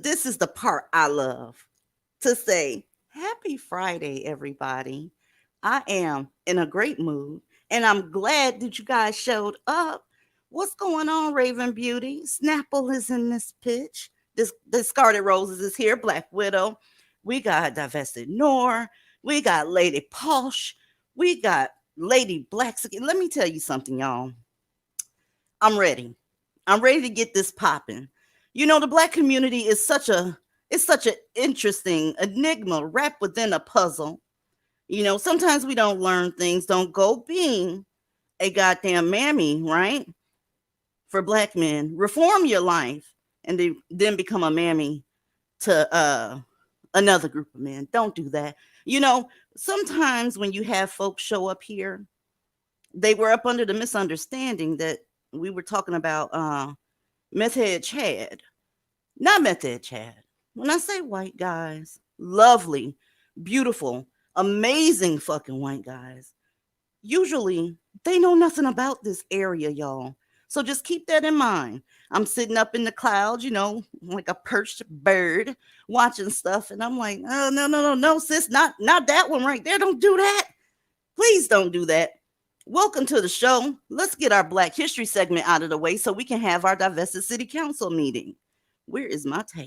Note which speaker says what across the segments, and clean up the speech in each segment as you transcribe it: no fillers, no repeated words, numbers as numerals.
Speaker 1: This is the part I love to say happy Friday, everybody. I am in a great mood and I'm glad that you guys showed up. What's going on, Raven Beauty? Snapple is in this pitch. This Scarlet Roses is here, Black Widow. We got Divested Nor. We got Lady Posh. We got Lady Black. Let me tell you something, y'all. I'm ready. I'm ready to get this popping. You know, the black community is such an interesting enigma wrapped within a puzzle. You know, sometimes we don't learn things. Don't go being a goddamn mammy, right? For black men, reform your life and then become a mammy to another group of men. Don't do that. You know, sometimes when you have folks show up here, they were up under the misunderstanding that we were talking about meth head Chad. Not meth head Chad. When I say white guys, lovely, beautiful, amazing fucking white guys, usually they know nothing about this area, y'all. So just keep that in mind. I'm sitting up in the clouds, you know, like a perched bird watching stuff. And I'm like, oh, no, sis, not that one right there. Don't do that. Please don't do that. Welcome to the show. Let's get our Black History segment out of the way so we can have our Divested City Council meeting. Where is my tab?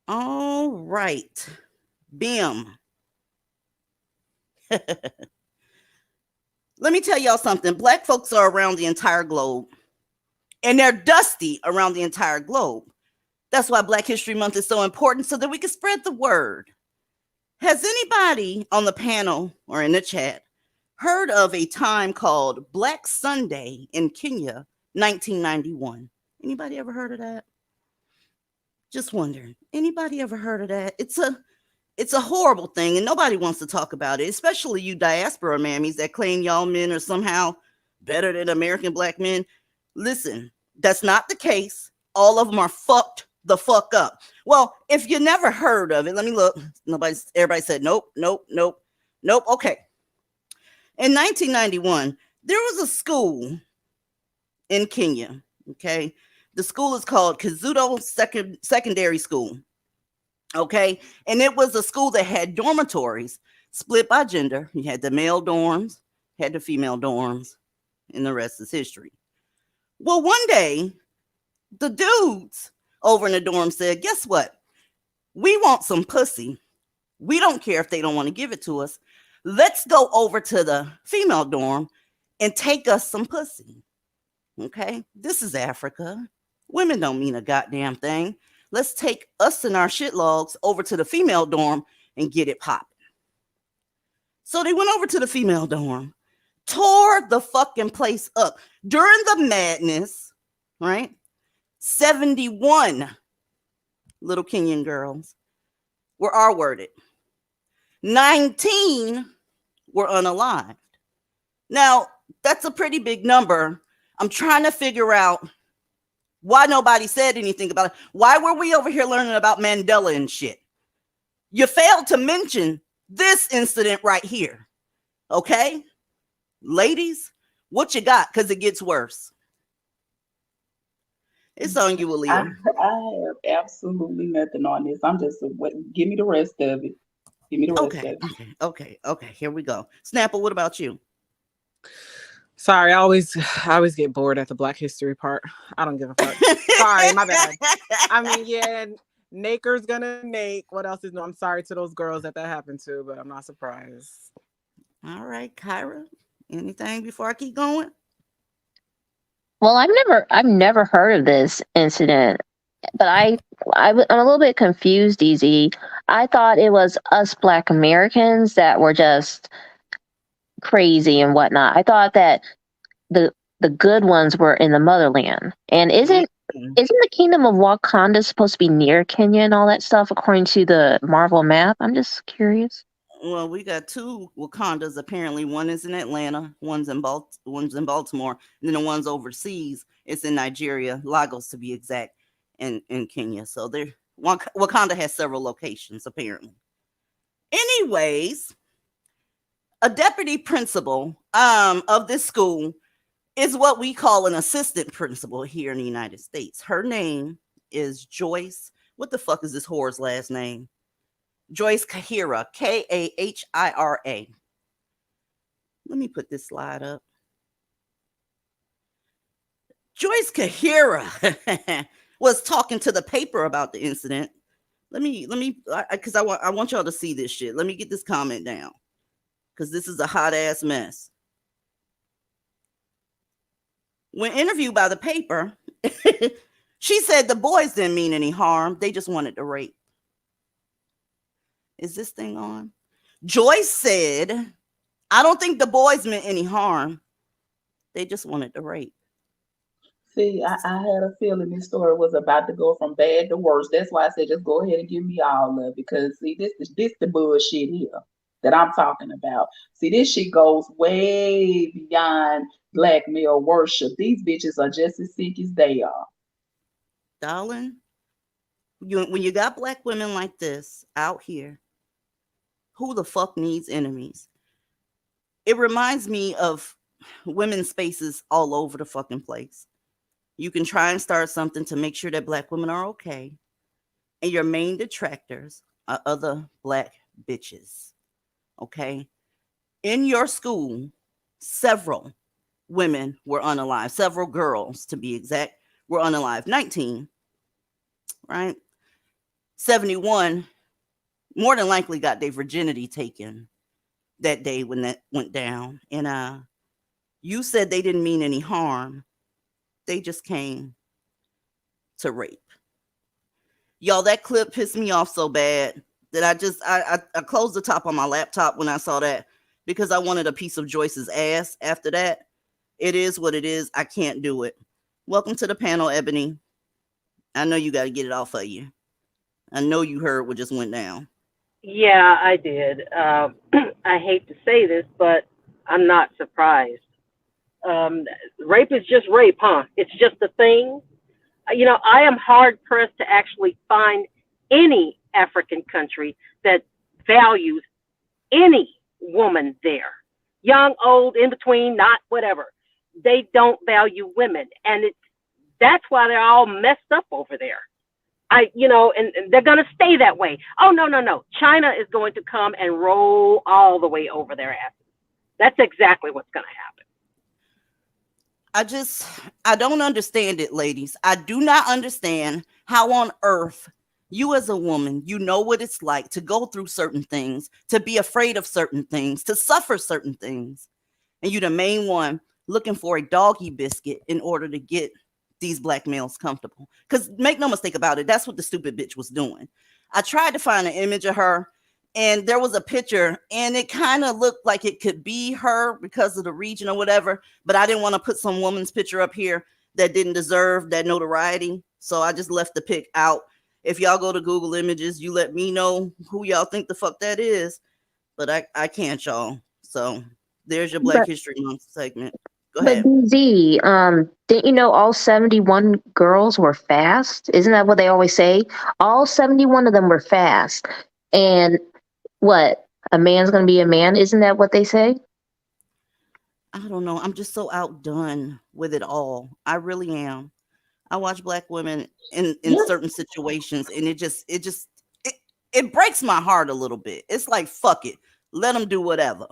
Speaker 1: All right. Bim. Let me tell y'all something. Black folks are around the entire globe, and they're dusty around the entire globe. That's why Black History Month is so important, so that we can spread the word. Has anybody on the panel or in the chat heard of a time called Black Sunday in Kenya, 1991? Anybody ever heard of that? Just wondering. Anybody ever heard of that? It's a horrible thing, and nobody wants to talk about it, especially you diaspora mammies that claim y'all men are somehow better than American black men. Listen, that's not the case. All of them are fucked the fuck up. Well, if you never heard of it, let me look. Everybody said nope, nope, nope, nope. Okay. In 1991, there was a school in Kenya. Okay. The school is called Kazuto Secondary School. Okay. And it was a school that had dormitories split by gender. You had the male dorms, had the female dorms, and the rest is history. Well, one day, the dudes over in the dorm said, guess what? We want some pussy. We don't care if they don't want to give it to us. Let's go over to the female dorm and take us some pussy. Okay. This is Africa. Women don't mean a goddamn thing. Let's take us and our shit logs over to the female dorm and get it popping. So they went over to the female dorm, tore the fucking place up. During the madness, right? 71 little Kenyan girls were R-worded. 19 were unalived. Now, that's a pretty big number. I'm trying to figure out why nobody said anything about it. Why were we over here learning about Mandela and shit? You failed to mention this incident right here. Okay? Ladies, what you got? Because it gets worse. It's on you, Aaliyah.
Speaker 2: I have absolutely nothing on this. I'm just give me the rest of it. Give me the rest of it.
Speaker 1: Okay. Here we go. Snapple, what about you?
Speaker 3: Sorry, I always get bored at the Black History part. I don't give a fuck. Sorry, my bad. I mean, yeah, Naker's gonna Nake. What else is new? I'm sorry to those girls that happened to, but I'm not surprised.
Speaker 1: All right, Kyra, anything before I keep going?
Speaker 4: Well, I've never heard of this incident, but I'm a little bit confused, DZ. I thought it was us Black Americans that were just crazy and whatnot. I thought that the good ones were in the motherland. And isn't the kingdom of Wakanda supposed to be near Kenya and all that stuff according to the Marvel map? I'm just curious.
Speaker 1: Well, we got two Wakandas. Apparently, one is in Atlanta, one's in Baltimore, and then the ones overseas, it's in Nigeria, Lagos to be exact, and in Kenya. So Wakanda has several locations, apparently. Anyways, a deputy principal of this school is what we call an assistant principal here in the United States. Her name is Joyce. What the fuck is this whore's last name? Joyce Kahira, Kahira. Let me put this slide up. Joyce Kahira was talking to the paper about the incident. Let me, because I want y'all to see this shit. Let me get this comment down, because this is a hot ass mess. When interviewed by the paper, she said the boys didn't mean any harm. They just wanted to rape. Is this thing on? Joyce said, I don't think the boys meant any harm. They just wanted to rape.
Speaker 2: See, I had a feeling this story was about to go from bad to worse. That's why I said just go ahead and give me all of it. Because see, this the bullshit here that I'm talking about. See, this shit goes way beyond black male worship. These bitches are just as sick as they are.
Speaker 1: Darling, when you got black women like this out here, who the fuck needs enemies? It reminds me of women's spaces all over the fucking place. You can try and start something to make sure that black women are okay, and your main detractors are other black bitches. Okay? In your school, several women were unalived. Several girls, to be exact, were unalived. 19, right? 71 more than likely got their virginity taken that day when that went down. And You said they didn't mean any harm. They just came to rape. Y'all, that clip pissed me off so bad that I closed the top on my laptop when I saw that because I wanted a piece of Joyce's ass after that. It is what it is. I can't do it. Welcome to the panel, Ebony. I know you got to get it off of you. I know you heard what just went down.
Speaker 5: Yeah, I did. I hate to say this, but I'm not surprised. Um, Rape is just rape, huh? It's just a thing. I am hard pressed to actually find any African country that values any woman there, young, old, in between, not whatever. They don't value women, and that's why they're all messed up over there. And they're going to stay that way. Oh, no, no, no. China is going to come and roll all the way over their asses. That's exactly what's going to happen.
Speaker 1: I don't understand it, ladies. I do not understand how on earth you as a woman, you know what it's like to go through certain things, to be afraid of certain things, to suffer certain things. And you the main one looking for a doggy biscuit in order to get these black males comfortable. Because make no mistake about it, that's what the stupid bitch was doing. I tried to find an image of her, and there was a picture, and it kind of looked like it could be her because of the region or whatever, but I didn't want to put some woman's picture up here that didn't deserve that notoriety, so I just left the pic out. If y'all go to Google Images, you let me know who y'all think the fuck that is, but I can't, y'all. So there's your Black History Month segment. Go ahead.
Speaker 4: But Z, didn't you know all 71 girls were fast? Isn't that what they always say? All 71 of them were fast. And what? A man's going to be a man? Isn't that what they say?
Speaker 1: I don't know. I'm just so outdone with it all. I really am. I watch black women in certain situations, and it breaks my heart a little bit. It's like, fuck it. Let them do whatever.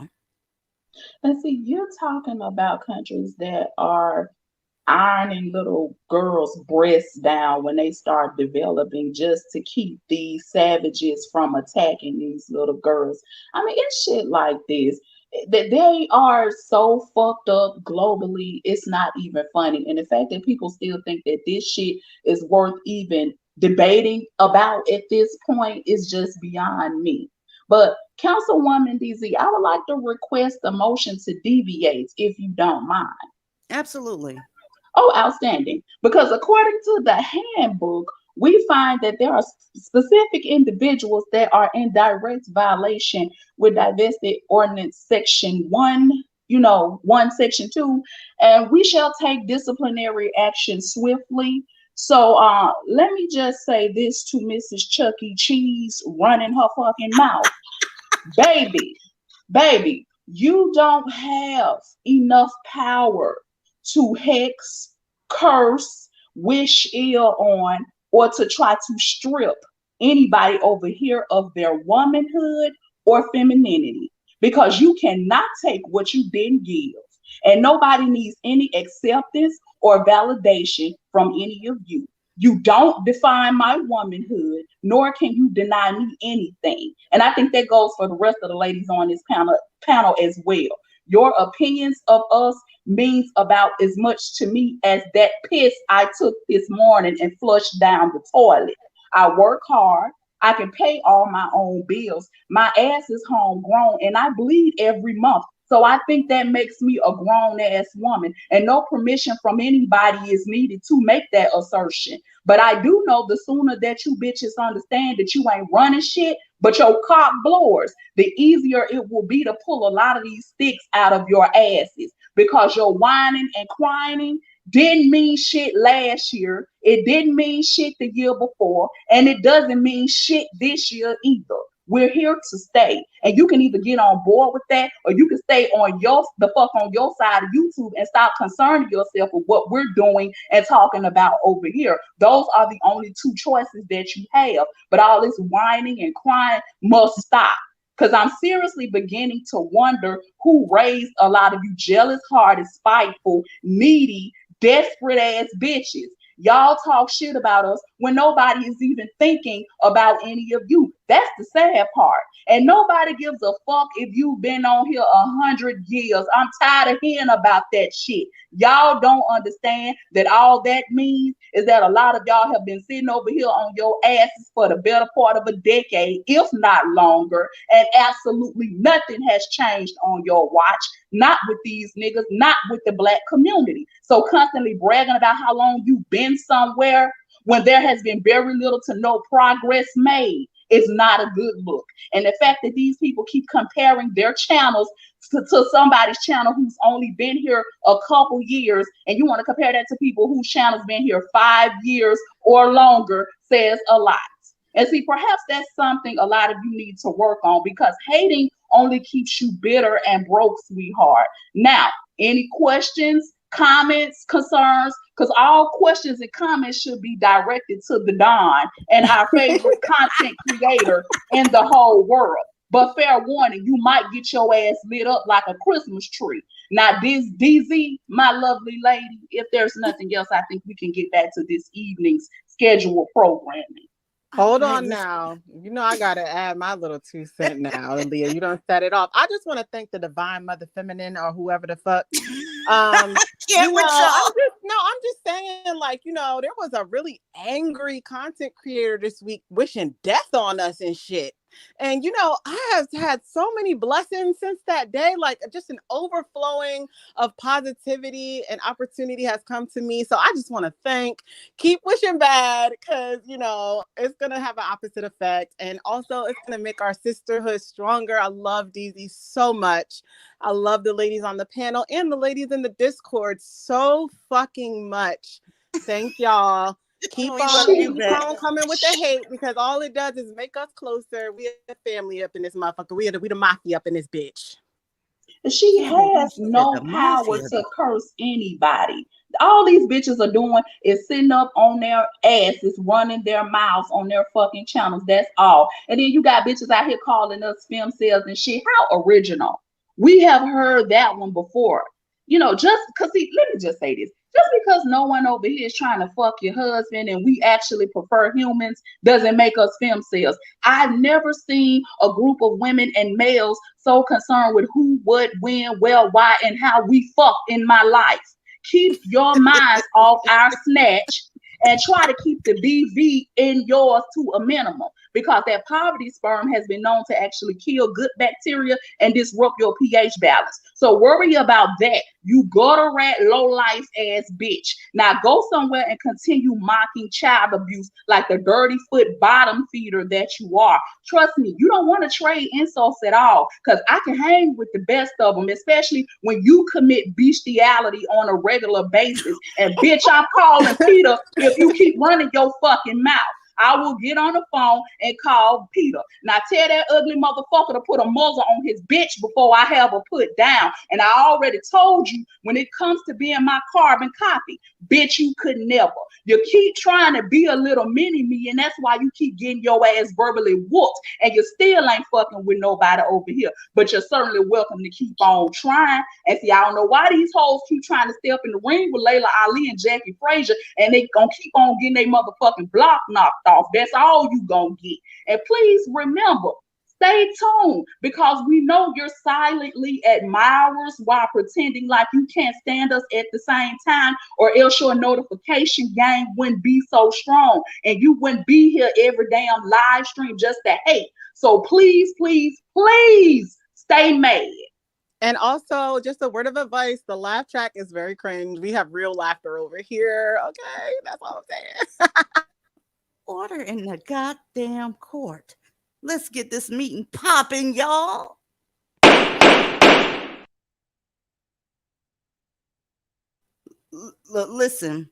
Speaker 2: And see, you're talking about countries that are ironing little girls' breasts down when they start developing just to keep these savages from attacking these little girls. I mean, it's shit like this. That they are so fucked up globally, it's not even funny. And the fact that people still think that this shit is worth even debating about at this point is just beyond me. But Councilwoman DZ, I would like to request a motion to deviate if you don't mind.
Speaker 1: Absolutely.
Speaker 2: Oh, outstanding. Because according to the handbook, we find that there are specific individuals that are in direct violation with Divested Ordinance Section 1, 1 Section 2, and we shall take disciplinary action swiftly. So let me just say this to Mrs. Chuck E. Cheese running her fucking mouth. Baby, you don't have enough power to hex, curse, wish ill on, or to try to strip anybody over here of their womanhood or femininity, because you cannot take what you didn't give. And nobody needs any acceptance or validation from any of you. You don't define my womanhood, nor can you deny me anything. And I think that goes for the rest of the ladies on this panel as well. Your opinions of us means about as much to me as that piss I took this morning and flushed down the toilet. I work hard. I can pay all my own bills. My ass is homegrown and I bleed every month. So I think that makes me a grown ass woman, and no permission from anybody is needed to make that assertion. But I do know the sooner that you bitches understand that you ain't running shit, but your cock blowers, the easier it will be to pull a lot of these sticks out of your asses, because your whining and crying didn't mean shit last year. It didn't mean shit the year before, and it doesn't mean shit this year either. We're here to stay, and you can either get on board with that, or you can stay on your side of YouTube and stop concerning yourself with what we're doing and talking about over here. Those are the only two choices that you have. But all this whining and crying must stop, because I'm seriously beginning to wonder who raised a lot of you jealous-hearted, spiteful, needy, desperate ass bitches. Y'all talk shit about us when nobody is even thinking about any of you. That's the sad part. And nobody gives a fuck if you've been on here 100 years. I'm tired of hearing about that shit. Y'all don't understand that all that means is that a lot of y'all have been sitting over here on your asses for the better part of a decade, if not longer, and absolutely nothing has changed on your watch. Not with these niggas, not with the Black community. So constantly bragging about how long you've been somewhere when there has been very little to no progress made is not a good look. And the fact that these people keep comparing their channels to somebody's channel who's only been here a couple years, and you want to compare that to people whose channel's been here 5 years or longer, says a lot. And see, perhaps that's something a lot of you need to work on, because hating only keeps you bitter and broke, sweetheart. Now, any questions, comments, concerns? Because all questions and comments should be directed to the Don and our favorite content creator in the whole world. But fair warning, you might get your ass lit up like a Christmas tree. Now, this DZ, my lovely lady, if there's nothing else, I think we can get back to this evening's scheduled programming.
Speaker 3: Hold on now. You know I gotta add my little 2 cents now, Leah. You don't set it off. I just want to thank the Divine Mother Feminine or whoever the fuck.
Speaker 1: Can't with y'all.
Speaker 3: I'm just saying, like, there was a really angry content creator this week wishing death on us and shit. And I have had so many blessings since that day, like just an overflowing of positivity and opportunity has come to me. So I just want to keep wishing bad, because it's gonna have an opposite effect, and also it's gonna make our sisterhood stronger. I love DZ so much. I love the ladies on the panel and the ladies in the Discord so fucking much. Thank y'all. Keep on coming with the hate, because all it does is make us closer. We a family up in this motherfucker. We the mafia up in this bitch.
Speaker 2: She has no power to curse anybody. All these bitches are doing is sitting up on their asses, running their mouths on their fucking channels. That's all. And then you got bitches out here calling us femcells and shit. How original. We have heard that one before. Just because, let me just say this. Just because no one over here is trying to fuck your husband and we actually prefer humans doesn't make us femcells. I've never seen a group of women and males so concerned with who, what, when, where, why, and how we fuck in my life. Keep your minds off our snatch and try to keep the BV in yours to a minimum, because that poverty sperm has been known to actually kill good bacteria and disrupt your pH balance. So worry about that, you gutter rat, low life ass bitch. Now go somewhere and continue mocking child abuse like the dirty foot bottom feeder that you are. Trust me, you don't want to trade insults at all, because I can hang with the best of them, especially when you commit bestiality on a regular basis. And bitch, I'm calling Peter if you keep running your fucking mouth. I will get on the phone and call Peter. Now tell that ugly motherfucker to put a muzzle on his bitch before I have her put down. And I already told you, when it comes to being my carbon copy, bitch, you could never. You keep trying to be a little mini me, and that's why you keep getting your ass verbally whooped, and you still ain't fucking with nobody over here. But you're certainly welcome to keep on trying. And see, I don't know why these hoes keep trying to step in the ring with Layla Ali and Jackie Frazier, and they gonna keep on getting their motherfucking block knocked off. That's all you gonna get. And please remember, stay tuned, because we know you're silently admirers while pretending like you can't stand us at the same time, or else your notification game wouldn't be so strong and you wouldn't be here every damn live stream just to hate. So please, please, please stay mad.
Speaker 3: And also, just a word of advice, the laugh track is very cringe. We have real laughter over here. Okay, that's all I'm saying.
Speaker 1: Order in the goddamn court. Let's get this meeting popping, y'all. Listen,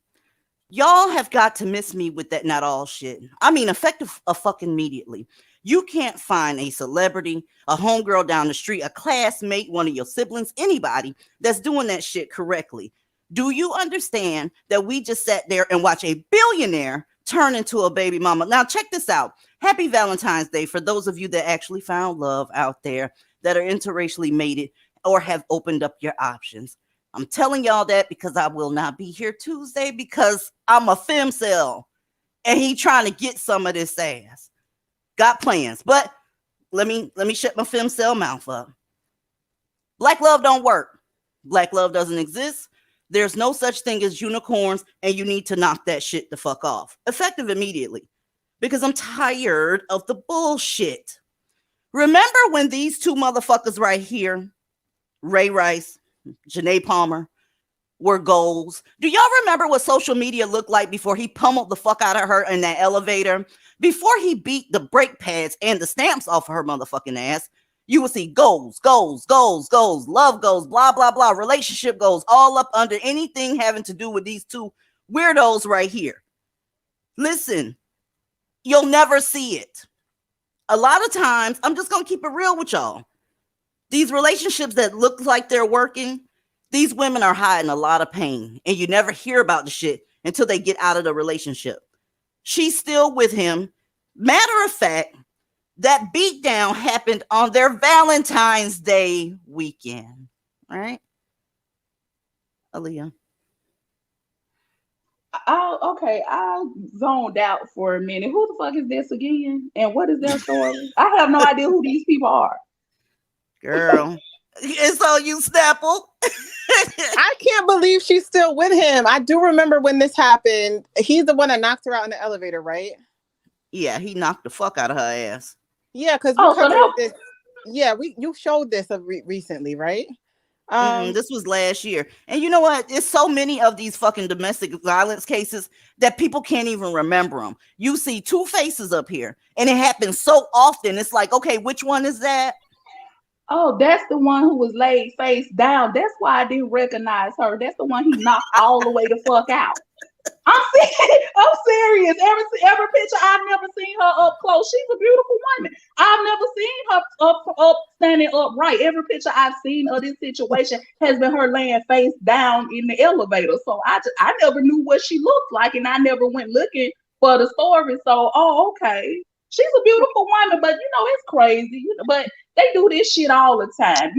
Speaker 1: y'all have got to miss me with that not all shit. I mean, effective a fucking immediately. You can't find a celebrity, a homegirl down the street, a classmate, one of your siblings, anybody that's doing that shit correctly. Do you understand that we just sat there and watched a billionaire turn into a baby mama? Now, check this out. Happy Valentine's Day for those of you that actually found love out there, that are interracially mated or have opened up your options. I'm telling y'all that because I will not be here Tuesday because I'm a femcell. and he trying to get some of this ass. Got plans, but let me shut my femcel mouth up. Black love don't work. Black love doesn't exist. There's no such thing as unicorns, and you need to knock that shit the fuck off. Effective immediately. Because I'm tired of the bullshit. Remember when these two motherfuckers right here, Ray Rice, Janae Palmer, were goals? Do y'all remember what social media looked like before he pummeled the fuck out of her in that elevator? Before he beat the brake pads and the stamps off of her motherfucking ass, you will see goals, goals, goals, goals, love goals, blah, blah, blah, relationship goals, all up under anything having to do with these two weirdos right here. Listen, you'll never see it. A lot of times, I'm just going to keep it real with y'all. These relationships that look like they're working, these women are hiding a lot of pain, and you never hear about the shit until they get out of the relationship. She's still with him. Matter of fact, that beatdown happened on their Valentine's Day weekend, right? Aaliyah.
Speaker 2: I zoned out for a minute. Who the fuck is this again? And what is their story? I have no idea who these people are.
Speaker 1: Girl, it's on you, Snapple.
Speaker 3: I can't believe she's still with him. I do remember when this happened. He's the one that knocked her out in the elevator, right?
Speaker 1: Yeah, he knocked the fuck out of her ass.
Speaker 3: Yeah, because we covered this. Yeah, you showed this recently, right?
Speaker 1: This was last year. And you know what? There's so many of these fucking domestic violence cases that people can't even remember them. You see two faces up here, and it happens so often. It's like, okay, which one is that?
Speaker 2: Oh, that's the one who was laid face down. That's why I didn't recognize her. That's the one he knocked all the way the fuck out. I'm serious. Every picture, I've never seen her up close. She's a beautiful woman. I've never seen her up standing upright. Every picture I've seen of this situation has been her laying face down in the elevator. So I never knew what she looked like, and I never went looking for the story. So, okay. She's a beautiful woman, but it's crazy. But they do this shit all the time.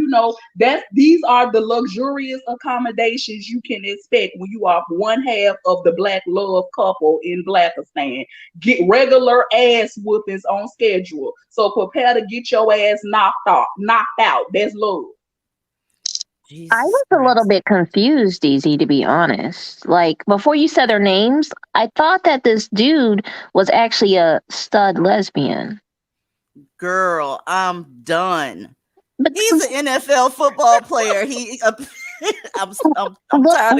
Speaker 2: These are the luxurious accommodations you can expect when you are one half of the black love couple in Blackistan. Get regular ass whoopings on schedule. So prepare to get your ass knocked out. That's love.
Speaker 4: I was a little bit confused, Easy, to be honest. Like, before you said their names, I thought that this dude was actually a stud lesbian.
Speaker 1: Girl, I'm done.
Speaker 4: But
Speaker 1: he's an NFL football player. I'm tired of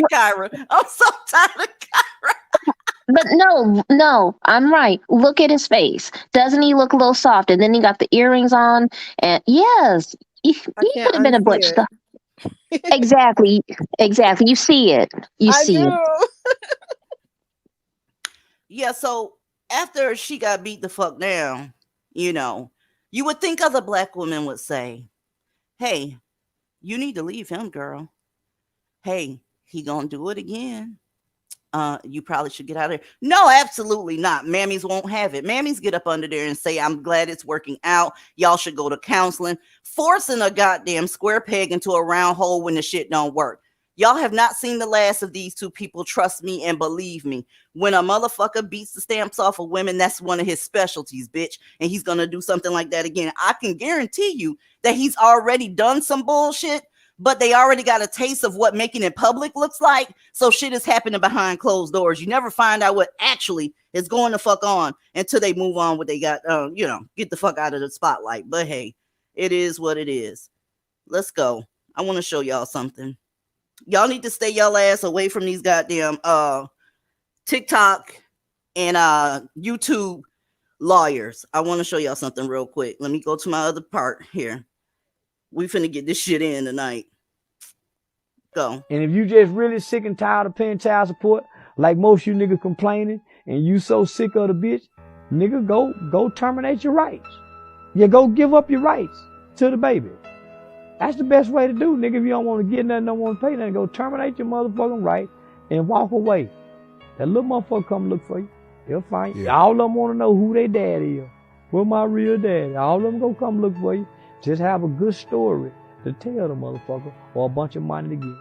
Speaker 1: Kyra. I'm so tired of Kyra.
Speaker 4: But no, I'm right. Look at his face. Doesn't he look a little soft? And then he got the earrings on. And yes, he could have been a butch. Exactly. You see it. It.
Speaker 1: Yeah, so after she got beat the fuck down, you would think other black women would say, hey, you need to leave him, girl. Hey, he gonna do it again. You probably should get out of there. No, absolutely not. Mammies won't have it. Mammies get up under there and say, I'm glad it's working out. Y'all should go to counseling. Forcing a goddamn square peg into a round hole when the shit don't work. Y'all have not seen the last of these two people. Trust me and believe me. When a motherfucker beats the stamps off of women, that's one of his specialties, bitch. And he's going to do something like that again. I can guarantee you that he's already done some bullshit, but they already got a taste of what making it public looks like. So shit is happening behind closed doors. You never find out what actually is going to fuck on until they move on what they got, get the fuck out of the spotlight. But hey, it is what it is. Let's go. I want to show y'all something. Y'all need to stay y'all ass away from these goddamn TikTok and YouTube lawyers. I want to show y'all something real quick. Let me go to my other part here. We finna get this shit in tonight. Go.
Speaker 6: And if you just really sick and tired of paying child support, like most you niggas complaining, and you so sick of the bitch, nigga, go terminate your rights. Yeah, go give up your rights to the baby. That's the best way to do, nigga. If you don't want to get nothing, don't want to pay nothing, go terminate your motherfucking right and walk away. That little motherfucker come look for you. He'll find you. All of them want to know who their daddy is. Where my real daddy? All of them gonna come look for you. Just have a good story to tell the motherfucker or a bunch of money to give.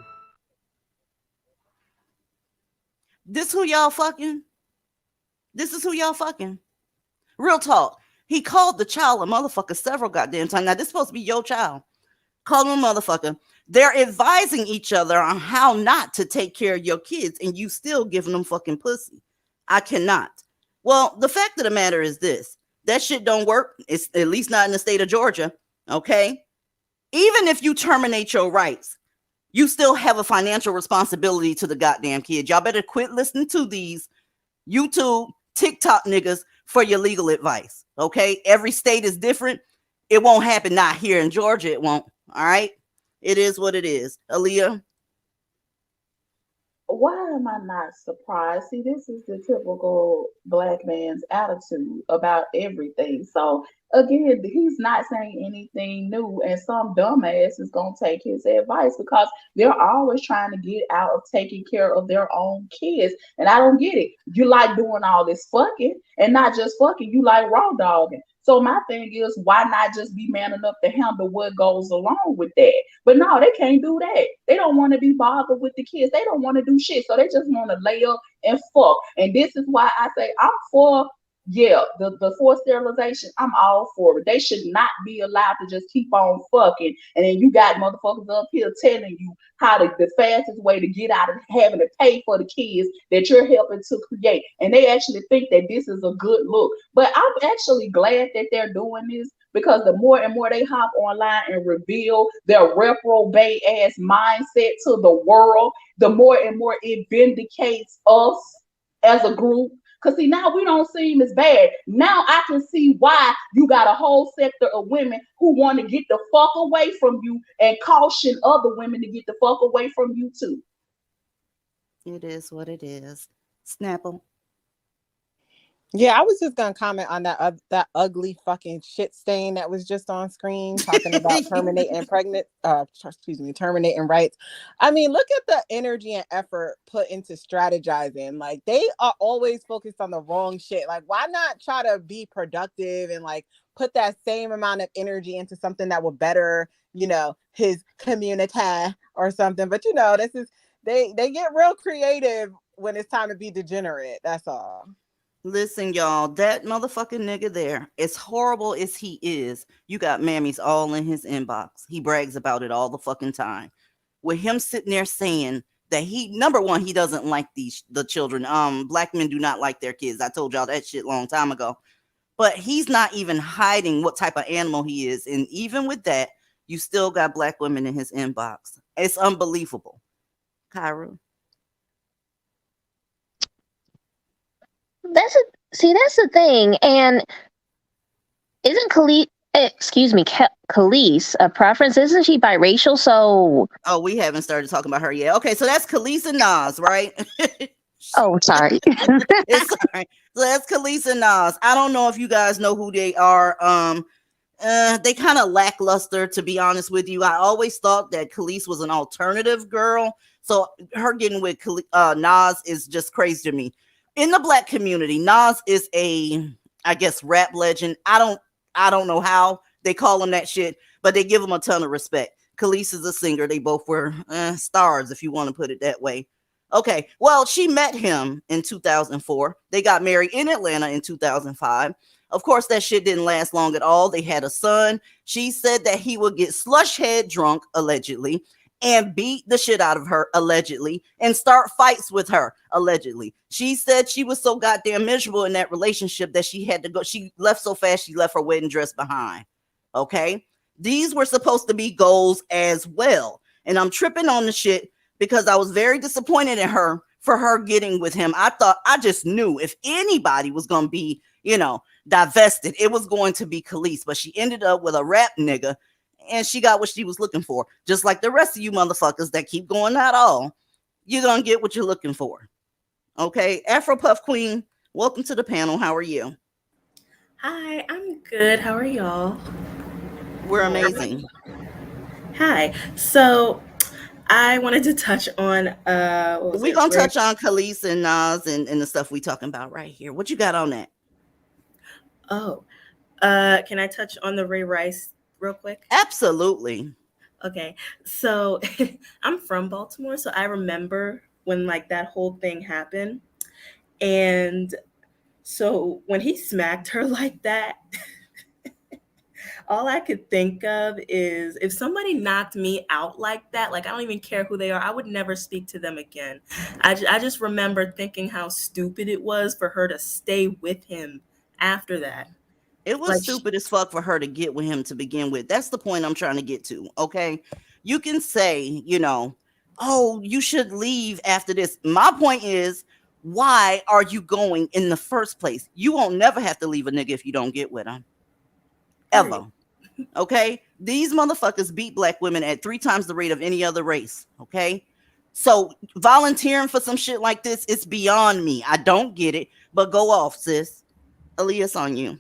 Speaker 1: This who y'all fucking? This is who y'all fucking. Real talk. He called the child a motherfucker several goddamn times. Now, this is supposed to be your child. Call him a motherfucker. They're advising each other on how not to take care of your kids, and you still giving them fucking pussy. I cannot. Well, the fact of the matter is this. That shit don't work. It's at least not in the state of Georgia. Okay? Even if you terminate your rights, you still have a financial responsibility to the goddamn kid. Y'all better quit listening to these YouTube, TikTok niggas for your legal advice. Okay? Every state is different. It won't happen. Not here in Georgia. It won't. All right? It is what it is. Aaliyah?
Speaker 2: Why am I not surprised? See, this is the typical black man's attitude about everything. So again, he's not saying anything new, and some dumbass is gonna take his advice because they're always trying to get out of taking care of their own kids. And I don't get it. You like doing all this fucking and not just fucking, you like raw dogging. So my thing is, why not just be man enough to handle what goes along with that? But no, they can't do that. They don't want to be bothered with the kids. They don't want to do shit. So they just want to lay up and fuck. And this is why I say I'm for, yeah, the forced sterilization. I'm all for it. They should not be allowed to just keep on fucking. And then you got motherfuckers up here telling you how the fastest way to get out of having to pay for the kids that you're helping to create. And they actually think that this is a good look. But I'm actually glad that they're doing this because the more and more they hop online and reveal their reprobate ass mindset to the world, the more and more it vindicates us as a group. Because see, now we don't seem as bad. Now I can see why you got a whole sector of women who want to get the fuck away from you and caution other women to get the fuck away from you too.
Speaker 1: It is what it is. Snapple.
Speaker 3: Yeah, I was just gonna comment on that ugly fucking shit stain that was just on screen talking about terminating rights. I mean, look at the energy and effort put into strategizing. Like they are always focused on the wrong shit. Like, why not try to be productive and like put that same amount of energy into something that will better, his community or something. But this is they get real creative when it's time to be degenerate. That's all.
Speaker 1: Listen, y'all, that motherfucking nigga there, as horrible as he is, you got mammies all in his inbox. He brags about it all the fucking time. With him sitting there saying that number one, he doesn't like the children. Black men do not like their kids. I told y'all that shit long time ago. But he's not even hiding what type of animal he is. And even with that, you still got black women in his inbox. It's unbelievable. Kyra.
Speaker 4: That's the thing. And isn't Khalees a preference? Isn't she biracial? So
Speaker 1: Oh, we haven't started talking about her yet. Okay, so that's Khalees and Nas, right?
Speaker 4: oh, sorry.
Speaker 1: It's sorry. So that's Khalees and Nas. I don't know if you guys know who they are. They kind of lackluster, to be honest with you. I always thought that Khalees was an alternative girl, so her getting with Nas is just crazy to me. In the black community, Nas is I guess, rap legend. I don't know how they call him that shit, but they give him a ton of respect. Khalees is a singer. They both were stars, if you want to put it that way. Okay, well, she met him in 2004. They got married in Atlanta in 2005. Of course, that shit didn't last long at all. They had a son. She said that he would get slush head drunk, allegedly, and beat the shit out of her, allegedly, and start fights with her, allegedly. She said she was so goddamn miserable in that relationship that she had to go. She left so fast, she left her wedding dress behind. Okay? These were supposed to be goals as well. And I'm tripping on the shit because I was very disappointed in her for her getting with him. I just knew if anybody was going to be, divested, it was going to be Khalees. But she ended up with a rap nigga and she got what she was looking for. Just like the rest of you motherfuckers that keep going at all, you're going to get what you're looking for. Okay, Afro Puff Queen, welcome to the panel. How are you?
Speaker 7: Hi, I'm good. How are y'all?
Speaker 1: We're amazing.
Speaker 7: Hi. So I wanted to touch on what was
Speaker 1: We're
Speaker 7: it?
Speaker 1: going to touch on Khalees and Nas and the stuff we talking about right here. What you got on that?
Speaker 7: Oh, can I touch on the Ray Rice real quick?
Speaker 1: Absolutely.
Speaker 7: Okay. So I'm from Baltimore, so I remember when like that whole thing happened. And So when he smacked her like that, all I could think of is if somebody knocked me out like that, like I don't even care who they are, I would never speak to them again. I just remember thinking how stupid it was for her to stay with him after that.
Speaker 1: It was
Speaker 7: Like,
Speaker 1: stupid as fuck for her to get with him to begin with. That's the point I'm trying to get to. Okay. You can say, oh, you should leave after this. My point is, why are you going in the first place? You won't never have to leave a nigga if you don't get with him.
Speaker 7: period.
Speaker 1: Ever. Okay. These motherfuckers beat black women at 3 times the rate of any other race. Okay. So volunteering for some shit like this, it's beyond me. I don't get it. But go off, sis. Aaliyah's on you.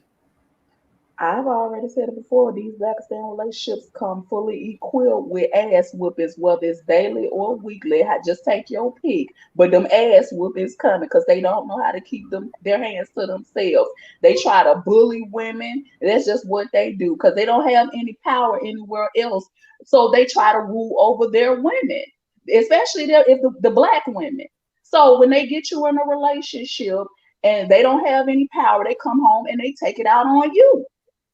Speaker 2: I've already said it before. These Pakistan relationships come fully equipped with ass whoopings, whether it's daily or weekly. Just take your pick. But them ass whoopings coming because they don't know how to keep their hands to themselves. They try to bully women. That's just what they do because they don't have any power anywhere else. So they try to rule over their women, especially if the black women. So when they get you in a relationship and they don't have any power, they come home and they take it out on you.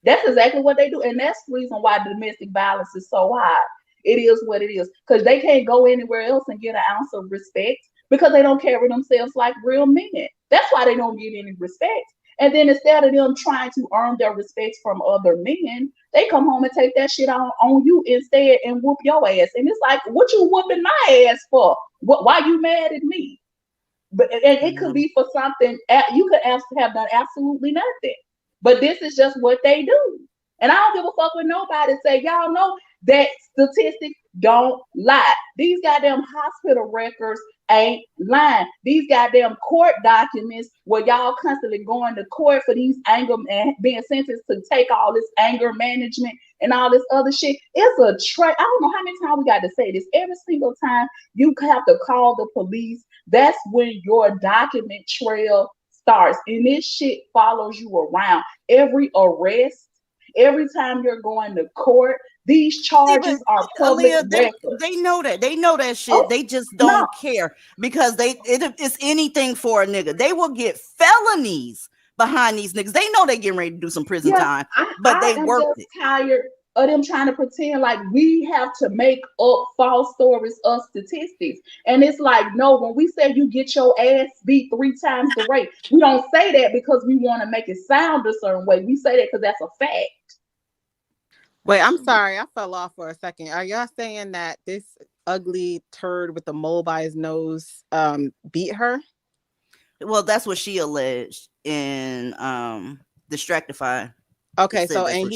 Speaker 2: That's exactly what they do. And that's the reason why domestic violence is so high. It is what it is. Because they can't go anywhere else and get an ounce of respect because they don't carry themselves like real men. That's why they don't get any respect. And then instead of them trying to earn their respect from other men, they come home and take that shit on you instead and whoop your ass. And it's like, what you whooping my ass for? Why you mad at me? But and it could be for something you could have done absolutely nothing. But this is just what they do. And I don't give a fuck with nobody say, y'all know that statistics don't lie. These goddamn hospital records ain't lying. These goddamn court documents where y'all constantly going to court for these anger and being sentenced to take all this anger management and all this other shit. It's a I don't know how many times we got to say this. Every single time you have to call the police, that's when your document trail starts. And this shit follows you around. Every arrest, every time you're going to court, these charges are public record.
Speaker 1: They know that. They know that shit.
Speaker 2: Oh,
Speaker 1: they just don't care because it's anything for a nigga. They will get felonies behind these niggas. They know they getting ready to do some prison time, but they work it.
Speaker 2: Tired of them trying to pretend like we have to make up false stories of statistics. And it's like, no, when we say you get your ass beat 3 times the rate, we don't say that because we want to make it sound a certain way. We say that because that's a fact.
Speaker 3: Wait, I'm sorry. I fell off for a second. Are y'all saying that this ugly turd with the mole by his nose beat her?
Speaker 1: Well, that's what she alleged in Distractify.
Speaker 3: Okay, so and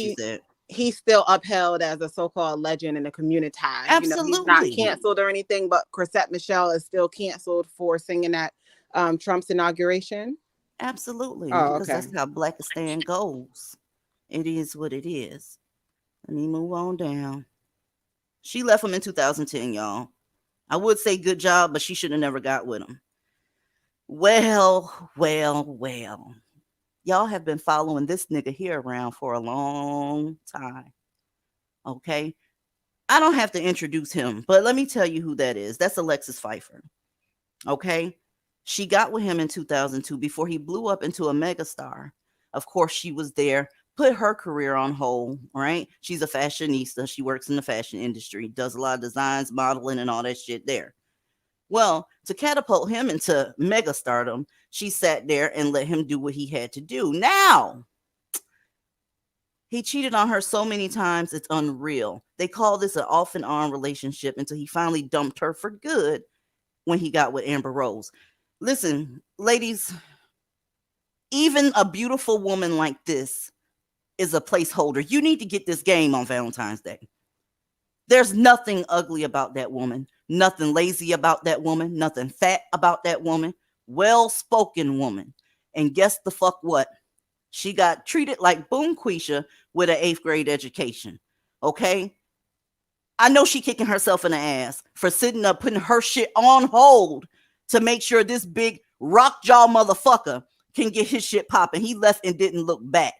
Speaker 3: he's still upheld as a so-called legend in the community.
Speaker 1: Absolutely.
Speaker 3: He's not canceled or anything, but Chrisette Michele is still canceled for singing at Trump's inauguration.
Speaker 1: Absolutely. Because that's how Blackistan goes. It is what it is. Let me move on down. She left him in 2010, y'all. I would say good job, but she should have never got with him. Well. Y'all have been following this nigga here around for a long time. Okay? I don't have to introduce him, but let me tell you who that is. That's Alexis Pfeiffer. Okay? She got with him in 2002 before he blew up into a megastar. Of course, she was there, put her career on hold, right? She's a fashionista. She works in the fashion industry, does a lot of designs, modeling, and all that shit there. Well, to catapult him into megastardom, she sat there and let him do what he had to do. Now, he cheated on her so many times, it's unreal. They call this an off and on relationship until he finally dumped her for good when he got with Amber Rose. Listen, ladies, even a beautiful woman like this is a placeholder. You need to get this game on Valentine's Day. There's nothing ugly about that woman, nothing lazy about that woman, nothing fat about that woman, well-spoken woman. And guess the fuck what? She got treated like Boom Quisha with an 8th grade education. Okay? I know she kicking herself in the ass for sitting up, putting her shit on hold to make sure this big rock jaw motherfucker can get his shit popping. He left and didn't look back.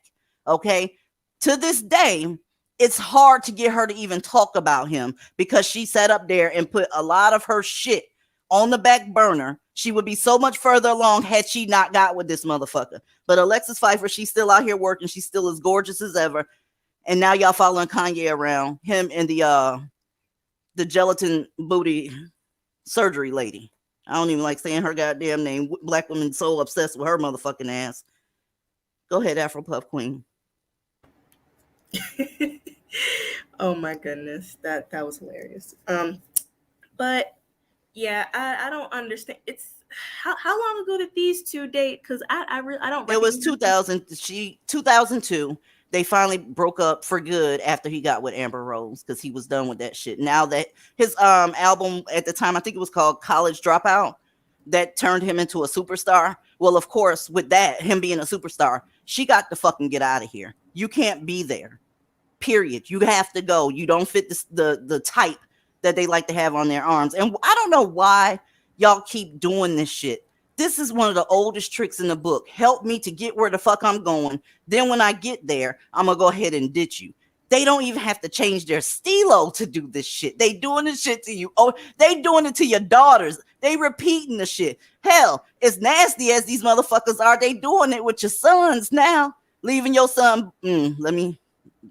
Speaker 1: Okay? To this day, it's hard to get her to even talk about him because she sat up there and put a lot of her shit on the back burner. She would be so much further along had she not got with this motherfucker. But Alexis Pfeiffer, she's still out here working. She's still as gorgeous as ever. And now y'all following Kanye around, him and the gelatin booty surgery lady. I don't even like saying her goddamn name. Black women so obsessed with her motherfucking ass. Go ahead, Afro Puff Queen.
Speaker 7: Oh my goodness, that was hilarious. But yeah, I don't understand. It's how long ago did these two date? Because I don't.
Speaker 1: It was 2002. They finally broke up for good after he got with Amber Rose because he was done with that shit. Now that his album at the time, I think it was called College Dropout, that turned him into a superstar. Well, of course, with that, him being a superstar, she got to fucking get out of here. You can't be there. Period. You have to go. You don't fit the type that they like to have on their arms. And I don't know why y'all keep doing this shit. This is one of the oldest tricks in the book. Help me to get where the fuck I'm going. Then when I get there, I'm going to go ahead and ditch you. They don't even have to change their stilo to do this shit. They doing this shit to you. Oh, they doing it to your daughters. They repeating the shit. Hell, as nasty as these motherfuckers are, they doing it with your sons now. Leaving your son.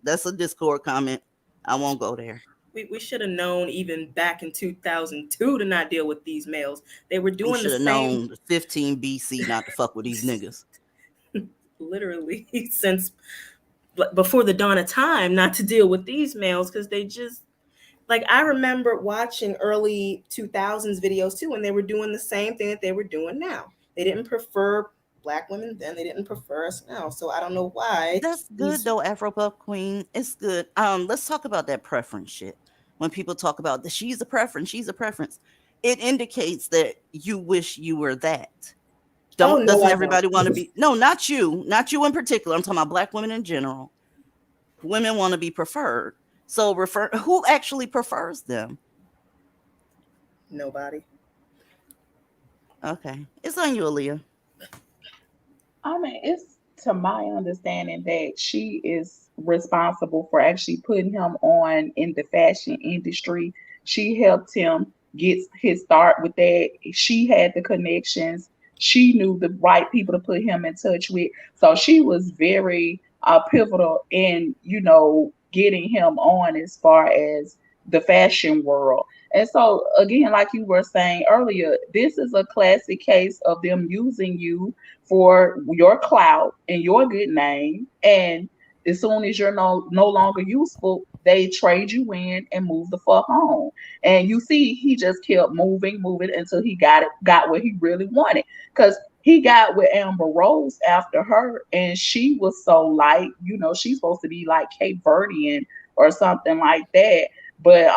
Speaker 1: That's a Discord comment. I won't go there.
Speaker 7: We should have known even back in 2002 to not deal with these males. They were doing the same.
Speaker 1: Known 15 BC not to fuck with these niggas.
Speaker 7: Literally since before the dawn of time, not to deal with these males because they just like I remember watching early 2000s videos too, and they were doing the same thing that they were doing now. They didn't prefer Black women then, they didn't prefer us now. So I don't know why.
Speaker 1: That's good though, Afro Puff Queen. It's good. Let's talk about that preference shit. When people talk about she's a preference, it indicates that you wish you were that. Doesn't everybody want to be? No, not you in particular. I'm talking about Black women in general. Women want to be preferred. So who actually prefers them?
Speaker 7: Nobody.
Speaker 1: Okay, it's on you, Aaliyah.
Speaker 2: I mean, it's to my understanding that she is responsible for actually putting him on in the fashion industry. She helped him get his start with that. She had the connections. She knew the right people to put him in touch with. So she was very pivotal in, getting him on as far as the fashion world. And so, again, like you were saying earlier, this is a classic case of them using you for your clout and your good name. And as soon as you're no longer useful, they trade you in and move the fuck on. And you see, he just kept moving until he got what he really wanted. Because he got with Amber Rose after her, and she was so light. She's supposed to be like Cape Verdean or something like that. But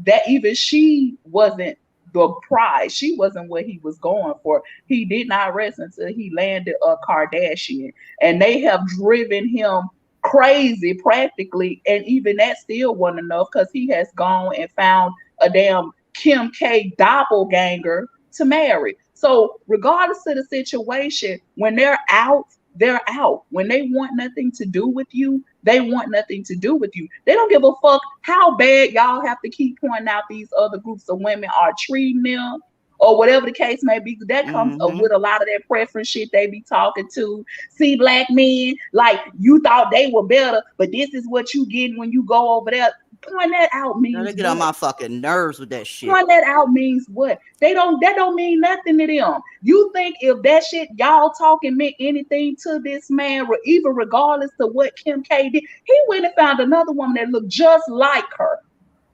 Speaker 2: that even she wasn't the prize. She wasn't what he was going for. He did not rest until he landed a Kardashian. And they have driven him crazy practically. And even that still wasn't enough because he has gone and found a damn Kim K doppelganger to marry. So regardless of the situation, when they're out, they're out. When they want nothing to do with you, they want nothing to do with you. They don't give a fuck how bad y'all have to keep pointing out these other groups of women are treating them or whatever the case may be. That comes with a lot of that preference shit they be talking to. See, Black men, like you thought they were better, but this is what you get when you go over there. Point that out means
Speaker 1: they get on my fucking nerves with that shit.
Speaker 2: Point that out means what? That don't mean nothing to them. You think if that shit y'all talking meant anything to this man, even regardless of what Kim K did, he went and found another woman that looked just like her.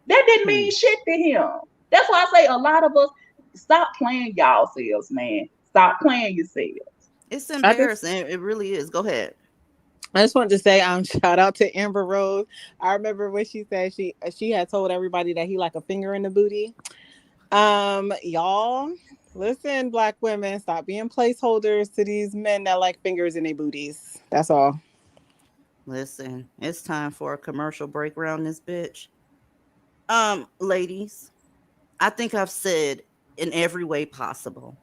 Speaker 2: That didn't mean shit to him. That's why I say a lot of us stop playing y'all selves, man. Stop playing yourselves.
Speaker 1: It's embarrassing. It really is. Go ahead.
Speaker 3: I just wanted to say, shout out to Amber Rose. I remember when she said she had told everybody that he like a finger in the booty. Y'all, listen, Black women, stop being placeholders to these men that like fingers in their booties. That's all.
Speaker 1: Listen, it's time for a commercial break around this bitch. Ladies, I think I've said in every way possible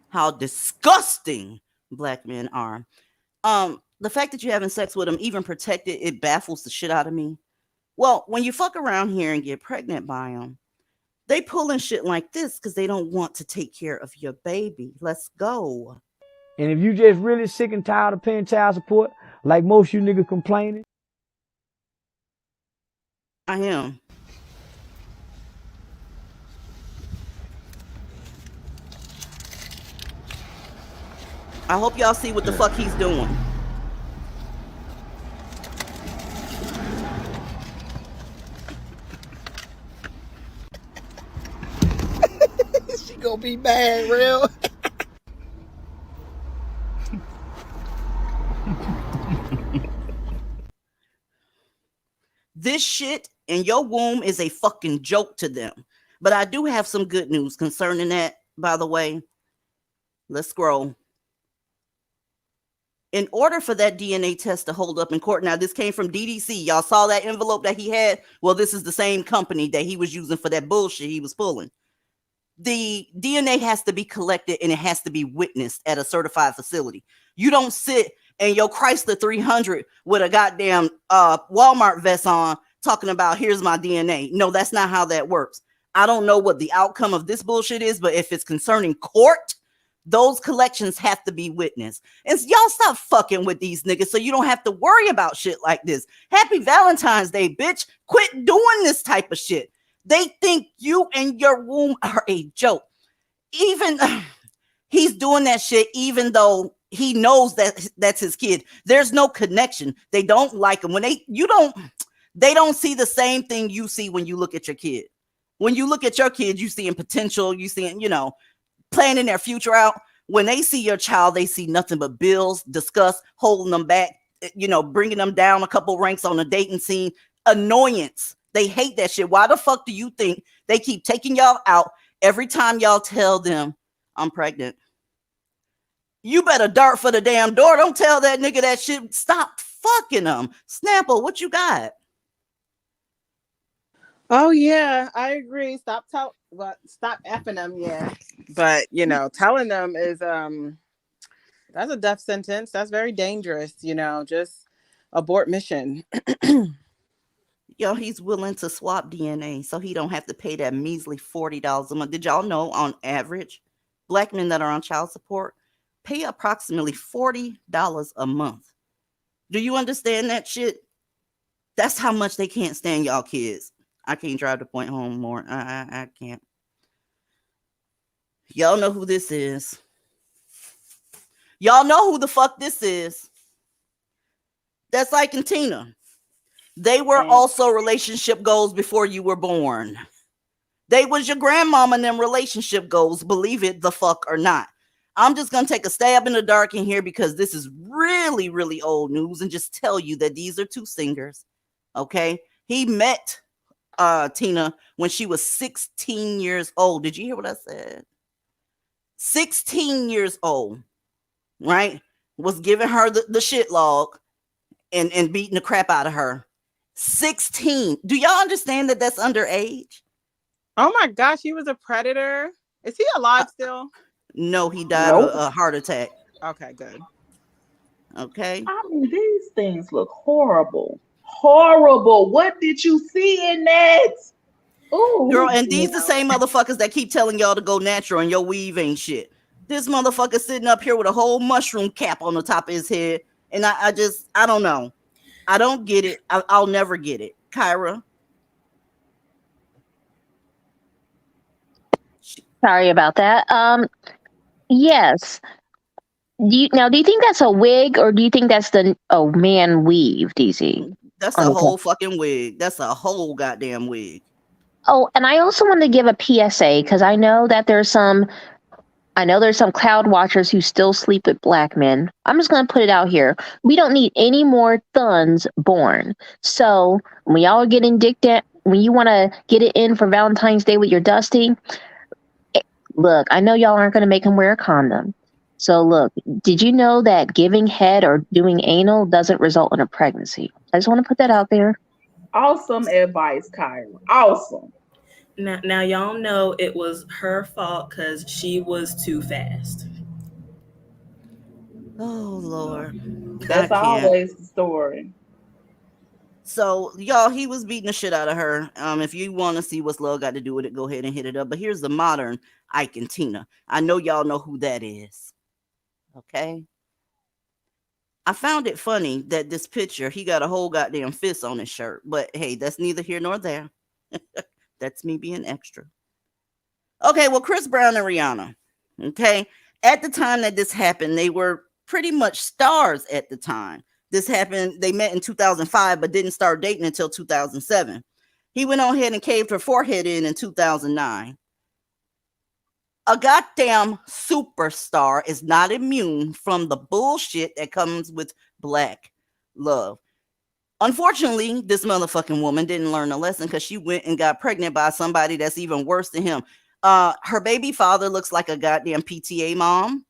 Speaker 1: how disgusting Black men are. The fact that you're having sex with them, even protected, it baffles the shit out of me. Well, when you fuck around here and get pregnant by them, They pulling shit like this because they don't want to take care of your baby. Let's go.
Speaker 6: And if you just really sick and tired of paying child support, like most you niggas complaining,
Speaker 1: I am. I hope y'all see what the fuck he's doing.
Speaker 3: She gonna be mad, real.
Speaker 1: This shit in your womb is a fucking joke to them. But I do have some good news concerning that, by the way. Let's scroll. In order for that DNA test to hold up in court, now this came from DDC. Y'all saw that envelope that he had? Well, this is the same company that he was using for that bullshit he was pulling. The DNA has to be collected and it has to be witnessed at a certified facility. You don't sit in your Chrysler 300 with a goddamn Walmart vest on talking about here's my DNA. No, that's not how that works. I don't know what the outcome of this bullshit is, but if it's concerning court, those collections have to be witnessed. And y'all stop fucking with these niggas so you don't have to worry about shit like this. Happy Valentine's Day, bitch. Quit doing this type of shit. They think you and your womb are a joke. Even he's doing that shit even though he knows that that's his kid. There's no connection. They don't like him. They don't see the same thing you see when you look at your kid. When you look at your kid, you see potential, you see, planning their future out. When they see your child, they see nothing but bills, disgust, holding them back, bringing them down a couple ranks on the dating scene, annoyance. They hate that shit. Why the fuck do you think they keep taking y'all out every time y'all tell them I'm pregnant? You better dart for the damn door. Don't tell that nigga that shit. Stop fucking them. Snapple, what you got?
Speaker 3: Oh yeah, I agree. Stop effing them, yeah. But telling them is that's a death sentence. That's very dangerous. Just abort mission.
Speaker 1: He's willing to swap DNA so he don't have to pay that measly $40 a month. Did y'all know on average, black men that are on child support pay approximately $40 a month? Do you understand that shit? That's how much they can't stand y'all kids. I can't drive the point home more. I can't. Y'all know who this is. Y'all know who the fuck this is. That's Ike and Tina. They were also relationship goals before you were born. They was your grandmama and them relationship goals, believe it the fuck or not. I'm just going to take a stab in the dark in here because this is really, really old news and just tell you that these are two singers. Okay? He met Tina when she was 16 years old. Did you hear what I said? 16 years old, right? Was giving her the shit log and beating the crap out of her. 16. Do y'all understand that that's underage?
Speaker 3: Oh my gosh, he was a predator. Is he alive still?
Speaker 1: No, he died of a heart attack.
Speaker 3: Okay, good.
Speaker 1: Okay.
Speaker 2: I mean, these things look horrible. Horrible. What did you see in that?
Speaker 1: Ooh, girl, and these the same motherfuckers that keep telling y'all to go natural and your weave ain't shit. This motherfucker sitting up here with a whole mushroom cap on the top of his head. And I don't know. I don't get it. I'll never get it. Kyra.
Speaker 4: Sorry about that. Yes. Do you think that's a wig or do you think that's the man weave, DZ?
Speaker 1: That's a whole fucking wig. That's a whole goddamn wig.
Speaker 4: Oh, and I also want to give a PSA because I know there's some cloud watchers who still sleep with black men. I'm just going to put it out here. We don't need any more thuns born. So when y'all are getting dicked at, when you want to get it in for Valentine's Day with your Dusty, look, I know y'all aren't going to make him wear a condom. So look, did you know that giving head or doing anal doesn't result in a pregnancy? I just want to put that out there.
Speaker 2: Awesome advice, Kyra. Awesome.
Speaker 7: Now y'all know it was her fault because she was too fast.
Speaker 1: Oh Lord,
Speaker 2: that's always the story.
Speaker 1: So y'all, he was beating the shit out of her. If you want to see what's love got to do with it, go ahead and hit it up. But here's the modern Ike and Tina. I know y'all know who that is. Okay. I found it funny that this picture, he got a whole goddamn fist on his shirt. But hey, that's neither here nor there. That's me being extra. Okay, well, Chris Brown and Rihanna. Okay. At the time that this happened, they were pretty much stars at the time. This happened, they met in 2005, but didn't start dating until 2007. He went on ahead and caved her forehead in 2009. A goddamn superstar is not immune from the bullshit that comes with black love. Unfortunately, this motherfucking woman didn't learn a lesson because she went and got pregnant by somebody that's even worse than him. Her baby father looks like a goddamn PTA mom.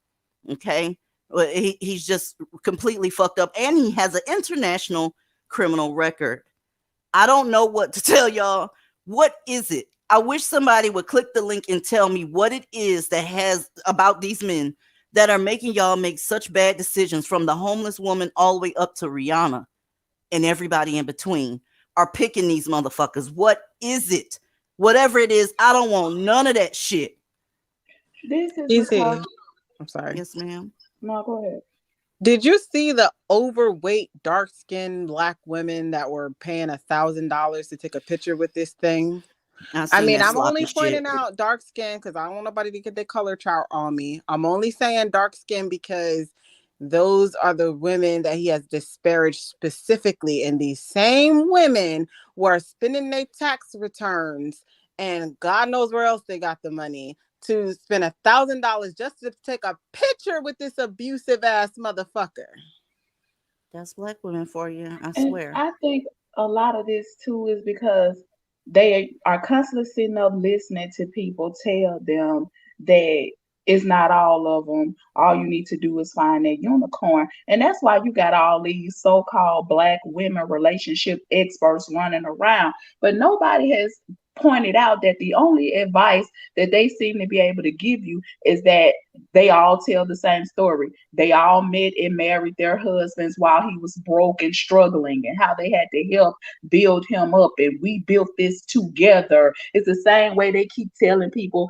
Speaker 1: Okay. Well, he's just completely fucked up, and he has an international criminal record. I don't know what to tell y'all. What is it? I wish somebody would click the link and tell me what it is that has about these men that are making y'all make such bad decisions, from the homeless woman all the way up to Rihanna and everybody in between are picking these motherfuckers. What is it? Whatever it is, I don't want none of that shit.
Speaker 2: This is
Speaker 3: Easy.
Speaker 2: because.
Speaker 3: I'm sorry.
Speaker 1: Yes, ma'am.
Speaker 2: No, go ahead.
Speaker 3: Did you see the overweight, dark-skinned black women that were paying $1,000 to take a picture with this thing? I mean, I'm only pointing out dark skin because I don't want nobody to get their color chart on me. I'm only saying dark skin because those are the women that he has disparaged specifically. And these same women were spending their tax returns and God knows where else they got the money to spend $1,000 just to take a picture with this abusive ass motherfucker.
Speaker 1: That's black women for you, I
Speaker 2: And
Speaker 1: swear.
Speaker 2: I think a lot of this too is because they are constantly sitting up listening to people tell them that it's not all of them. All you need to do is find that unicorn. And that's why you got all these so-called black women relationship experts running around. But nobody has pointed out that the only advice that they seem to be able to give you is that they all tell the same story. They all met and married their husbands while he was broke and struggling, and how they had to help build him up, and we built this together. It's the same way they keep telling people,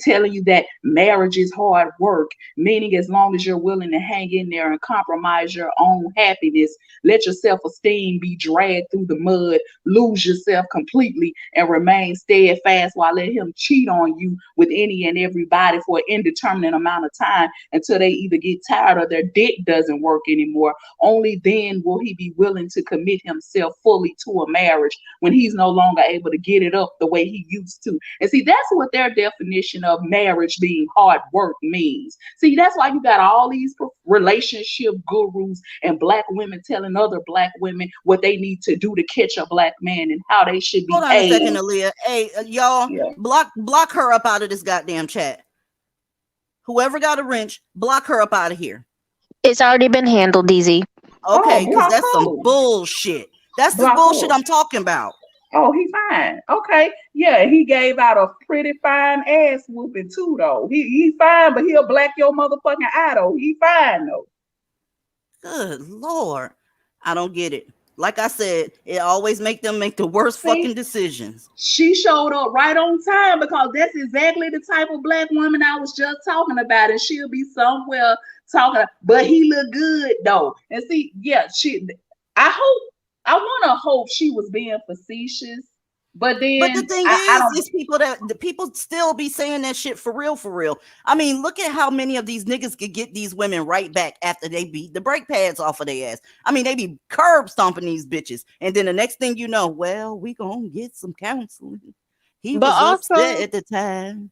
Speaker 2: telling you that marriage is hard work, meaning as long as you're willing to hang in there and compromise your own happiness, let your self-esteem be dragged through the mud, lose yourself completely, and remain steadfast while let him cheat on you with any and everybody for an indeterminate amount of time until they either get tired or their dick doesn't work anymore. Only then will he be willing to commit himself fully to a marriage, when he's no longer able to get it up the way he used to. And see, that's what their definition of marriage being hard work means. See, that's why you got all these relationship gurus and black women telling other black women what they need to do to catch a black man and how they should behave.
Speaker 1: Hold on a second, Aaliyah. Hey, y'all,
Speaker 2: Yeah.
Speaker 1: block her up out of this goddamn chat. Whoever got a wrench, block her up out of here.
Speaker 4: It's already been handled, DZ.
Speaker 1: Okay, because
Speaker 2: block
Speaker 1: that's some
Speaker 2: who?
Speaker 1: bullshit. That's the
Speaker 2: Block
Speaker 1: bullshit
Speaker 2: who?
Speaker 1: I'm talking about.
Speaker 2: Oh, he fine. Okay. Yeah, he gave out a pretty fine ass whooping too, though. He fine, but he'll black your motherfucking eye, though. He fine, though.
Speaker 1: Good Lord. I don't get it. Like I said, it always make them make the worst
Speaker 2: See?
Speaker 1: fucking decisions.
Speaker 2: She showed up right on time because that's exactly the type of black woman I was just talking about, and she'll be somewhere talking. But he look good though, and see, yeah, I want to hope she was being facetious, but then
Speaker 1: But the thing
Speaker 2: I don't.
Speaker 1: is people the people still be saying that shit for real, for real. I mean, look at how many of these niggas could get these women right back after they beat the brake pads off of their ass. I mean, they be curb stomping these bitches, and then the next thing you know, well, we gonna get some counseling. He
Speaker 3: But
Speaker 1: was upset
Speaker 3: also-
Speaker 1: at the time.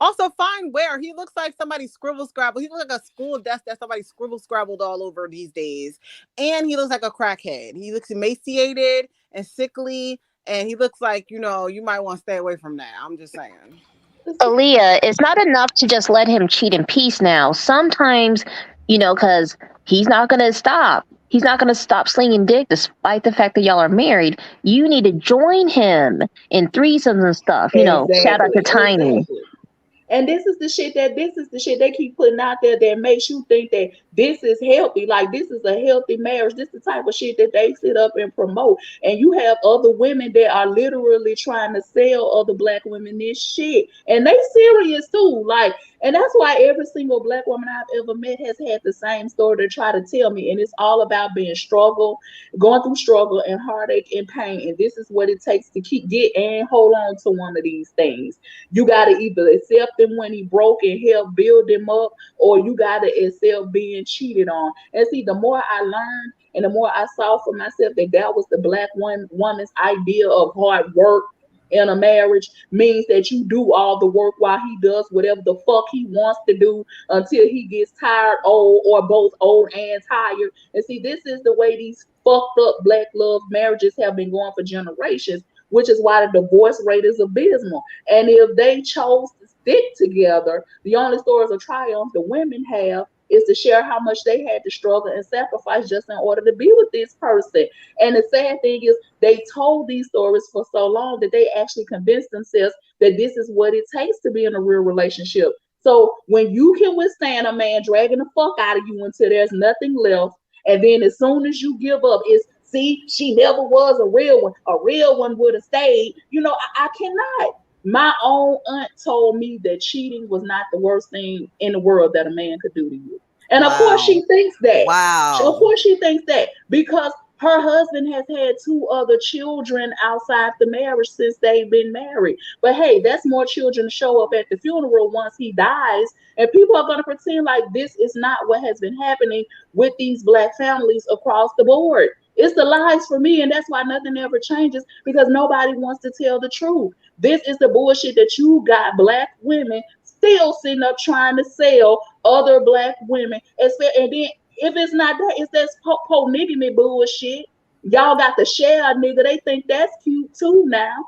Speaker 3: Also, fine wear. He looks like somebody scribble scrabble. He looks like a school desk that somebody scribble scrabbled all over these days. And he looks like a crackhead. He looks emaciated and sickly. And he looks like, you might want to stay away from that. I'm just saying.
Speaker 4: Aaliyah, it's not enough to just let him cheat in peace now. Sometimes, because he's not going to stop. He's not going to stop slinging dick despite the fact that y'all are married. You need to join him in threesomes and stuff. Shout out to Tiny.
Speaker 2: Exactly. And this is the shit they keep putting out there that makes you think that this is healthy. Like, this is a healthy marriage. This is the type of shit that they sit up and promote. And you have other women that are literally trying to sell other black women this shit. And they serious too. Like, and that's why every single black woman I've ever met has had the same story to try to tell me. And it's all about being struggle, going through struggle and heartache and pain. And this is what it takes to keep get and hold on to one of these things. You gotta either accept him when he broke and help build him up, or you gotta accept being cheated on. And see, the more I learned and the more I saw for myself that that was the black woman's idea of hard work in a marriage, means that you do all the work while he does whatever the fuck he wants to do until he gets tired, old, or both old and tired. And see, this is the way these fucked up black love marriages have been going for generations, which is why the divorce rate is abysmal. And if they chose to stick together, the only stories of triumph the women have is to share how much they had to struggle and sacrifice just in order to be with this person. And the sad thing is, they told these stories for so long that they actually convinced themselves that this is what it takes to be in a real relationship. So when you can withstand a man dragging the fuck out of you until there's nothing left, and then as soon as you give up, it's, see, she never was a real one. A real one would have stayed. You know, I cannot. My own aunt told me that cheating was not the worst thing in the world that a man could do to you. And of course
Speaker 1: Wow.
Speaker 2: she thinks that. Of
Speaker 1: Wow.
Speaker 2: course she thinks that because her husband has had two other children outside the marriage since they've been married. But hey, that's more children to show up at the funeral once he dies. And people are going to pretend like this is not what has been happening with these black families across the board. It's the lies for me, and that's why nothing ever changes, because nobody wants to tell the truth. This is the bullshit that you got black women still sitting up trying to sell other black women. And then if it's not that, it's that polygamy bullshit. Y'all got the share nigga. They think that's cute too now.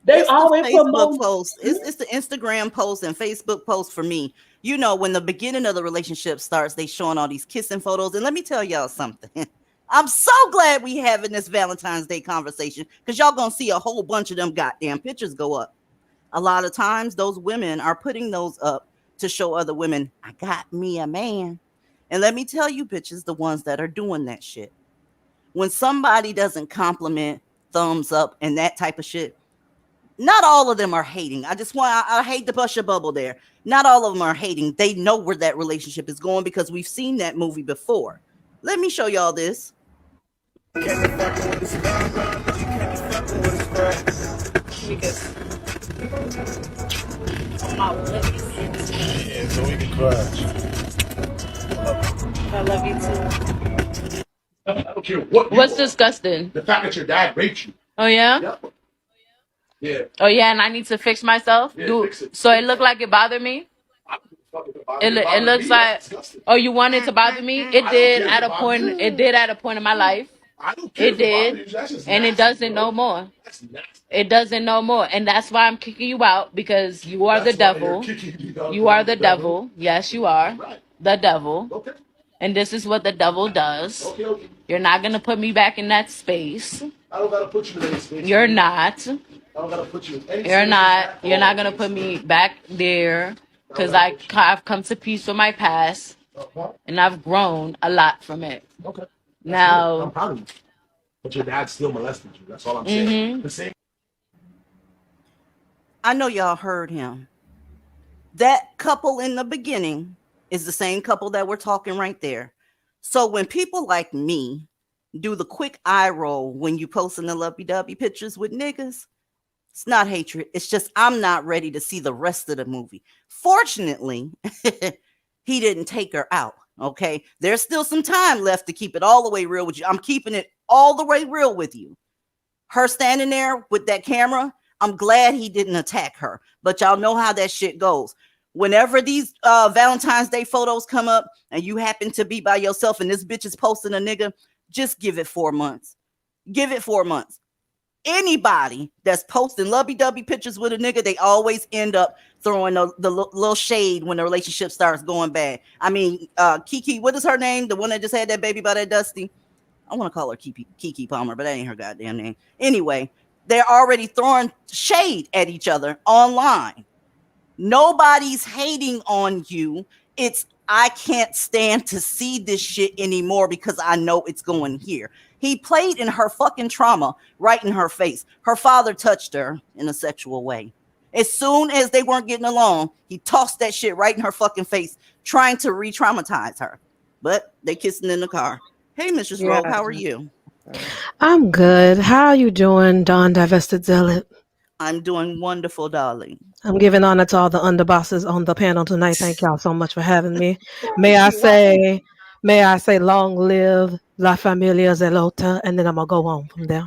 Speaker 2: They
Speaker 1: It's the
Speaker 2: always
Speaker 1: Facebook
Speaker 2: promote.
Speaker 1: post. It's the Instagram post and Facebook post for me. You know, when the beginning of the relationship starts, they showing all these kissing photos. And let me tell y'all something. I'm so glad we having this Valentine's Day conversation, because y'all gonna see a whole bunch of them goddamn pictures go up. A lot of times those women are putting those up to show other women, I got me a man. And let me tell you, bitches, the ones that are doing that shit. When somebody doesn't compliment, thumbs up, and that type of shit, not all of them are hating. I hate to bust your bubble there. Not all of them are hating. They know where that relationship is going because we've seen that movie before. Let me show y'all this.
Speaker 8: Yeah, so we can crash.
Speaker 9: I love you too.
Speaker 8: I don't care what.
Speaker 9: What's disgusting?
Speaker 8: The fact that your dad raped you.
Speaker 9: Oh yeah?
Speaker 8: Yep. Yeah.
Speaker 9: Oh yeah, and I need to fix myself.
Speaker 8: Yeah, fix it.
Speaker 9: So it looked like it bothered me. It looks like. Oh, you wanted to bother me? It did at a point. It did at a point in my life.
Speaker 8: I don't care.
Speaker 9: It did, and it doesn't no more. It doesn't no more, and that's why I'm kicking you out, because you are the devil. You are the devil. Yes, you are the devil.
Speaker 8: Okay.
Speaker 9: And this is what the devil does.
Speaker 8: Okay.
Speaker 9: You're not gonna put me back in that space.
Speaker 8: I don't gotta put you in any space.
Speaker 9: You're not.
Speaker 8: I don't gotta put you in any space.
Speaker 9: You're not. You're not gonna put me back there, because I've come to peace with my past, and I've grown a lot from it.
Speaker 8: Okay.
Speaker 9: Now,
Speaker 8: I'm proud of you. But your dad still molested you. That's all I'm saying. The same.
Speaker 1: I know y'all heard him. That couple in the beginning is the same couple that we're talking right there. So when people like me do the quick eye roll when you posting the lovey-dovey pictures with niggas, it's not hatred. It's just I'm not ready to see the rest of the movie. Fortunately, he didn't take her out. Okay, there's still some time left to keep it all the way real with you. I'm keeping it all the way real with you. Her standing there with that camera, I'm glad he didn't attack her. But y'all know how that shit goes. Whenever these Valentine's Day photos come up and you happen to be by yourself and this bitch is posting a nigga, just give it 4 months. Give it 4 months. Anybody that's posting lovey-dovey pictures with a nigga, they always end up throwing the little shade when the relationship starts going bad. I mean, Kiki, what is her name? The one that just had that baby by that Dusty? I want to call her Kiki Palmer, but that ain't her goddamn name. Anyway, they're already throwing shade at each other online. Nobody's hating on you. It's I can't stand to see this shit anymore because I know it's going here. He played in her fucking trauma right in her face. Her father touched her in a sexual way. As soon as they weren't getting along, he tossed that shit right in her fucking face, trying to re-traumatize her. But they kissing in the car. Hey, Mrs.
Speaker 10: Yeah.
Speaker 1: Rowe, how are you?
Speaker 10: I'm good. How are you doing, Don Divested Zealot?
Speaker 1: I'm doing wonderful, darling.
Speaker 10: I'm giving honor to all the underbosses on the panel tonight. Thank y'all so much for having me. May
Speaker 2: Thank
Speaker 10: I
Speaker 2: you.
Speaker 10: say, long live La Familia Zelota, and then I'm gonna go on from there.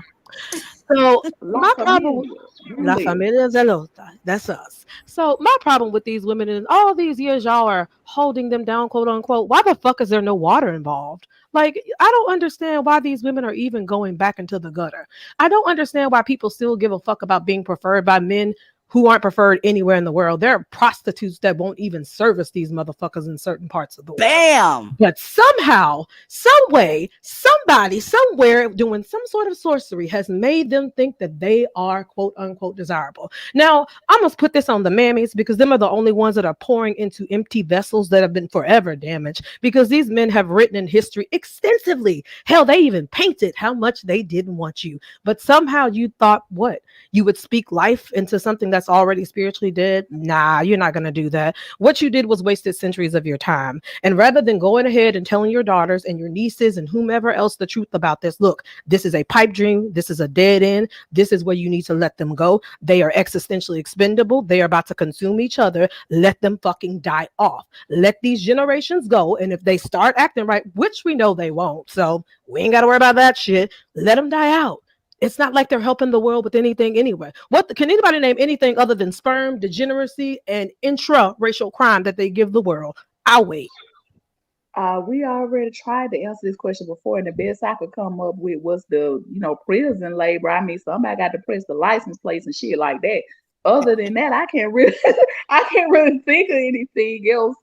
Speaker 10: So
Speaker 2: La
Speaker 10: my problem with
Speaker 2: Familia. You
Speaker 10: La
Speaker 2: live.
Speaker 10: Familia Zelota, that's us. So my problem with these women is all these years y'all are holding them down, quote unquote. Why the fuck is there no water involved? Like, I don't understand why these women are even going back into the gutter. I don't understand why people still give a fuck about being preferred by men who aren't preferred anywhere in the world. There are prostitutes that won't even service these motherfuckers in certain parts of the world.
Speaker 1: Bam!
Speaker 10: But somehow, some way, somebody, somewhere doing some sort of sorcery has made them think that they are quote unquote desirable. Now, I must put this on the mammies because them are the only ones that are pouring into empty vessels that have been forever damaged, because these men have written in history extensively. Hell, they even painted how much they didn't want you. But somehow you thought what? You would speak life into something that's already spiritually dead? Nah, you're not going to do that. What you did was wasted centuries of your time. And rather than going ahead and telling your daughters and your nieces and whomever else the truth about this, look, this is a pipe dream. This is a dead end. This is where you need to let them go. They are existentially expendable. They are about to consume each other. Let them fucking die off. Let these generations go. And if they start acting right, which we know they won't, so we ain't got to worry about that shit, let them die out. It's not like they're helping the world with anything anyway. Can anybody name anything other than sperm, degeneracy, and intra-racial crime that they give the world? I'll wait.
Speaker 2: We already tried to answer this question before, and the best I could come up with was the, prison labor. I mean, somebody got to press the license plates and shit like that. Other than that, I can't really, I can't really think of anything else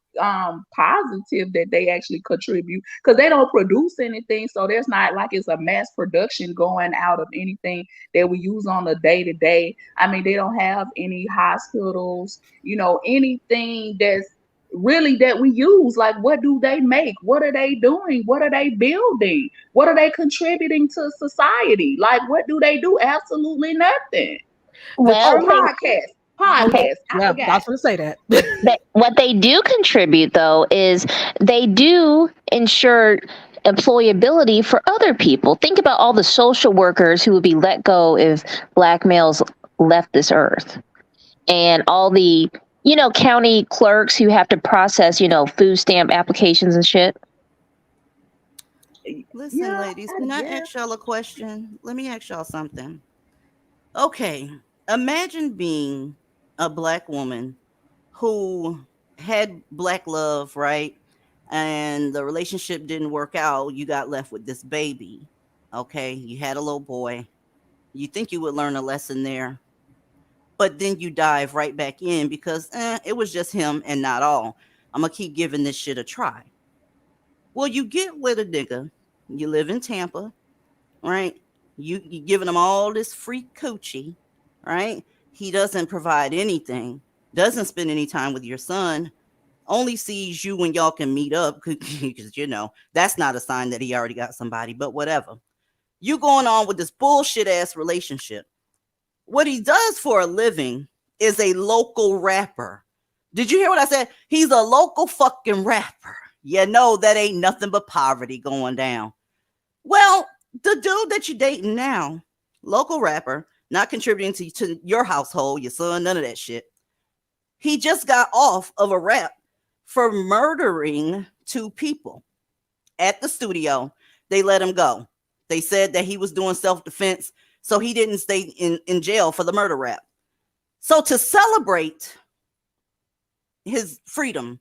Speaker 2: positive that they actually contribute, because they don't produce anything. So there's not like it's a mass production going out of anything that we use on a day to day. I mean, they don't have any hospitals, anything that's really that we use. Like, what do they make? What are they doing? What are they building? What are they contributing to society? Like, what do they do? Absolutely nothing.
Speaker 4: Well,
Speaker 2: Podcast.
Speaker 10: Okay.
Speaker 2: I
Speaker 10: Yeah,
Speaker 2: forgot.
Speaker 10: I was going to say that.
Speaker 4: what they do contribute, though, is they do ensure employability for other people. Think about all the social workers who would be let go if Black males left this earth, and all the county clerks who have to process food stamp applications and shit.
Speaker 1: Listen,
Speaker 2: Yeah,
Speaker 1: ladies,
Speaker 2: I
Speaker 1: can I
Speaker 2: guess.
Speaker 1: ask y'all a question? Let me ask y'all something. Okay, imagine being a Black woman who had Black love, right? And the relationship didn't work out. You got left with this baby. Okay, you had a little boy. You think you would learn a lesson there, but then you dive right back in because it was just him and not all. I'm gonna keep giving this shit a try. Well, you get with a nigga. You live in Tampa, right? You giving him all this free coochie, right? He doesn't provide anything, doesn't spend any time with your son, only sees you when y'all can meet up because that's not a sign that he already got somebody, but whatever. You going on with this bullshit ass relationship. What he does for a living is a local rapper. Did you hear what I said? He's a local fucking rapper. That ain't nothing but poverty going down. Well, the dude that you're dating now, local rapper, not contributing to your household, your son, none of that shit. He just got off of a rap for murdering 2 people at the studio. They let him go. They said that he was doing self-defense, so he didn't stay in jail for the murder rap. So to celebrate his freedom,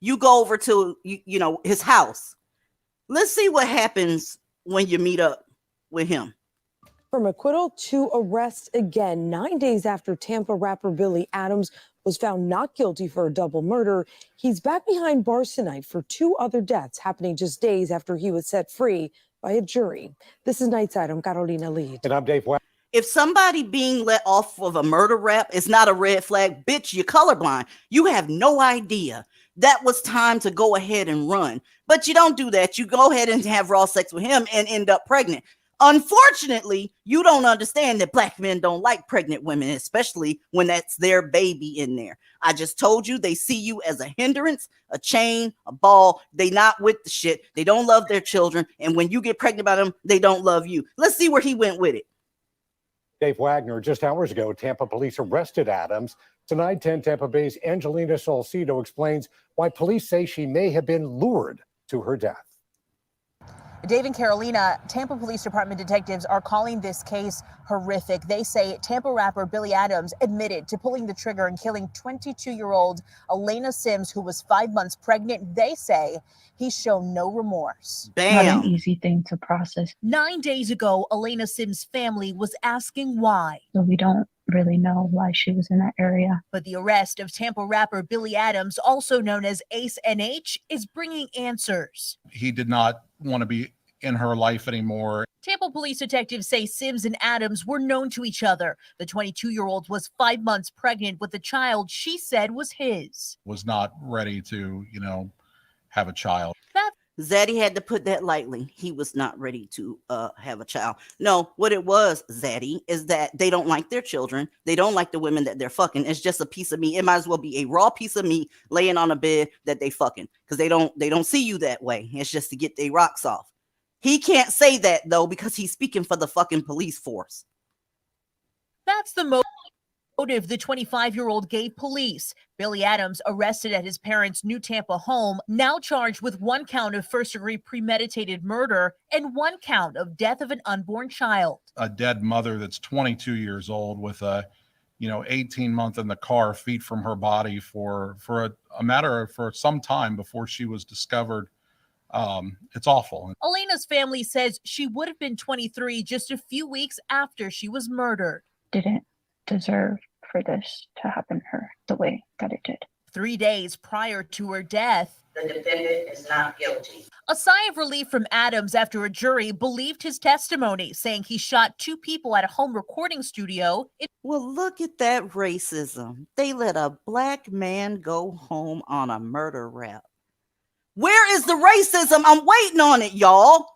Speaker 1: you go over to his house. Let's see what happens when you meet up with him.
Speaker 11: From acquittal to arrest again, 9 days after Tampa rapper Billy Adams was found not guilty for a double murder, he's back behind bars tonight for 2 other deaths happening just days after he was set free by a jury. This is Nightside. I'm Carolina Lead.
Speaker 12: And I'm Dave White.
Speaker 1: If somebody being let off of a murder rap is not a red flag, bitch, you're colorblind. You have no idea. That was time to go ahead and run. But you don't do that. You go ahead and have raw sex with him and end up pregnant. Unfortunately, you don't understand that black men don't like pregnant women, especially when that's their baby in there. I just told you they see you as a hindrance, a chain, a ball. They not with the shit. They don't love their children. And when you get pregnant by them, they don't love you. Let's see where he went with it.
Speaker 12: Dave Wagner, just hours ago, Tampa police arrested Adams. Tonight, 10 Tampa Bay's Angelina Salcido explains why police say she may have been lured to her death.
Speaker 13: Dave and Carolina, Tampa Police Department detectives are calling this case horrific. They say Tampa rapper Billy Adams admitted to pulling the trigger and killing 22-year-old Elena Sims, who was 5 months pregnant. They say he's shown no remorse.
Speaker 1: Bam.
Speaker 14: Not an easy thing to process.
Speaker 13: 9 days ago, Elena Sims' family was asking why.
Speaker 14: So we don't really know why she was in that area.
Speaker 13: But the arrest of Tampa rapper Billy Adams, also known as Ace NH, is bringing answers.
Speaker 15: He did not want to be in her life anymore.
Speaker 13: Tampa police detectives say Sims and Adams were known to each other. The 22-year-old was 5 months pregnant with a child she said was his.
Speaker 15: Was not ready to, have a child.
Speaker 1: Zaddy had to put that lightly. He was not ready to have a child. No, what it was, Zaddy, is that they don't like their children. They don't like the women that they're fucking. It's just a piece of meat. It might as well be a raw piece of meat laying on a bed that they fucking, because they don't see you that way. It's just to get their rocks off. He can't say that though, because he's speaking for the fucking police force.
Speaker 13: That's the motive the 25-year-old gave police. Billy Adams, arrested at his parents' New Tampa home, now charged with 1 count of first-degree premeditated murder and 1 count of death of an unborn child.
Speaker 15: A dead mother that's 22 years old with a 18-month in the car, feet from her body for a matter of for some time before she was discovered. It's awful.
Speaker 13: Elena's family says she would have been 23 just a few weeks after she was murdered.
Speaker 14: Didn't deserve for this to happen to her the way that it did.
Speaker 13: 3 days prior to her death,
Speaker 1: The defendant is not guilty.
Speaker 13: a sigh of relief from Adams after a jury believed his testimony, saying he shot 2 people at a home recording studio.
Speaker 1: Well, look at that racism. They let a black man go home on a murder rap. Where is the racism? I'm waiting on it, y'all.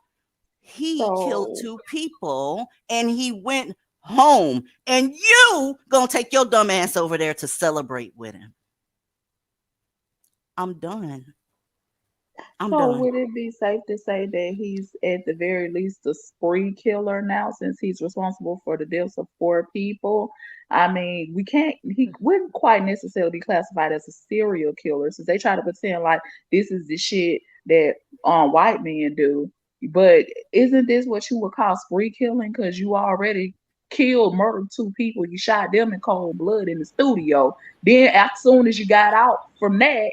Speaker 1: He killed 2 people and he went home. And you gonna take your dumb ass over there to celebrate with him. I'm done. I'm done.
Speaker 2: Would it be safe to say that he's at the very least a spree killer now, since he's responsible for the deaths of 4 people? I mean, he wouldn't quite necessarily be classified as a serial killer, since they try to pretend like this is the shit that white men do. But isn't this what you would call spree killing? Because you already murdered 2 people. You shot them in cold blood in the studio. Then as soon as you got out from that,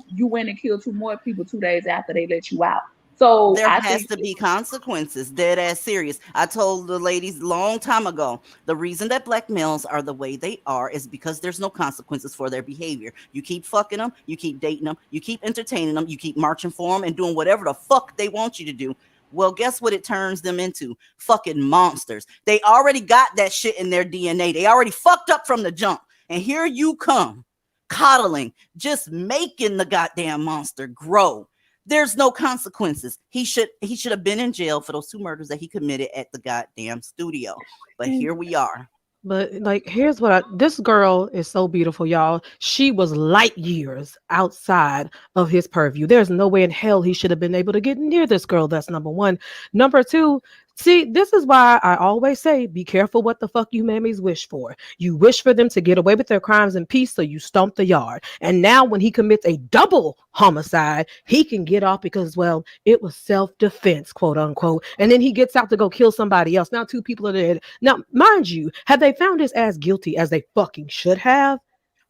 Speaker 2: you went and killed 2 more people 2 days after they let you out. So
Speaker 1: there has to be consequences, dead ass serious. I told the ladies a long time ago, the reason that black males are the way they are is because there's no consequences for their behavior. You keep fucking them, you keep dating them, you keep entertaining them, you keep marching for them and doing whatever the fuck they want you to do. Well, guess what it turns them into? Fucking monsters. They already got that shit in their DNA. They already fucked up from the jump. And here you come, coddling, just making the goddamn monster grow. There's no consequences. He should have been in jail for those 2 murders that he committed at the goddamn studio. But here we are.
Speaker 10: But here's what this girl is so beautiful, y'all. She was light years outside of his purview. There's no way in hell he should have been able to get near this girl. That's number 1. Number 2, see, this is why I always say, be careful what the fuck you mammies wish for. You wish for them to get away with their crimes in peace, so you stomp the yard. And now when he commits a double homicide, he can get off because, well, it was self-defense, quote unquote. And then he gets out to go kill somebody else. Now 2 people are dead. Now, mind you, have they found his ass guilty as they fucking should have?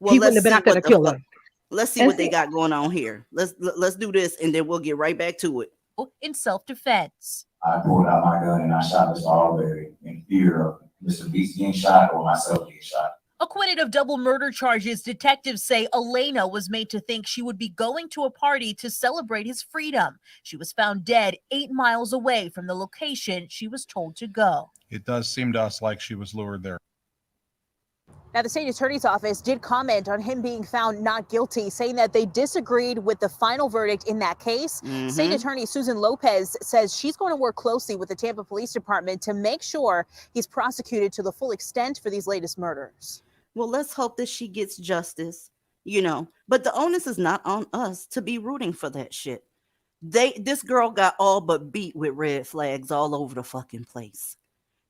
Speaker 1: Well,
Speaker 10: he wouldn't have been out there to kill her.
Speaker 1: Let's see what they got going on here. Let's do this and then we'll get right back to it.
Speaker 13: In self-defense.
Speaker 16: I pulled out my gun and I shot Mr. Alberry in fear of Mr. Beast getting shot or myself getting shot.
Speaker 13: Acquitted of double murder charges, detectives say Elena was made to think she would be going to a party to celebrate his freedom. She was found dead 8 miles away from the location she was told to go.
Speaker 15: It does seem to us like she was lured there.
Speaker 13: Now, the state attorney's office did comment on him being found not guilty, saying that they disagreed with the final verdict in that case. State Attorney Susan Lopez says she's going to work closely with the Tampa Police Department to make sure he's prosecuted to the full extent for these latest murders.
Speaker 1: Well, let's hope that she gets justice, but the onus is not on us to be rooting for that shit. This girl got all but beat with red flags all over the fucking place.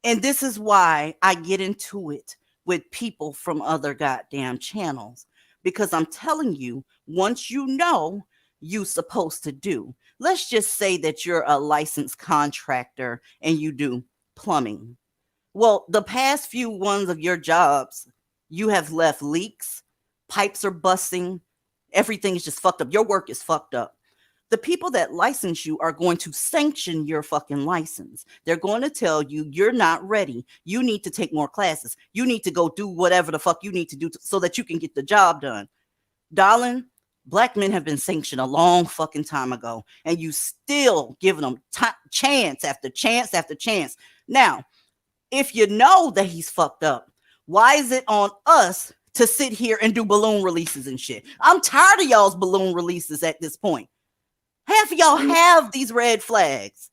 Speaker 1: And this is why I get into it with people from other goddamn channels, because I'm telling you, once you know, you're supposed to do. Let's just say that you're a licensed contractor and you do plumbing. Well, the past few ones of your jobs, you have left leaks, pipes are busting, everything is just fucked up. Your work is fucked up. The people that license you are going to sanction your fucking license. They're going to tell you you're not ready. You need to take more classes. You need to go do whatever the fuck you need to do so that you can get the job done. Darling, black men have been sanctioned a long fucking time ago, and you still giving them chance after chance after chance. Now, if you know that he's fucked up, why is it on us to sit here and do balloon releases and shit? I'm tired of y'all's balloon releases at this point. Half of y'all have these red flags.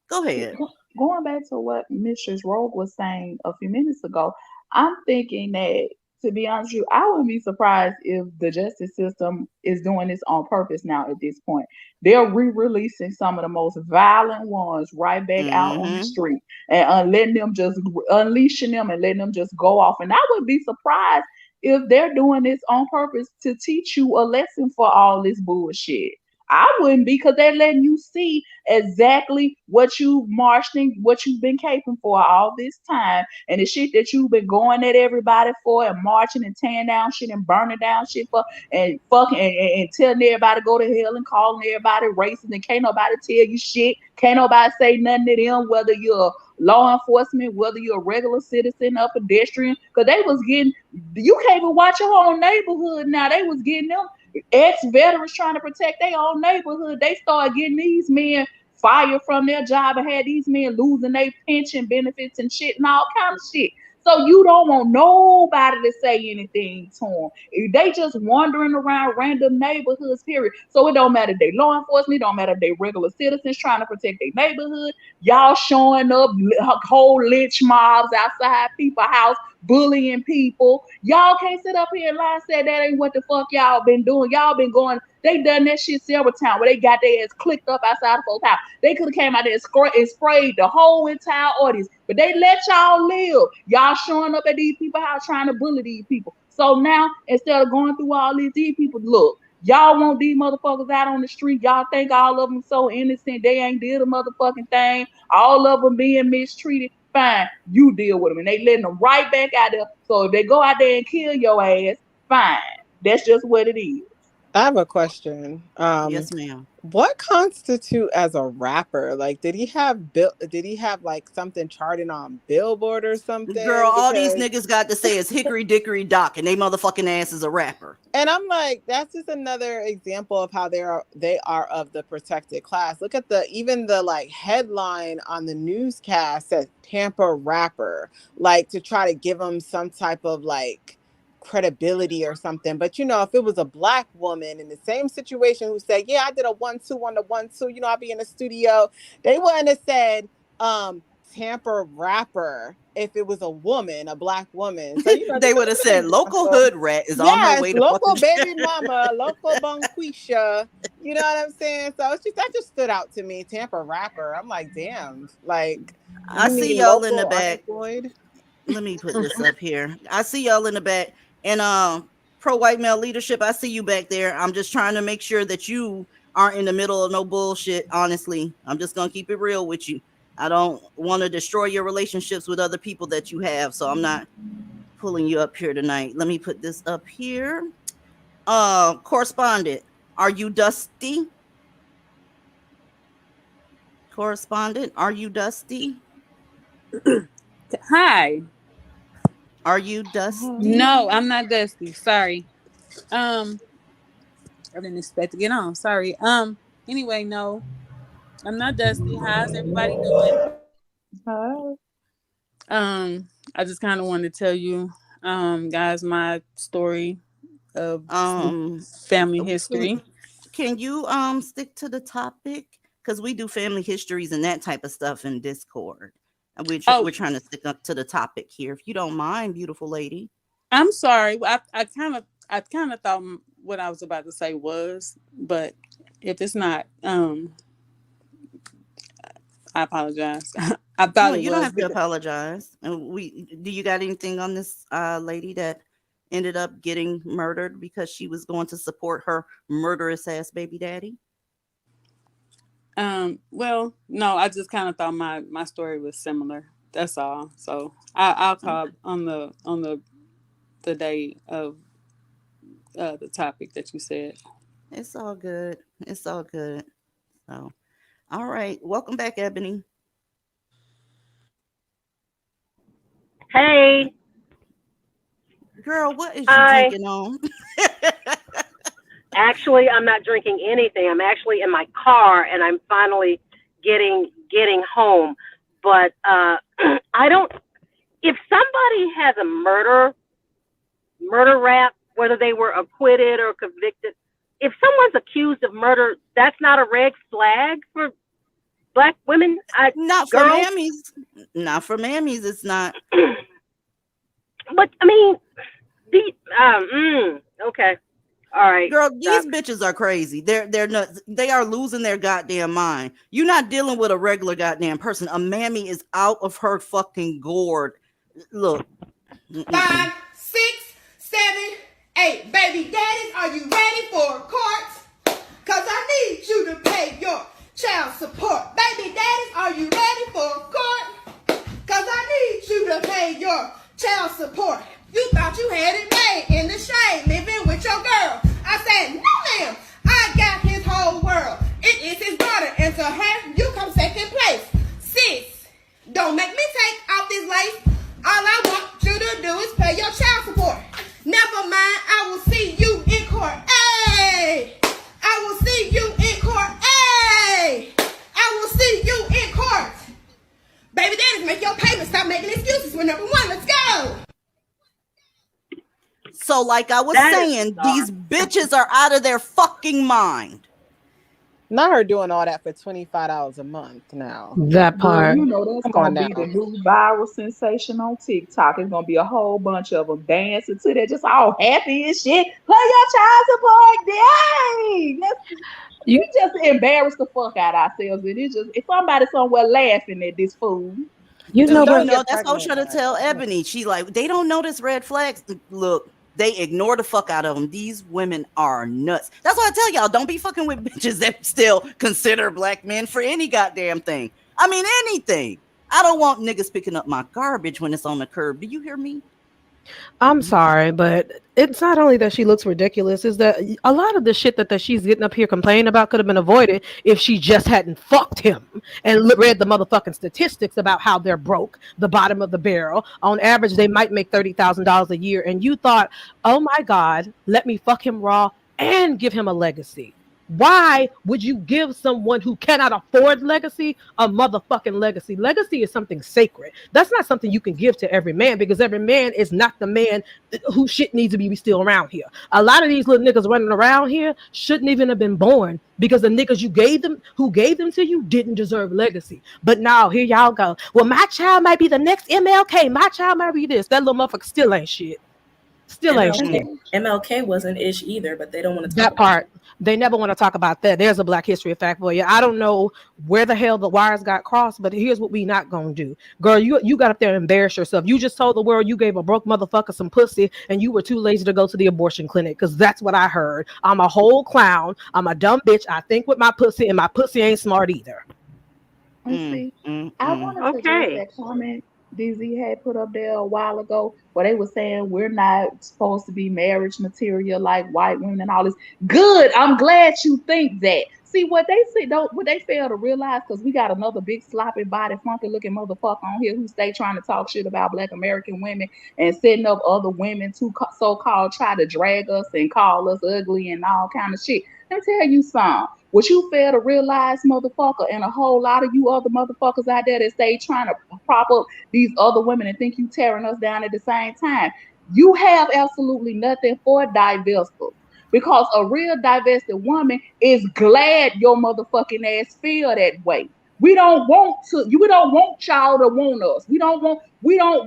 Speaker 1: Go ahead.
Speaker 2: Going back to what Mrs. Rogue was saying a few minutes ago, I'm thinking that, to be honest with you, I wouldn't be surprised if the justice system is doing this on purpose now at this point. They're re-releasing some of the most violent ones right back out on the street and letting them just unleashing them and letting them just go off. And I would be surprised if they're doing this on purpose to teach you a lesson for all this bullshit. I wouldn't be, because they're letting you see exactly what you've marched and what you've been caping for all this time, and the shit that you've been going at everybody for and marching and tearing down shit and burning down shit for and fucking and telling everybody to go to hell and calling everybody racist, and can't nobody tell you shit. Can't nobody say nothing to them, whether you're law enforcement, whether you're a regular citizen, a pedestrian, because they was getting, you can't even watch your own neighborhood now. They was getting them ex-veterans trying to protect their own neighborhood. They started getting these men fired from their job and had these men losing their pension benefits and shit and all kind of shit. So you don't want nobody to say anything to them. They just wandering around random neighborhoods, period. So it don't matter if they law enforcement, it don't matter if they regular citizens trying to protect their neighborhood. Y'all showing up, whole lynch mobs outside people's house, bullying people. Y'all can't sit up here and lie and say that ain't what the fuck y'all been doing. Y'all been going, they done that shit several times where they got their ass clicked up outside of folks' house. They could have came out there and sprayed the whole entire audience, but they let y'all live. Y'all showing up at these people's house trying to bully these people. So now, instead of going through all these people, look, y'all want these motherfuckers out on the street. Y'all think all of them so innocent. They ain't did a motherfucking thing. All of them being mistreated. Fine, you deal with them. And they letting them right back out there. So if they go out there and kill your ass, fine. That's just what it is.
Speaker 3: I have a question.
Speaker 1: Yes, ma'am.
Speaker 3: What constitute as a rapper? Like, did he have like something charting on Billboard or something?
Speaker 1: Girl, all these niggas got to say is hickory dickory dock, and they motherfucking ass is a rapper.
Speaker 3: And I'm like, that's just another example of how they are of the protected class. Look at even the like headline on the newscast says Tampa rapper, like to try to give them some type of like credibility or something. But if it was a black woman in the same situation who said, yeah, I did a 1-2 on the 1-2, I'll be in the studio, they wouldn't have said Tampa rapper if it was a woman, a black woman. So
Speaker 1: they would have said local hood rat is on her way to
Speaker 3: local baby mama, local bonquisha. You know what I'm saying? So it's just, that just stood out to me. Tampa rapper. I'm like, damn. Like,
Speaker 1: I see y'all in the back. Let me put this up here. I see y'all in the back. And pro white male leadership, I see you back there. I'm just trying to make sure that you aren't in the middle of no bullshit. Honestly, I'm just gonna keep it real with you. I don't want to destroy your relationships with other people that you have, so I'm not pulling you up here tonight. Let me put this up here. Correspondent, are you Dusty? Correspondent, are you Dusty?
Speaker 16: Hi.
Speaker 1: Are you Dusty?
Speaker 16: No, I'm not Dusty. Sorry. I didn't expect to get on. Sorry. Anyway, no, I'm not Dusty. How's everybody doing?
Speaker 2: Hi.
Speaker 16: I just kind of wanted to tell you, guys, my story of
Speaker 1: Um,
Speaker 16: family
Speaker 1: can,
Speaker 16: history.
Speaker 1: can you stick to the topic? Because we do family histories and that type of stuff in Discord. And
Speaker 16: Oh,
Speaker 1: we're trying to stick up to the topic here. If you don't mind, beautiful lady.
Speaker 16: I'm sorry. I kind of thought what I was about to say was, but if it's not, I apologize. I
Speaker 1: No,
Speaker 16: thought it
Speaker 1: you don't
Speaker 16: was
Speaker 1: have to
Speaker 16: because
Speaker 1: apologize. And do you got anything on this lady that ended up getting murdered because she was going to support her murderous ass baby daddy?
Speaker 16: well, no, I just kind of thought my story was similar. That's all. So I'll call
Speaker 1: Okay.
Speaker 16: on the day of the topic that you said.
Speaker 1: It's all good. It's all good. So, all right. Welcome back, Ebony.
Speaker 5: Hey,
Speaker 1: Girl, what is you
Speaker 5: hi.
Speaker 1: drinking on?
Speaker 5: Actually, I'm not drinking anything. I'm actually in my car, and I'm finally getting home. But I don't. If somebody has a murder rap, whether they were acquitted or convicted, if someone's accused of murder, that's not a red flag for black women.
Speaker 1: Not for
Speaker 5: Girls.
Speaker 1: mammies. Not for mammies. It's not.
Speaker 5: But I mean, okay, all right,
Speaker 1: Girl,
Speaker 5: stop.
Speaker 1: these bitches are crazy. They're nuts. They are losing their goddamn mind. You're not dealing with a regular goddamn person. A mammy is out of her fucking gourd. Look.
Speaker 17: 5, 6, 7, 8. Baby daddies, are you ready for court? Cause I need you to pay your child support. Baby daddies, are you ready for court? Cause I need you to pay your child support. You thought you had it made in the shade, living with your girl. I said, no ma'am, I got his whole world. It is his daughter, and to her, you come second place. Sis, don't make me take off this lace. All I want you to do is pay your child support. Never mind, I will see you in court. Hey, I will see you in court. Hey, I will see you in court. Baby daddies, make your payments. Stop making excuses for number one. Let's go.
Speaker 1: So, like I was
Speaker 5: That is
Speaker 1: saying,
Speaker 5: bizarre.
Speaker 1: these bitches are out of their fucking mind.
Speaker 3: Not her doing all that for $25 a month now.
Speaker 10: That
Speaker 2: Girl,
Speaker 10: part.
Speaker 2: you know that's
Speaker 3: Come
Speaker 2: gonna
Speaker 3: on
Speaker 2: be the
Speaker 3: now.
Speaker 2: new viral sensation on TikTok. It's gonna be a whole bunch of them dancing to that, just all happy and shit. Play your child support, dang! We just embarrass the fuck out ourselves, and it's just if somebody somewhere laughing at this fool.
Speaker 10: You
Speaker 1: Do
Speaker 10: know
Speaker 1: you
Speaker 10: what?
Speaker 1: know that's what I was trying to tell Ebony? She like, they don't notice red flags. Look, they ignore the fuck out of them. These women are nuts. That's why I tell y'all, don't be fucking with bitches that still consider black men for any goddamn thing. I mean, anything. I don't want niggas picking up my garbage when it's on the curb. Do you hear me?
Speaker 10: I'm sorry, but it's not only that she looks ridiculous, is that a lot of the shit that she's getting up here complaining about could have been avoided if she just hadn't fucked him and read the motherfucking statistics about how they're broke, the bottom of the barrel. On average, they might make $30,000 a year. And you thought, oh my God, let me fuck him raw and give him a legacy. Why would you give someone who cannot afford legacy a motherfucking legacy? Legacy is something sacred. That's not something you can give to every man, because every man is not the man who shit needs to be still around here. A lot of these little niggas running around here shouldn't even have been born, because the niggas who gave them to you didn't deserve legacy. But now here y'all go. Well, my child might be the next MLK. My child might be this. That little motherfucker still ain't shit. Still ain't shit.
Speaker 7: MLK wasn't ish either, but they don't want to talk
Speaker 10: That
Speaker 7: about
Speaker 10: part. They never want to talk about that. There's a Black History fact for you. I don't know where the hell the wires got crossed, but here's what we not gonna do. Girl, you got up there and embarrassed yourself. You just told the world you gave a broke motherfucker some pussy and you were too lazy to go to the abortion clinic, because that's what I heard. I'm a whole clown. I'm a dumb bitch. I think with my pussy, and my pussy ain't smart either.
Speaker 2: And see, I wanted to address that comment DZ had put up there a while ago, where they were saying we're not supposed to be marriage material like white women and all this. Good. I'm glad you think that. See what they see, don't what they fail to realize, because we got another big sloppy body, funky looking motherfucker on here who stay trying to talk shit about Black American women and setting up other women to so-called try to drag us and call us ugly and all kind of shit. Let me tell you something. What you fail to realize, motherfucker, and a whole lot of you other motherfuckers out there that stay trying to prop up these other women and think you tearing us down at the same time. You have absolutely nothing for divestors. Because a real divested woman is glad your motherfucking ass feel that way. We don't want y'all to want us. We don't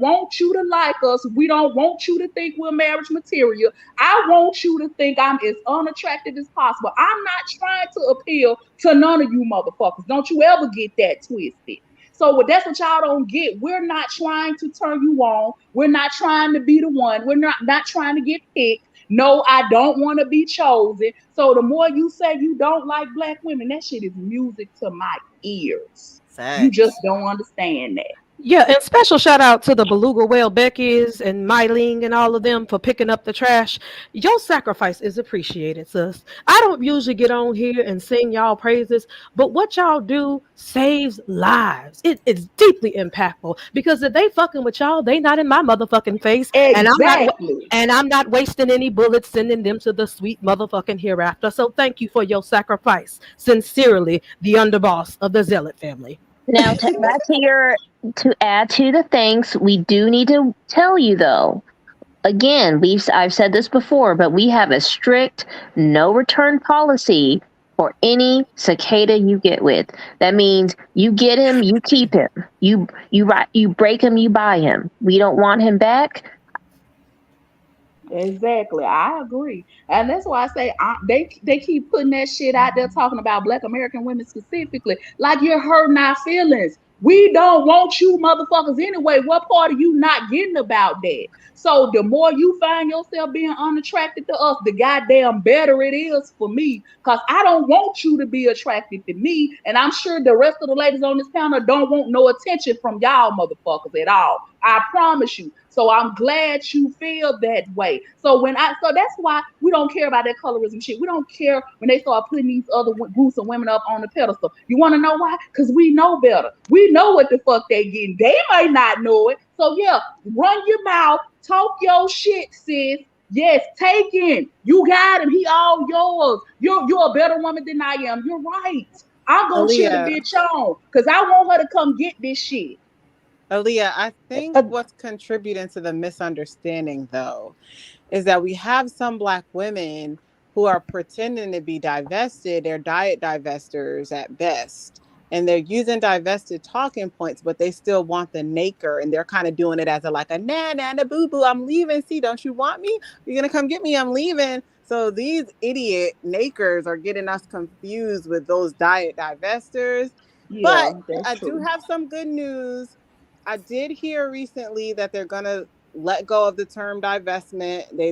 Speaker 2: want you to like us. We don't want you to think we're marriage material. I want you to think I'm as unattractive as possible. I'm not trying to appeal to none of you motherfuckers. Don't you ever get that twisted. So that's what y'all don't get. We're not trying to turn you on. We're not trying to be the one. We're not trying to get picked. No, I don't want to be chosen. So the more you say you don't like Black women, that shit is music to my ears.
Speaker 1: Facts.
Speaker 2: You just don't understand that.
Speaker 10: Yeah, and special shout out to the Beluga Whale Beckies and Myling and all of them for picking up the trash. Your sacrifice is appreciated, sis. I don't usually get on here and sing y'all praises, but what y'all do saves lives. It is deeply impactful because if they fucking with y'all, they not in my motherfucking face,
Speaker 2: Exactly.
Speaker 10: and I'm not wasting any bullets sending them to the sweet motherfucking hereafter. So thank you for your sacrifice. Sincerely, the underboss of the Zealot family.
Speaker 4: Now, to add to the things, we do need to tell you though. Again, I've said this before, but we have a strict no return policy for any cicada you get with. That means you get him, you keep him. You break him, you buy him. We don't want him back.
Speaker 2: Exactly, I agree, and that's why I say they keep putting that shit out there talking about Black American women specifically, like you're hurting our feelings. We don't want you motherfuckers anyway. What part are you not getting about that? So the more you find yourself being unattracted to us, the goddamn better it is for me. Cause I don't want you to be attracted to me, and I'm sure the rest of the ladies on this panel don't want no attention from y'all motherfuckers at all. I promise you. So I'm glad you feel that way. So that's why we don't care about that colorism shit. We don't care when they start putting these other groups of women up on the pedestal. You want to know why? Because we know better. We know what the fuck they getting. They might not know it. So yeah, run your mouth, talk your shit, sis. Yes, take him. You got him. He all yours. You're a better woman than I am. You're right. I'm gonna cheer the bitch on because I want her to come get this shit.
Speaker 3: Aaliyah, I think what's contributing to the misunderstanding, though, is that we have some Black women who are pretending to be divested. They're diet divestors at best. And they're using divested talking points, but they still want the naker. And they're kind of doing it as a nah, boo-boo, I'm leaving. See, don't you want me? You're going to come get me. I'm leaving. So these idiot nakers are getting us confused with those diet divestors.
Speaker 2: Yeah,
Speaker 3: but I do have some good news. I did hear recently that they're gonna let go of the term divestment. They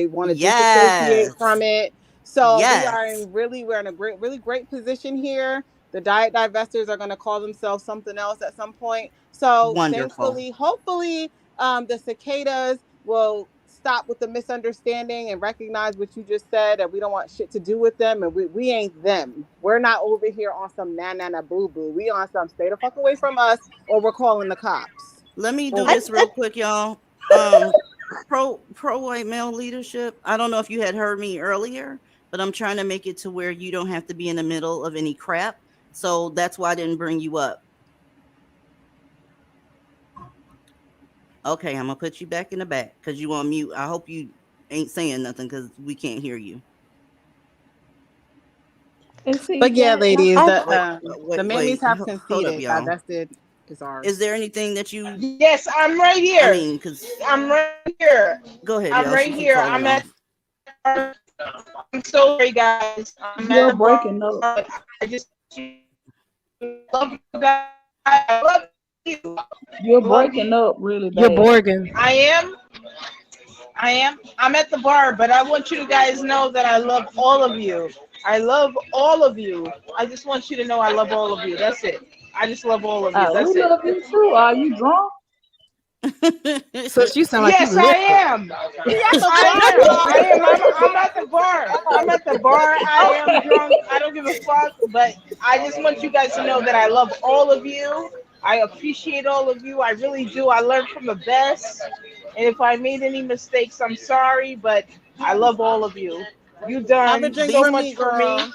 Speaker 3: want to disassociate from it. So we're in a really great position here. The diet divestors are gonna call themselves something else at some point. So thankfully, hopefully, the cicadas will stop with the misunderstanding and recognize what you just said, that we don't want shit to do with them, and we ain't them. We're not over here on some na boo boo. We on some stay the fuck away from us, or we're calling the cops.
Speaker 1: Let me do this real quick, y'all. Pro white male leadership. I don't know if you had heard me earlier, but I'm trying to make it to where you don't have to be in the middle of any crap. So that's why I didn't bring you up. Okay, I'm gonna put you back in the back because you on mute. I hope you ain't saying nothing because we can't hear you.
Speaker 3: But yeah, ladies, the mammies have conceded. Divested is ours.
Speaker 1: Is there anything that you?
Speaker 17: Yes, I'm right here.
Speaker 1: I mean, because
Speaker 17: I'm right here.
Speaker 1: Go ahead.
Speaker 17: I'm right here. I'm at. I'm sorry, guys.
Speaker 2: You're breaking up.
Speaker 17: I just love you guys. I love you.
Speaker 2: You're breaking up really bad.
Speaker 10: You're Borging.
Speaker 17: I am. I'm at the bar, but I want you guys to know that I love all of you. I love all of you. I just want you to know I love all of you. That's it. I just love all of you. That's
Speaker 2: we love you too. Are you drunk?
Speaker 10: So you sound like
Speaker 18: Yes,
Speaker 10: you
Speaker 18: I
Speaker 10: lit.
Speaker 18: am.
Speaker 3: He at the
Speaker 18: I
Speaker 3: bar,
Speaker 18: am.
Speaker 3: dog.
Speaker 18: I'm at the bar. I'm at the bar. I am drunk. I don't give a fuck. But I just want you guys to know that I love all of you. I appreciate all of you. I really do. I learned from the best. And if I made any mistakes, I'm sorry. But I love all of you. You've
Speaker 3: Have a
Speaker 18: done
Speaker 3: drink
Speaker 18: so
Speaker 3: for
Speaker 18: much
Speaker 3: me,
Speaker 18: for me.
Speaker 3: girl.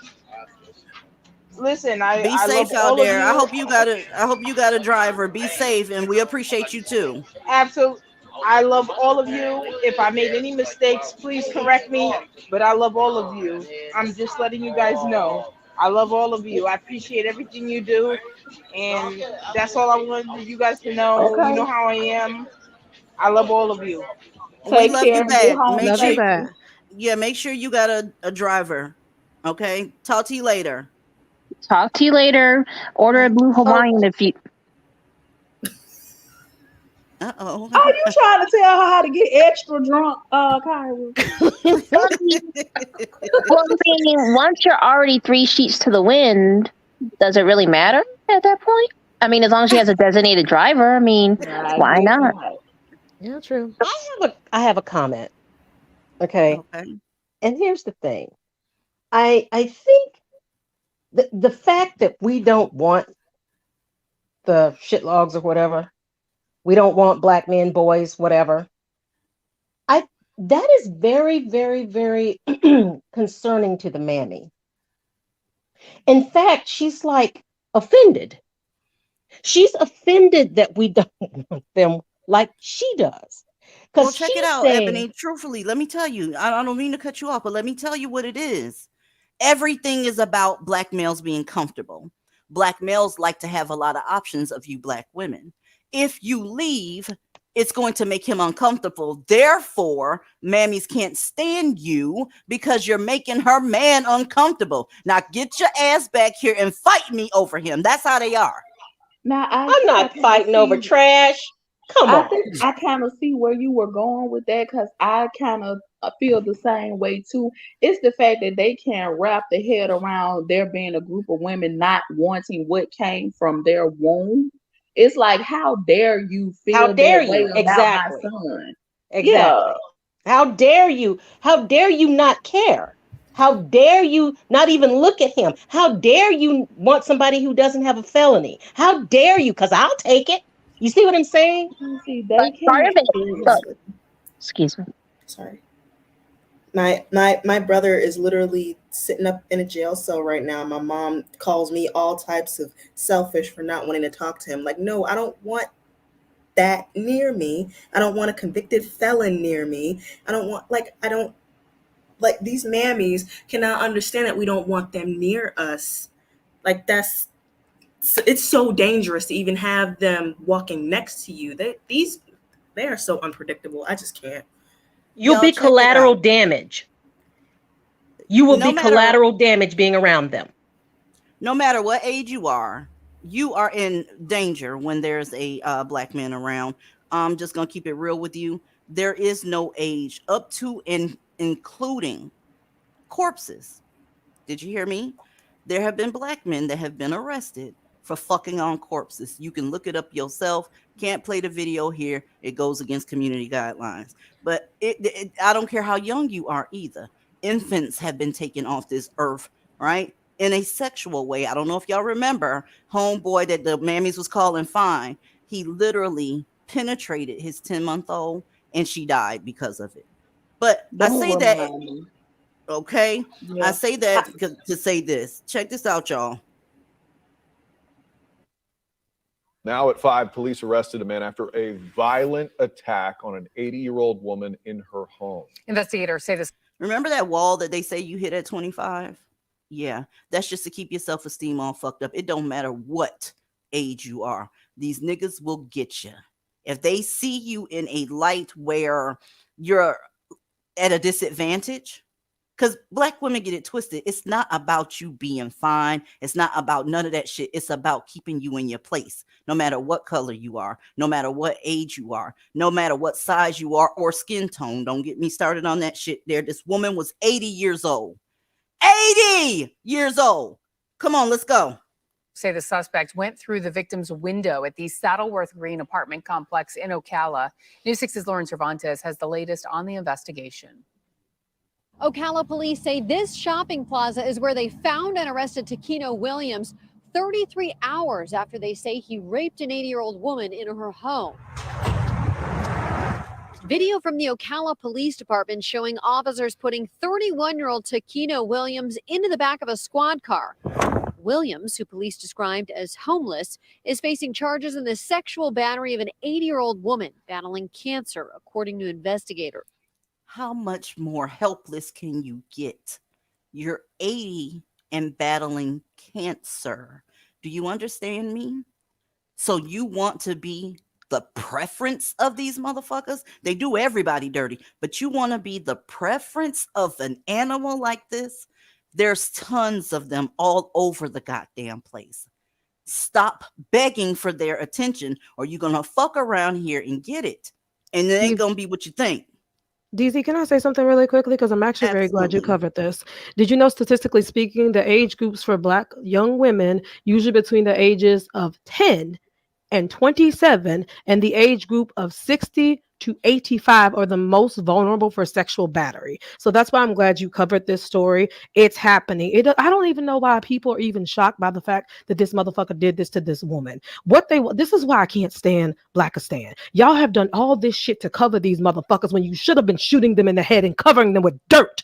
Speaker 18: Listen,
Speaker 1: Be
Speaker 18: I love
Speaker 1: safe out
Speaker 18: all of
Speaker 1: there. I
Speaker 18: you.
Speaker 1: hope you got a driver. Be safe, and we appreciate you too.
Speaker 18: Absolutely. I love all of you. If I made any mistakes, please correct me. But I love all of you. I'm just letting you guys know. I love all of you. I appreciate everything you do. And that's all I wanted you guys to know. You know
Speaker 2: Okay.
Speaker 18: how I am. I love all of you.
Speaker 1: We
Speaker 2: Take
Speaker 1: love you
Speaker 2: care and get
Speaker 1: back.
Speaker 2: home
Speaker 1: Make
Speaker 10: Love you
Speaker 1: sure,
Speaker 2: safely.
Speaker 10: back.
Speaker 1: yeah, make sure you got a driver. Okay. Talk to you later.
Speaker 4: Talk to you later. Order a blue
Speaker 2: Oh,
Speaker 4: Hawaiian if you.
Speaker 1: Uh-oh.
Speaker 2: are you trying to tell her how to get extra drunk, Kyra?
Speaker 4: Well, I mean, once you're already 3 sheets to the wind, does it really matter at that point? I mean, as long as she has a designated driver, I mean,
Speaker 2: I
Speaker 4: why
Speaker 2: guess
Speaker 4: not?
Speaker 2: not.
Speaker 10: Yeah, true.
Speaker 19: I have a comment. Okay.
Speaker 1: Okay.
Speaker 19: And here's the thing. I think the fact that we don't want the shitlogs or whatever, we don't want black men, boys, whatever. I that is very, very, very concerning to the mammy. In fact, she's like offended. She's offended that we don't want them like she does.
Speaker 1: Well,
Speaker 19: Because
Speaker 1: check it
Speaker 19: she's
Speaker 1: out,
Speaker 19: saying,
Speaker 1: Ebony. Truthfully, let me tell you, I don't mean to cut you off, but let me tell you what it is. Everything is about black males being comfortable. Black males like to have a lot of options of you black women. If you leave, it's going to make him uncomfortable. Therefore, mammies can't stand you because you're making her man uncomfortable. Now get your ass back here and fight me over him. That's how they are.
Speaker 2: Now I
Speaker 19: I'm
Speaker 2: think I
Speaker 19: not
Speaker 2: kind of
Speaker 19: fighting over
Speaker 2: see.
Speaker 19: trash. Come
Speaker 2: I
Speaker 19: on.
Speaker 2: think I kind of see where you were going with that because I kind of feel the same way too. It's the fact that they can't wrap their head around there being a group of women not wanting what came from their womb. It's like, how dare you
Speaker 19: How
Speaker 2: feel
Speaker 19: dare
Speaker 2: that way
Speaker 19: you?
Speaker 2: about my
Speaker 19: Exactly.
Speaker 2: son? Yeah.
Speaker 19: Exactly. How dare you? How dare you not care? How dare you not even look at him? How dare you want somebody who doesn't have a felony? How dare you? Because I'll take it. You see what I'm saying?
Speaker 2: You see,
Speaker 4: But
Speaker 2: they
Speaker 4: part of
Speaker 2: can't.
Speaker 4: it, but, excuse me.
Speaker 7: Sorry. My brother is literally sitting up in a jail cell right now. My mom calls me all types of selfish for not wanting to talk to him. Like, no, I don't want that near me. I don't want a convicted felon near me. I don't like these mammies cannot understand that we don't want them near us. Like it's so dangerous to even have them walking next to you. They are so unpredictable. I just can't.
Speaker 19: You'll
Speaker 1: Y'all
Speaker 19: be
Speaker 1: check it
Speaker 19: collateral
Speaker 1: out.
Speaker 19: damage. You will
Speaker 1: No
Speaker 19: be
Speaker 1: matter
Speaker 19: collateral damage being around them.
Speaker 1: no matter what age you are in danger when there's a black man around. I'm just gonna keep it real with you. There is no age up to and including corpses. Did you hear me? There have been black men that have been arrested for fucking on corpses. You can look it up yourself. Can't play the video here. It goes against community guidelines. But I don't care how young you are either. Infants have been taken off this earth, right? In a sexual way. I don't know if y'all remember homeboy that the mammies was calling fine. He literally penetrated his 10-month-old and she died because of it. But I
Speaker 2: Don't
Speaker 1: say that
Speaker 2: remind me.
Speaker 1: okay. I
Speaker 2: Yeah.
Speaker 1: say that to say this. Check this out, y'all.
Speaker 20: Now at 5, police arrested a man after a violent attack on an 80-year-old woman in her home.
Speaker 21: Investigators say this.
Speaker 1: Remember that wall that they say you hit at 25? Yeah, that's just to keep your self-esteem all fucked up. It don't matter what age you are. These niggas will get you. If they see you in a light where you're at a disadvantage, because black women get it twisted. It's not about you being fine. It's not about none of that shit. It's about keeping you in your place, no matter what color you are, no matter what age you are, no matter what size you are or skin tone. Don't get me started on that shit there. This woman was 80 years old. 80 years old. Come on, let's go.
Speaker 21: say the suspect went through the victim's window at the Saddleworth Green apartment complex in Ocala. News 6's Lauren Cervantes has the latest on the investigation.
Speaker 22: Ocala police say this shopping plaza is where they found and arrested Takino Williams 33 hours after they say he raped an 80-year-old woman in her home. Video from the Ocala Police Department showing officers putting 31-year-old Takino Williams into the back of a squad car. Williams, who police described as homeless, is facing charges in the sexual battery of an 80-year-old woman battling cancer, according to investigators.
Speaker 1: How much more helpless can you get? You're 80 and battling cancer. Do you understand me? So you want to be the preference of these motherfuckers? They do everybody dirty, but you want to be the preference of an animal like this? There's tons of them all over the goddamn place. Stop begging for their attention, or you're going to fuck around here and get it. And it ain't going to be what you think.
Speaker 10: DZ, can I say something really quickly? Because I'm actually very glad you covered this. Did you know, statistically speaking, the age groups for Black young women, usually between the ages of 10 and 27, and the age group of 60 to 85 are the most vulnerable for sexual battery. So that's why I'm glad you covered this story. It's happening. I don't even know why people are even shocked by the fact that this motherfucker did this to this woman. This is why I can't stand Blackistan. Y'all have done all this shit to cover these motherfuckers when you should have been shooting them in the head and covering them with dirt.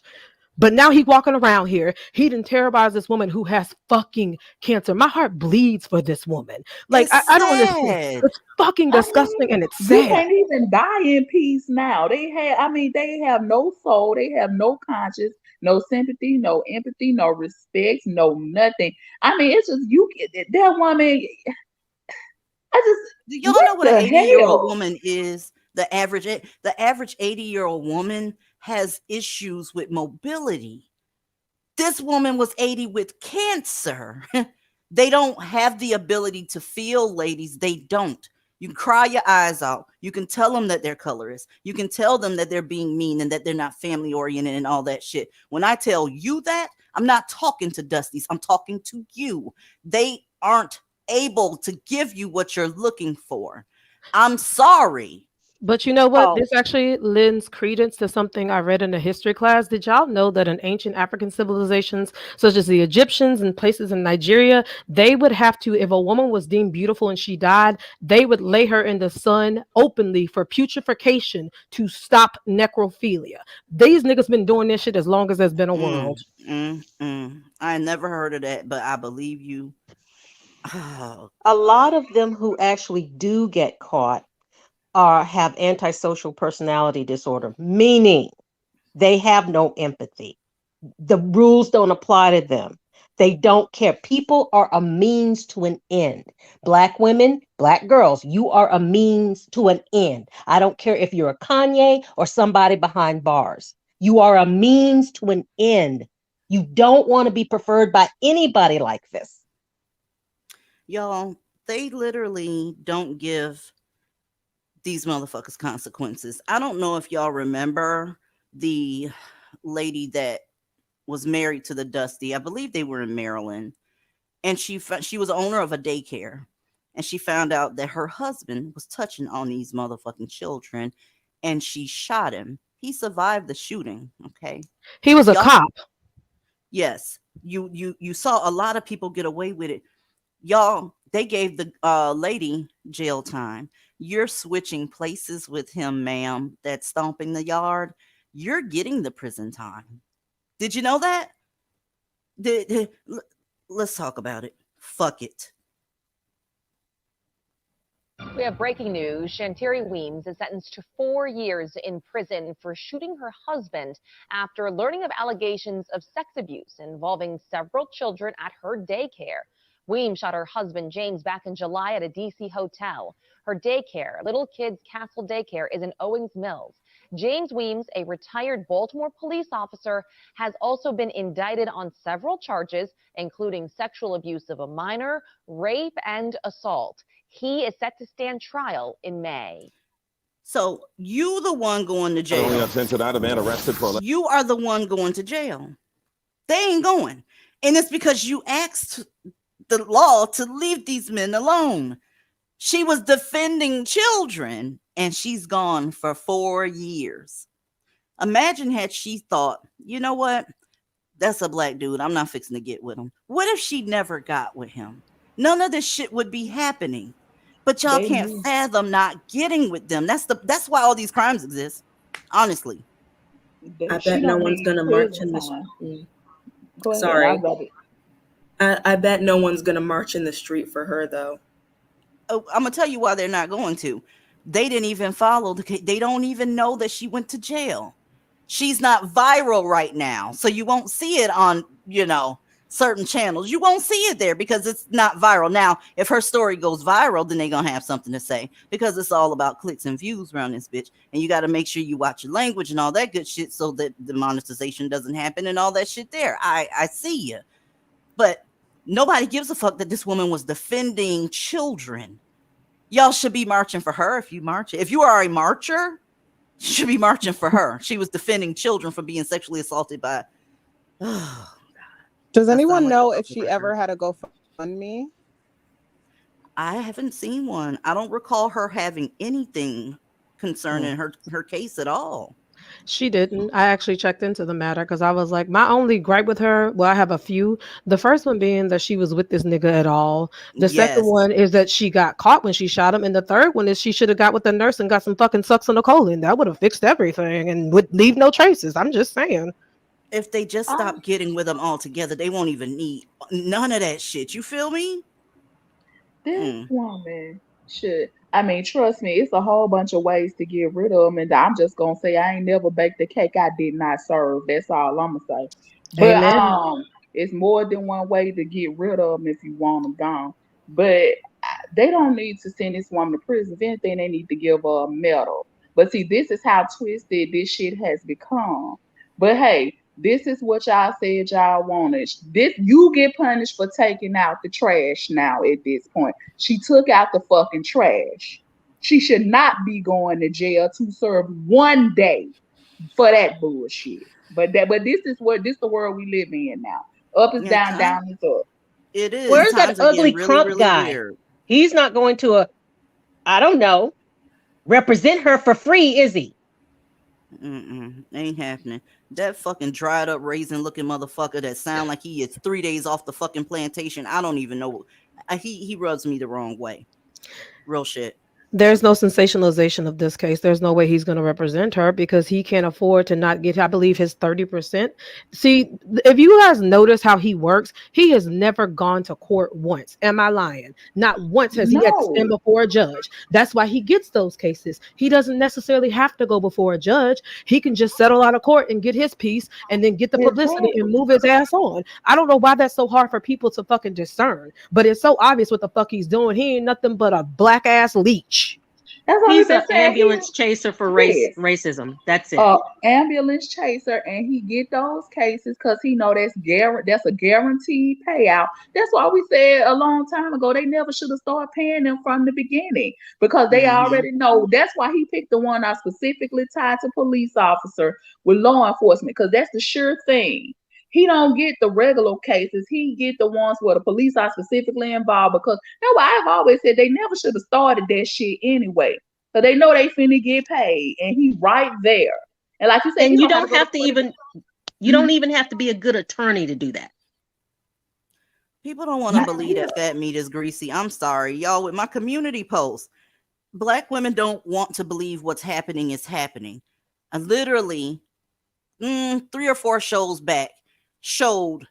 Speaker 10: But now he walking around here. He didn't terrorize this woman who has fucking cancer. My heart bleeds for this woman. Like, I don't understand. It's fucking disgusting and it's
Speaker 2: You
Speaker 10: sad.
Speaker 2: can't even die in peace now. They have no soul. They have no conscience, no sympathy, no empathy, no respect, no nothing. I mean, it's just that woman.
Speaker 1: Y'all know what an 80-year-old woman is? The average 80-year-old woman has issues with mobility. This woman was 80 with cancer. They don't have the ability to feel, ladies. They don't. You can cry your eyes out. You can tell them that they're colorist. You can tell them that they're being mean and that they're not family oriented and all that shit. When I tell you that, I'm not talking to Dusties. I'm talking to you. They aren't able to give you what you're looking for. I'm sorry.
Speaker 10: But you know what? This actually lends credence to something I read in a history class. Did y'all know that in ancient African civilizations, such as the Egyptians and places in Nigeria, they would have to, if a woman was deemed beautiful and she died, they would lay her in the sun openly for putrefaction to stop necrophilia. These niggas been doing this shit as long as there's been a world.
Speaker 1: I never heard of that, but I believe you.
Speaker 19: A lot of them who actually do get caught have antisocial personality disorder, meaning they have no empathy. The rules don't apply to them. They don't care. People are a means to an end. Black women, Black girls, you are a means to an end. I don't care if you're a Kanye or somebody behind bars. You are a means to an end. You don't want to be preferred by anybody like this.
Speaker 1: Y'all, they literally don't give these motherfuckers consequences. I don't know if y'all remember the lady that was married to the Dusty. I believe they were in Maryland, and she was the owner of a daycare, and she found out that her husband was touching on these motherfucking children, and she shot him. He survived the shooting. Okay,
Speaker 10: he was a cop.
Speaker 1: Yes, you saw a lot of people get away with it. Y'all, they gave the lady jail time. You're switching places with him, ma'am. That's stomping the yard. You're getting the prison time. Did you know that? Let's talk about it. Fuck it.
Speaker 23: We have breaking news. Shantiri Weems is sentenced to 4 years in prison for shooting her husband after learning of allegations of sex abuse involving several children at her daycare. Weems shot her husband, James, back in July at a D.C. hotel. Her daycare, Little Kids Castle Daycare, is in Owings Mills. James Weems, a retired Baltimore police officer, has also been indicted on several charges, including sexual abuse of a minor, rape, and assault. He is set to stand trial in May.
Speaker 1: So you the one going to jail. You are the one going to jail. They ain't going. And it's because you asked the law to leave these men alone. She was defending children, and she's gone for 4 years. Imagine had she thought, you know what? That's a black dude. I'm not fixing to get with him. What if she never got with him? None of this shit would be happening. But y'all
Speaker 2: They
Speaker 1: can't
Speaker 2: knew.
Speaker 1: fathom not getting with them. That's why all these crimes exist. Honestly.
Speaker 7: I
Speaker 2: She
Speaker 7: bet no
Speaker 2: don't
Speaker 7: one's
Speaker 2: need
Speaker 7: gonna march
Speaker 2: prison
Speaker 7: in this.
Speaker 2: time. Go ahead. I
Speaker 7: Sorry.
Speaker 2: love it.
Speaker 7: I bet no one's gonna march in the street for her though.
Speaker 1: Oh, I'm gonna tell you why they're not going to. They didn't even follow the case. They don't even know that she went to jail. She's not viral right now, so you won't see it on, certain channels. You won't see it there because it's not viral. Now, if her story goes viral, then they're gonna have something to say because it's all about clicks and views around this bitch. And you got to make sure you watch your language and all that good shit so that the monetization doesn't happen and all that shit there. I see you. But nobody gives a fuck that this woman was defending children. Y'all should be marching for her if you march. If you are a marcher, you should be marching for her. She was defending children from being sexually assaulted by.
Speaker 3: Does
Speaker 1: I
Speaker 3: anyone
Speaker 1: sound like
Speaker 3: know
Speaker 1: a
Speaker 3: if she
Speaker 1: fucking
Speaker 3: ever
Speaker 1: retard.
Speaker 3: had a GoFundMe?
Speaker 1: I haven't seen one. I don't recall her having anything concerning her case at all.
Speaker 10: She didn't. I actually checked into the matter because I was like, my only gripe with her, well, I have a few. The first one being that she was with this nigga at all. The second
Speaker 1: Yes.
Speaker 10: one is that she got caught when she shot him. And the third one is she should have got with the nurse and got some fucking succinylcholine. That would have fixed everything and would leave no traces. I'm just saying.
Speaker 1: If they just stop getting with them altogether, they won't even need none of that shit. You feel me?
Speaker 2: This woman should. I mean, trust me, it's a whole bunch of ways to get rid of them, and I'm just gonna say I ain't never baked a cake I did not serve. That's all I'm gonna say. But
Speaker 10: Amen.
Speaker 2: it's more than one way to get rid of them if you want them gone. But they don't need to send this woman to prison. If anything, they need to give her a medal. But see, this is how twisted this shit has become. But hey, this is what y'all said y'all wanted. This you get punished for taking out the trash now at this point. She took out the fucking trash. She should not be going to jail to serve 1 day for that bullshit. But this is the world we live in now. Up is
Speaker 1: Yeah,
Speaker 2: down, down is up.
Speaker 1: it is.
Speaker 19: Where's that
Speaker 1: Times are
Speaker 19: ugly
Speaker 1: getting really,
Speaker 19: crump
Speaker 1: really
Speaker 19: guy?
Speaker 1: weird.
Speaker 19: He's not going to I don't know, represent her for free, is he?
Speaker 1: Ain't happening. That fucking dried up raisin looking motherfucker that sound like he is 3 days off the fucking plantation. I don't even know. He rubs me the wrong way. Real shit.
Speaker 10: There's no sensationalization of this case. There's no way he's going to represent her because he can't afford to not get, I believe, his 30%. See, if you guys notice how he works, he has never gone to court once. Am I lying? Not once has he had to stand
Speaker 2: No.
Speaker 10: before a judge. That's why he gets those cases. He doesn't necessarily have to go before a judge. He can just settle out of court and get his piece and then get the publicity and move his ass on. I don't know why that's so hard for people to fucking discern, but it's so obvious what the fuck he's doing. He ain't nothing but a black ass leech.
Speaker 2: That's what
Speaker 19: He's
Speaker 2: we've
Speaker 19: an
Speaker 2: been saying.
Speaker 19: ambulance chaser for racism. That's it.
Speaker 2: Ambulance chaser, and he get those cases because he know that's a guaranteed payout. That's why we said a long time ago they never should have started paying them from the beginning because they already know. That's why he picked the one I specifically tied to police officer with law enforcement because that's the sure thing. He don't get the regular cases. He get the ones where the police are specifically involved because that's why I've always said they never should have started that shit anyway. So they know they finna get paid, and he right there. And like you said,
Speaker 19: And
Speaker 2: he
Speaker 19: you
Speaker 2: don't
Speaker 19: don't have to even have to be a good attorney to do that.
Speaker 1: People don't want to believe that fat meat is greasy. I'm sorry, y'all. With my community posts, Black women don't want to believe what's happening is happening. I literally 3 or 4 shows back showed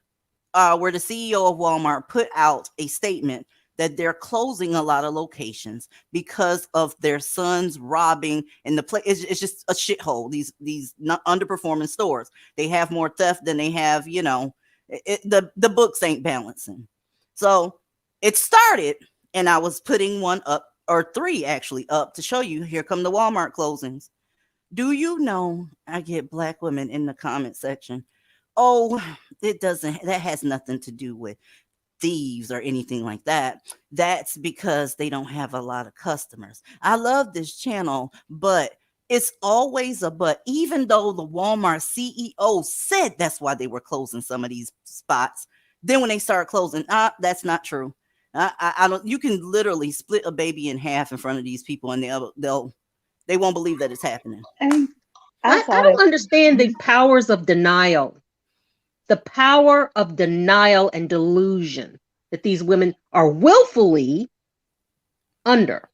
Speaker 1: where the CEO of Walmart put out a statement that they're closing a lot of locations because of their sons robbing, and the place it's just a shithole. These not underperforming stores. They have more theft than they have, the books ain't balancing. So it started, and I was putting 1 up, or 3 actually up, to show you. Here come the Walmart closings. Do you know I get Black women in the comment section? Oh, that has nothing to do with thieves or anything like that. That's because they don't have a lot of customers. I love this channel, but it's always a but. Even though the Walmart CEO said that's why they were closing some of these spots, Then when they start closing, that's not true. I don't. You can literally split a baby in half in front of these people, and they won't believe that it's happening.
Speaker 2: And
Speaker 19: I don't understand the powers of denial. The power of denial and delusion that these women are willfully under.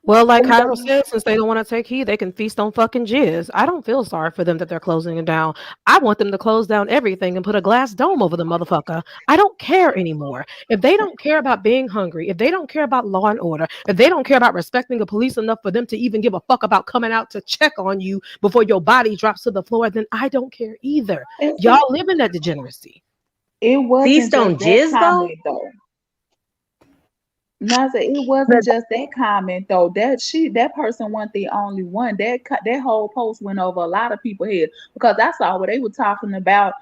Speaker 10: Well, like Kyra said, since they don't want to take heed, they can feast on fucking jizz. I don't feel sorry for them that they're closing it down. I want them to close down everything and put a glass dome over the motherfucker. I don't care anymore. If they don't care about being hungry, if they don't care about law and order, if they don't care about respecting the police enough for them to even give a fuck about coming out to check on you before your body drops to the floor, then I don't care either. Y'all live in that degeneracy.
Speaker 2: It wasn't
Speaker 19: Feast on
Speaker 2: just that
Speaker 19: jizz,
Speaker 2: comment, though. No, it wasn't just that comment though. That person wasn't the only one. That whole post went over a lot of people's head because I saw what they were talking about.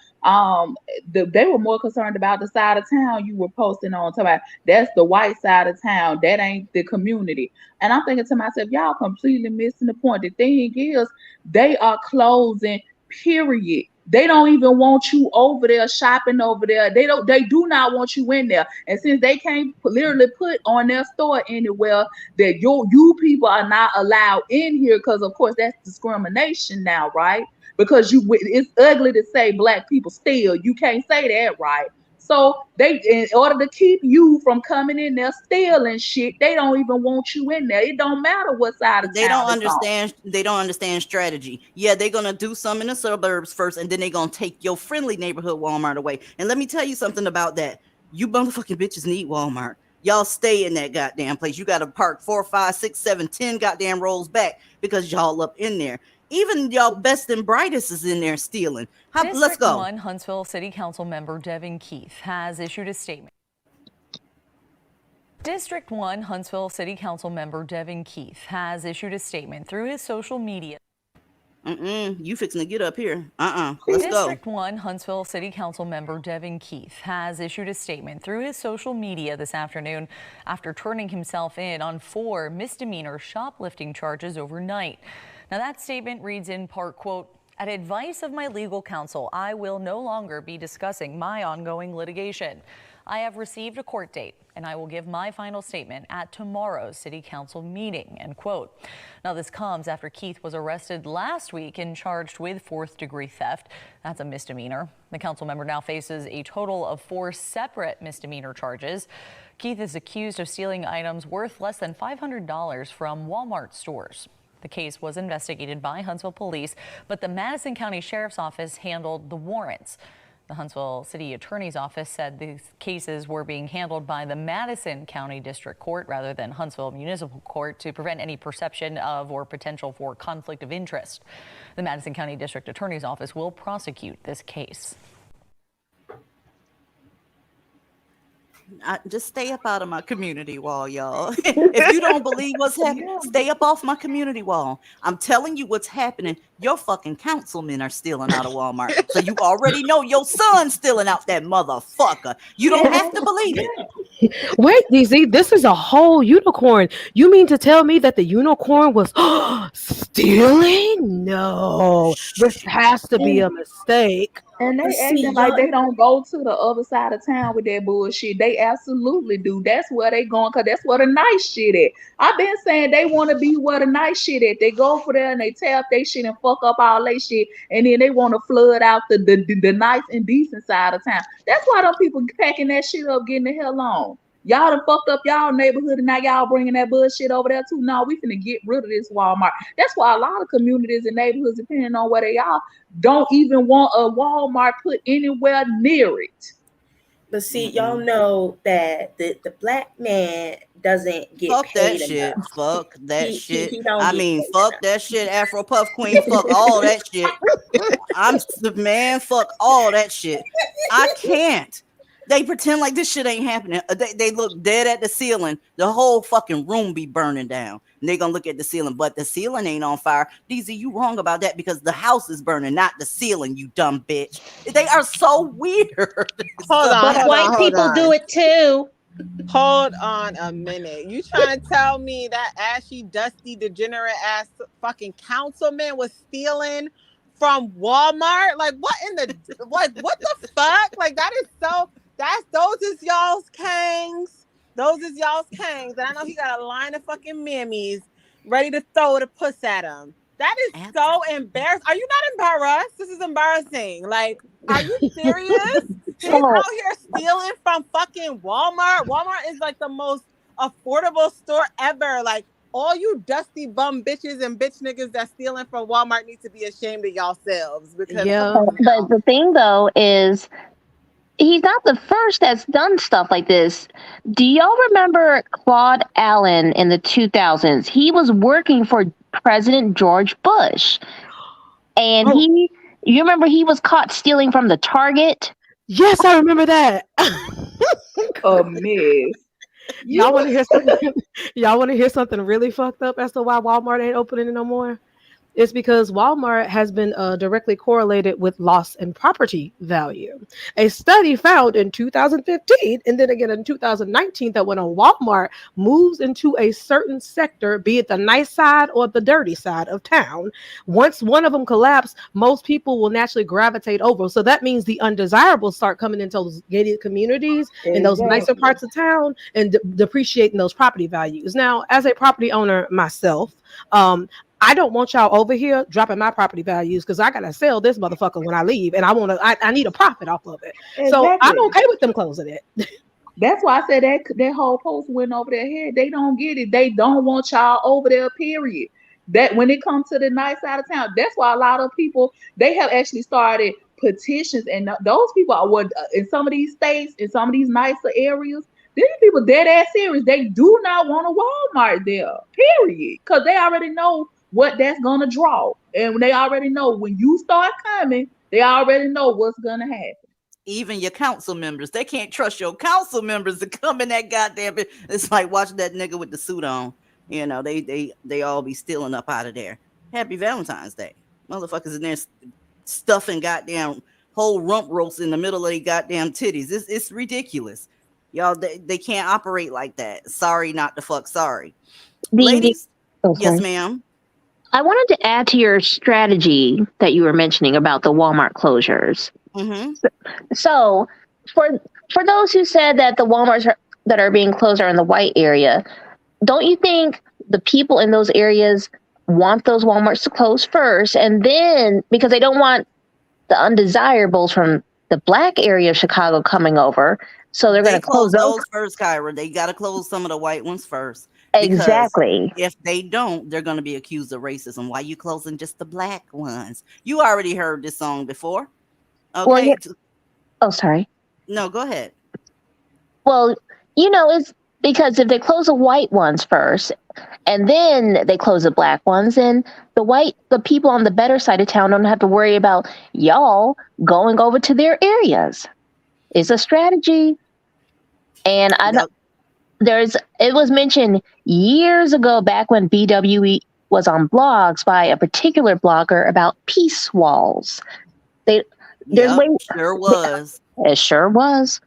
Speaker 2: They were more concerned about the side of town you were posting on. Talking about that's the white side of town. That ain't the community. And I'm thinking to myself, y'all completely missing the point. The thing is, they are closing. Period. They don't even want you over there shopping over there. They do not want you in there. And since they can't literally put on their store anywhere that you people are not allowed in here, because of course that's discrimination now, right? Because it's ugly to say black people steal. You can't say that, right? So in order to keep you from coming in there stealing shit, they don't even want you in there. It don't matter what side of
Speaker 1: They
Speaker 2: town
Speaker 1: don't
Speaker 2: it's on.
Speaker 1: understand. They don't understand strategy. Yeah, they're gonna do some in the suburbs first, and then they're gonna take your friendly neighborhood Walmart away. And let me tell you something about that. You motherfucking bitches need Walmart. Y'all stay in that goddamn place. You got to park 4, 5, 6, 7, 10 goddamn rows back because y'all up in there. Even y'all best and brightest is in there stealing. Let's go.
Speaker 6: 1 Huntsville City Council member Devin Keith has issued a statement. District 1 Huntsville City Council member Devin Keith has issued a statement through his social media.
Speaker 1: You fixing to get up here. Let's go.
Speaker 6: District 1 Huntsville City Council member Devin Keith has issued a statement through his social media this afternoon after turning himself in on 4 misdemeanor shoplifting charges overnight. Now that statement reads in part, quote, "At advice of my legal counsel, I will no longer be discussing my ongoing litigation. I have received a court date and I will give my final statement at tomorrow's city council meeting," end quote. Now this comes after Keith was arrested last week and charged with 4th-degree theft. That's a misdemeanor. The council member now faces a total of 4 separate misdemeanor charges. Keith is accused of stealing items worth less than $500 from Walmart stores. The case was investigated by Huntsville police, but the Madison County Sheriff's Office handled the warrants. The Huntsville City Attorney's Office said these cases were being handled by the Madison County District Court rather than Huntsville Municipal Court to prevent any perception of or potential for conflict of interest. The Madison County District Attorney's Office will prosecute this case.
Speaker 1: Just stay up out of my community wall, y'all. If you don't believe what's happening, stay up off my community wall. I'm telling you what's happening. Your fucking councilmen are stealing out of Walmart. So you already know your son's stealing out that motherfucker. You don't have to believe it.
Speaker 10: Wait, DZ, this is a whole unicorn. You mean to tell me that the unicorn was stealing? No, this has to be a mistake.
Speaker 2: And they acting like they don't go to the other side of town with that bullshit. They absolutely do. That's where they going, because that's where the nice shit at. I've been saying they want to be where the nice shit at. They go for there and they tear up their shit and fuck up all their shit, and then they want to flood out the nice and decent side of town. That's why them people packing that shit up, getting the hell on. Y'all done fucked up y'all neighborhood, and now y'all bringing that bullshit over there too. No, we finna get rid of this Walmart. That's why a lot of communities and neighborhoods, depending on where they are, don't even want a Walmart put anywhere near it.
Speaker 7: But see, y'all know that the black man doesn't get
Speaker 1: Fuck
Speaker 7: paid
Speaker 1: that shit.
Speaker 7: enough.
Speaker 1: Fuck that shit.
Speaker 7: He don't
Speaker 1: I
Speaker 7: get
Speaker 1: mean,
Speaker 7: paid
Speaker 1: fuck that shit. Afro Puff Queen. Fuck all that shit. I'm the man. Fuck all that shit. I can't. They pretend like this shit ain't happening. They look dead at the ceiling. The whole fucking room be burning down. And they gonna look at the ceiling, but the ceiling ain't on fire. DZ, you wrong about that because the house is burning, not the ceiling, you dumb bitch. They are so weird.
Speaker 3: But
Speaker 19: white people do it too.
Speaker 3: Hold on a minute. You trying to tell me that ashy, dusty, degenerate ass fucking councilman was stealing from Walmart. Like, what in the what the fuck? Like, those is y'all's kangs. Those is y'all's kangs. And I know he got a line of fucking mammies ready to throw the puss at him. That is so embarrassing. Are you not embarrassed? This is embarrassing. Like, are you serious? He's out here stealing from fucking Walmart. Walmart is like the most affordable store ever. Like, all you dusty bum bitches and bitch niggas that stealing from Walmart need to be ashamed of yourselves. Because
Speaker 4: But the thing though is he's not the first that's done stuff like this. Do y'all remember Claude Allen in the 2000s? He was working for President George Bush. And you remember he was caught stealing from the Target?
Speaker 10: Yes, I remember that.
Speaker 2: A mess.
Speaker 10: Y'all want to hear something? Y'all want to hear something really fucked up as to why Walmart ain't opening no more? It's because Walmart has been directly correlated with loss in property value. A study found in 2015 and then again in 2019 that when a Walmart moves into a certain sector, be it the nice side or the dirty side of town, once one of them collapse, most people will naturally gravitate over. So that means the undesirables start coming into those gated communities in those nicer parts of town and depreciating those property values. Now, as a property owner myself, I don't want y'all over here dropping my property values because I gotta sell this motherfucker when I leave, and I need a profit off of it. So I'm okay with them closing it.
Speaker 2: That's why I said that whole post went over their head. They don't get it. They don't want y'all over there. Period. That when it comes to the nice side of town, that's why a lot of people they have actually started petitions, and those people are what in some of these states, in some of these nicer areas. These people dead ass serious. They do not want a Walmart there. Period. Because they already know what that's gonna draw, and they already know when you start coming, they already know what's gonna happen.
Speaker 1: Even your council members, they can't trust your council members to come in that goddamn. It's like watching that nigga with the suit on. You know, they all be stealing up out of there. Happy Valentine's Day, motherfuckers in there stuffing goddamn whole rump roast in the middle of their goddamn titties. It's ridiculous, y'all. They can't operate like that. Sorry, not the fuck sorry, ladies. Yes, ma'am.
Speaker 4: I wanted to add to your strategy that you were mentioning about the Walmart closures.
Speaker 1: Mm-hmm.
Speaker 4: So, for those who said that the Walmarts that are being closed are in the white area, don't you think the people in those areas want those Walmarts to close first, and then because they don't want the undesirables from the black area of Chicago coming over, so they're going to close
Speaker 1: those first, Kyra. They got to close some of the white ones first.
Speaker 4: Exactly.
Speaker 1: If they don't, they're going to be accused of racism. Why you closing just the black ones? You already heard this song before. Okay.
Speaker 4: Well, sorry.
Speaker 1: No, go ahead.
Speaker 4: Well, it's because if they close the white ones first and then they close the black ones, and the people on the better side of town don't have to worry about y'all going over to their areas. It's a strategy. And it was mentioned years ago back when BWE was on blogs by a particular blogger about peace walls.
Speaker 1: Sure was.
Speaker 4: It sure was.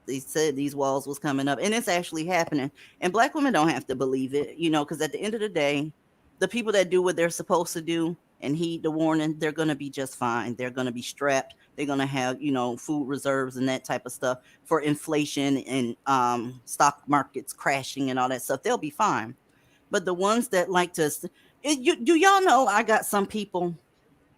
Speaker 1: They said these walls was coming up, and it's actually happening. And black women don't have to believe it, because at the end of the day, the people that do what they're supposed to do and heed the warning, they're going to be just fine. They're going to be strapped. They're going to have, food reserves and that type of stuff for inflation and stock markets crashing and all that stuff. They'll be fine. But the ones that like to, do y'all know I got some people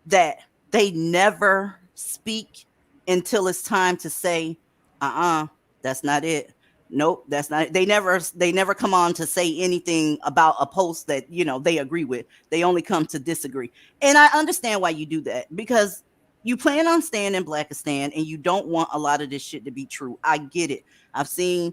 Speaker 1: that they never speak until it's time to say, that's not it. Nope, that's not it. They never come on to say anything about a post that, they agree with. They only come to disagree. And I understand why you do that, because you plan on staying in Blackistan and you don't want a lot of this shit to be true. I get it. I've seen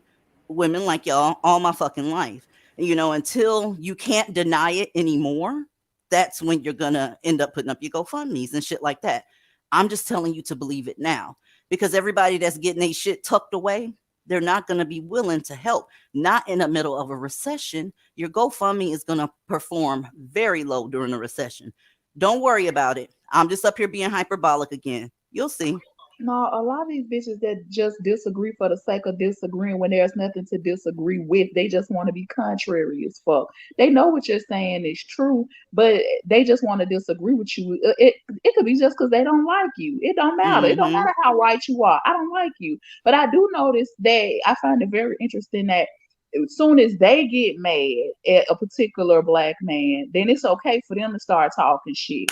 Speaker 1: women like y'all all my fucking life. Until you can't deny it anymore, that's when you're gonna end up putting up your GoFundMes and shit like that. I'm just telling you to believe it now, because everybody that's getting their shit tucked away, they're not going to be willing to help. Not in the middle of a recession. Your GoFundMe is going to perform very low during a recession. Don't worry about it. I'm just up here being hyperbolic again. You'll see.
Speaker 2: No, a lot of these bitches that just disagree for the sake of disagreeing when there's nothing to disagree with, they just want to be contrary as fuck. They know what you're saying is true, but they just want to disagree with you. It could be just because they don't like you. It don't matter. It don't
Speaker 1: Mm-hmm.
Speaker 2: matter how right you are. I don't like you. But I do notice that I find it very interesting that as soon as they get mad at a particular black man, then it's okay for them to start talking shit.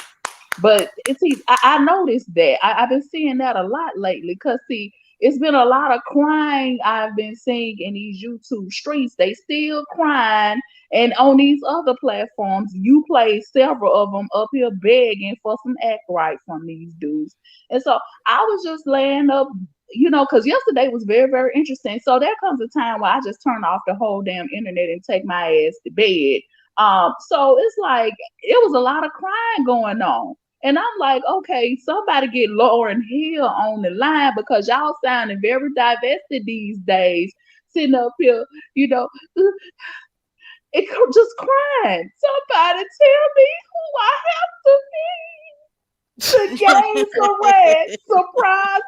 Speaker 2: But see, I noticed that I've been seeing that a lot lately. Cause see, it's been a lot of crying I've been seeing in these YouTube streets. They still crying, and on these other platforms, you play several of them up here begging for some act right from these dudes. And so I was just laying up. Because yesterday was very, very interesting. So there comes a time where I just turn off the whole damn internet and take my ass to bed. So it's like it was a lot of crying going on. And I'm like, okay, somebody get Lauren Hill on the line because y'all sounding very divested these days, sitting up here, you know, just crying. Somebody tell me who I have to be to gain some reciprocity.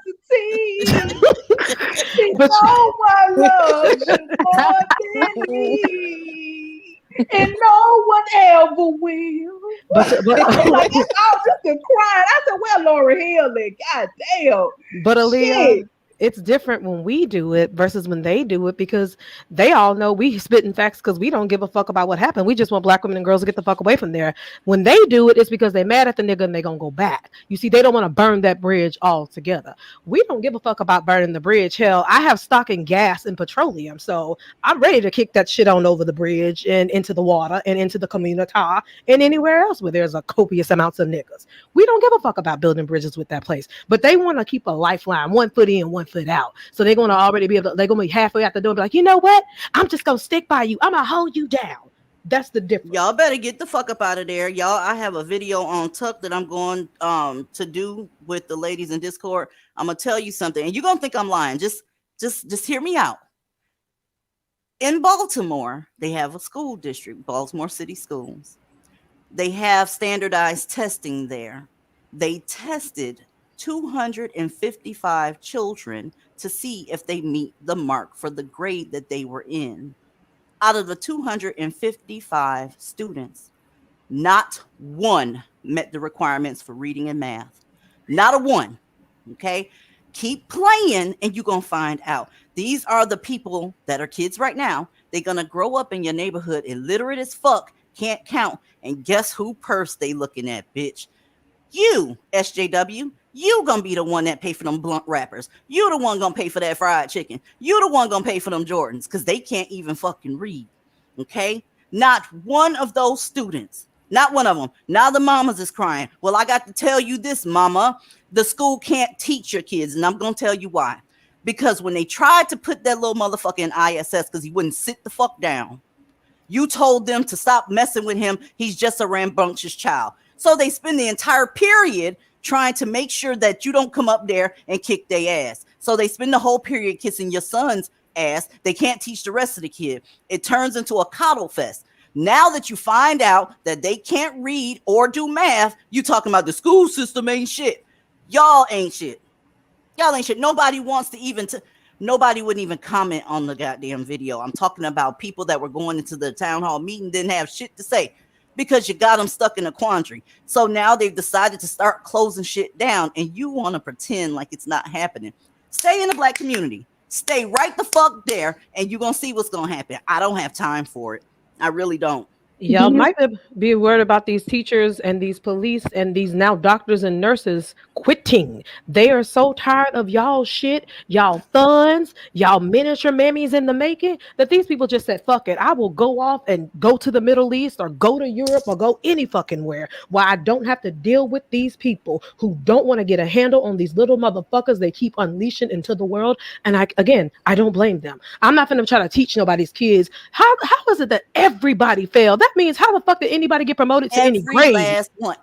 Speaker 10: But
Speaker 2: No one loves you more than me, and no one ever will.
Speaker 10: but
Speaker 2: Like it's all just a crying. I said, "Well, Laura Hill, God damn,
Speaker 10: But Aaliyah,
Speaker 2: shit."
Speaker 10: it's different when we do it versus when they do it because they all know we spitting facts because we don't give a fuck about what happened. We just want black women and girls to get the fuck away from there. When they do it, it's because they mad at the nigga and they gonna go back. You see, they don't want to burn that bridge altogether. We don't give a fuck about burning the bridge. Hell, I have stock in gas and petroleum, so I'm ready to kick that shit on over the bridge and into the water and into the community and anywhere else where there's a copious amounts of niggas. We don't give a fuck about building bridges with that place, but they want to keep a lifeline, one foot in, one foot out. So they're going to already be able to, they're going to be halfway out the door and be like, you know what? I'm just going to stick by you. I'm going to hold you down. That's the difference.
Speaker 1: Y'all better get the fuck up out of there. Y'all, I have a video on Tuck that I'm going to do with the ladies in Discord. I'm gonna tell you something, and you're gonna think I'm lying. Just hear me out. In Baltimore, they have a school district, Baltimore City Schools. They have standardized testing there. They tested 255 children to see if they meet the mark for the grade that they were in. Out of the 255 students, not one met the requirements for reading and math. Not a one. Okay? Keep playing and you're going to find out. These are the people that are kids right now. They're going to grow up in your neighborhood illiterate as fuck, can't count. And guess who purse they looking at, bitch? You, SJW, you gonna be the one that pay for them blunt wrappers. You the one gonna pay for that fried chicken. You the one gonna pay for them Jordans because they can't even fucking read. Okay? Not one of those students, not one of them. Now the mamas is crying. Well, I got to tell you this, mama. The school can't teach your kids, and I'm gonna tell you why. Because when they tried to put that little motherfucker in ISS because he wouldn't sit the fuck down, you told them to stop messing with him. He's just a rambunctious child. So they spend the entire period trying to make sure that you don't come up there and kick their ass. So they spend the whole period kissing your son's ass. They can't teach the rest of the kid. It turns into a coddle fest. Now that you find out that they can't read or do math, you talking about the school system ain't shit. Y'all ain't shit. Y'all ain't shit. Nobody wants to even nobody wouldn't even comment on the goddamn video. I'm talking about people that were going into the town hall meeting, didn't have shit to say because you got them stuck in a quandary. So now they've decided to start closing shit down and you want to pretend like it's not happening. Stay in the black community. Stay right the fuck there and you're going to see what's going to happen. I don't have time for it. I really don't.
Speaker 10: Y'all might be worried about these teachers and these police and these now doctors and nurses quitting. They are so tired of y'all shit, y'all thuns, y'all miniature mammies in the making that these people just said, fuck it. I will go off and go to the Middle East or go to Europe or go any fucking where I don't have to deal with these people who don't want to get a handle on these little motherfuckers they keep unleashing into the world. And I don't blame them. I'm not going to try to teach nobody's kids. How is it that everybody failed? That means how the fuck did anybody get promoted to any grade?